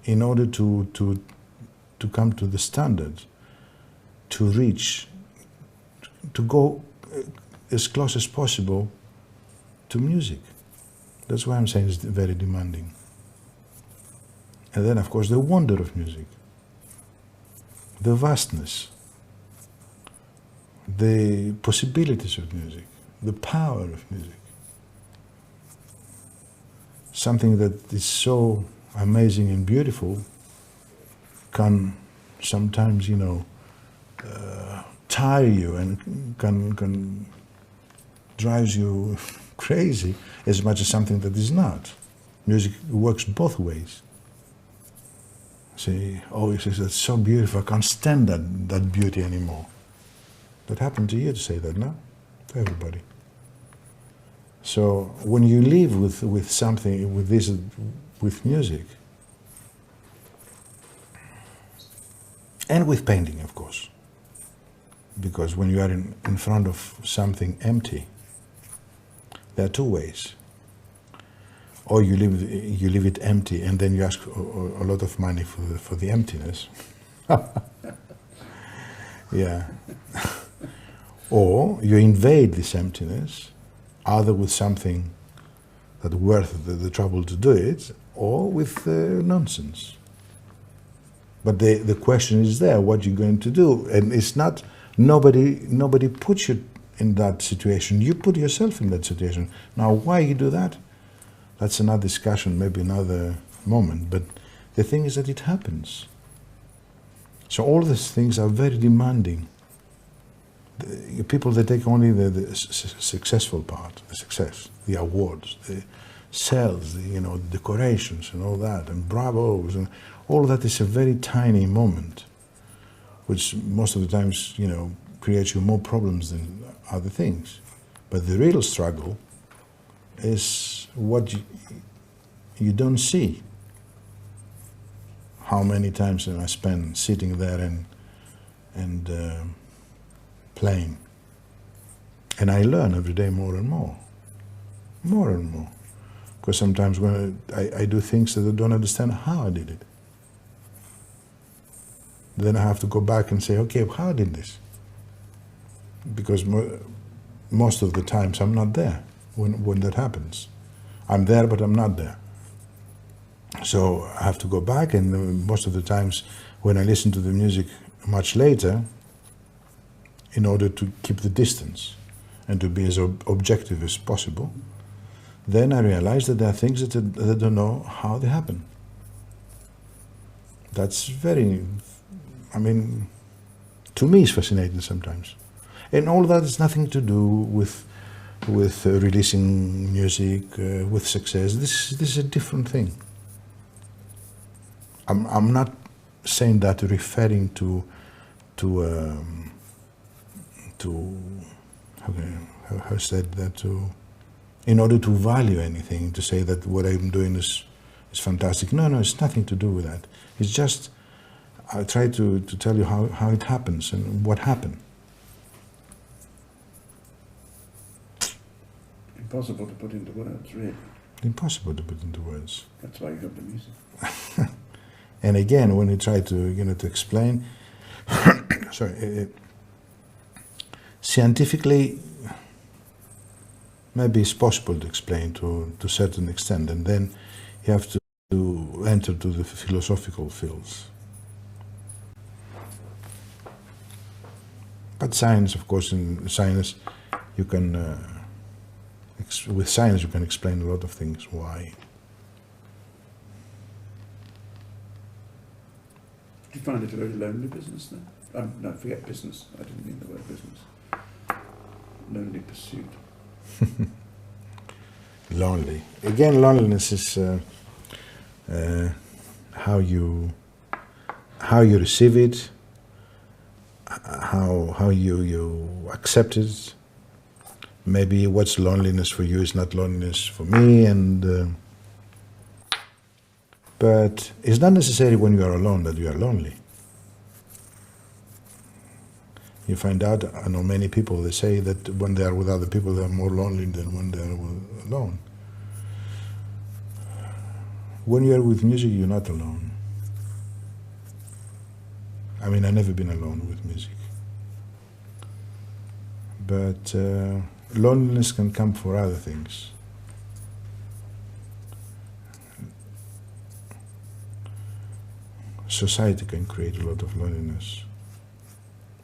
in order to come to the standard, to reach, to go as close as possible to music. That's why I'm saying it's very demanding. And then, of course, the wonder of music, the vastness, the possibilities of music, the power of music. Something that is so amazing and beautiful can sometimes, tire you and can drives you crazy as much as something that is not. Music works both ways. Say, oh, he says, that's so beautiful, I can't stand that beauty anymore. That happened to you to say that, no? To everybody. So when you live with something, with music, and with painting, of course, because when you are in front of something empty, there are two ways. Or you leave it empty and then you ask a lot of money for the emptiness. Yeah. Or you invade this emptiness, either with something that's worth the trouble to do it, or with nonsense. But the question is there, what you're going to do. And it's not, nobody puts you in that situation. You put yourself in that situation. Now, why you do that? That's another discussion, maybe another moment. But the thing is that it happens. So all these things are very demanding. People, they take only the successful part, the success, the awards, the sales, the decorations and all that, and bravos, and all that is a very tiny moment which most of the times, you know, creates you more problems than other things. But the real struggle is what you don't see. How many times have I spent sitting there and playing? And I learn every day more and more. More and more. Because sometimes when I do things that I don't understand how I did it. Then I have to go back and say, okay, how did this? Because most of the times I'm not there when that happens. I'm there, but I'm not there. So I have to go back, and most of the times when I listen to the music much later, in order to keep the distance and to be as objective as possible, then I realize that there are things that I don't know how they happen. That's very, I mean, to me it's fascinating sometimes. And all that has nothing to do with releasing music, with success. This is a different thing. I'm not saying that referring to how said that, to in order to value anything, to say that what I'm doing is fantastic. No, it's nothing to do with that. It's just I try to tell you how it happens and what happened. Impossible to put into words, really. Impossible to put into words. That's why you have the music. And again, when you try to to explain, sorry, scientifically, maybe it's possible to explain to a certain extent, and then you have to enter to the philosophical fields. But science, of course, in science, you can, with science you can explain a lot of things. Why? Do you find it a very lonely business then? No, forget business. I didn't mean the word business. Lonely pursuit. Lonely. Again, loneliness is how you receive it, how you accept it. Maybe what's loneliness for you is not loneliness for me, and but it's not necessary when you are alone that you are lonely. You find out, I know many people, they say that when they are with other people, they are more lonely than when they are alone. When you are with music, you're not alone. I mean, I've never been alone with music. But loneliness can come for other things. Society can create a lot of loneliness,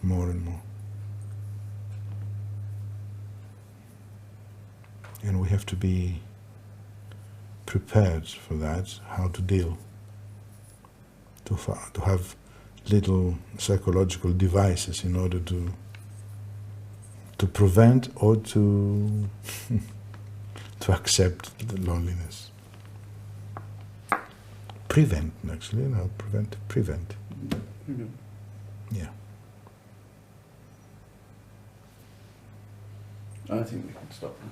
more and more. And we have to be prepared for that, how to deal, to have little psychological devices in order to prevent or to accept the loneliness. Prevent, actually, no, prevent. Mm-hmm. Yeah. I think we can stop now.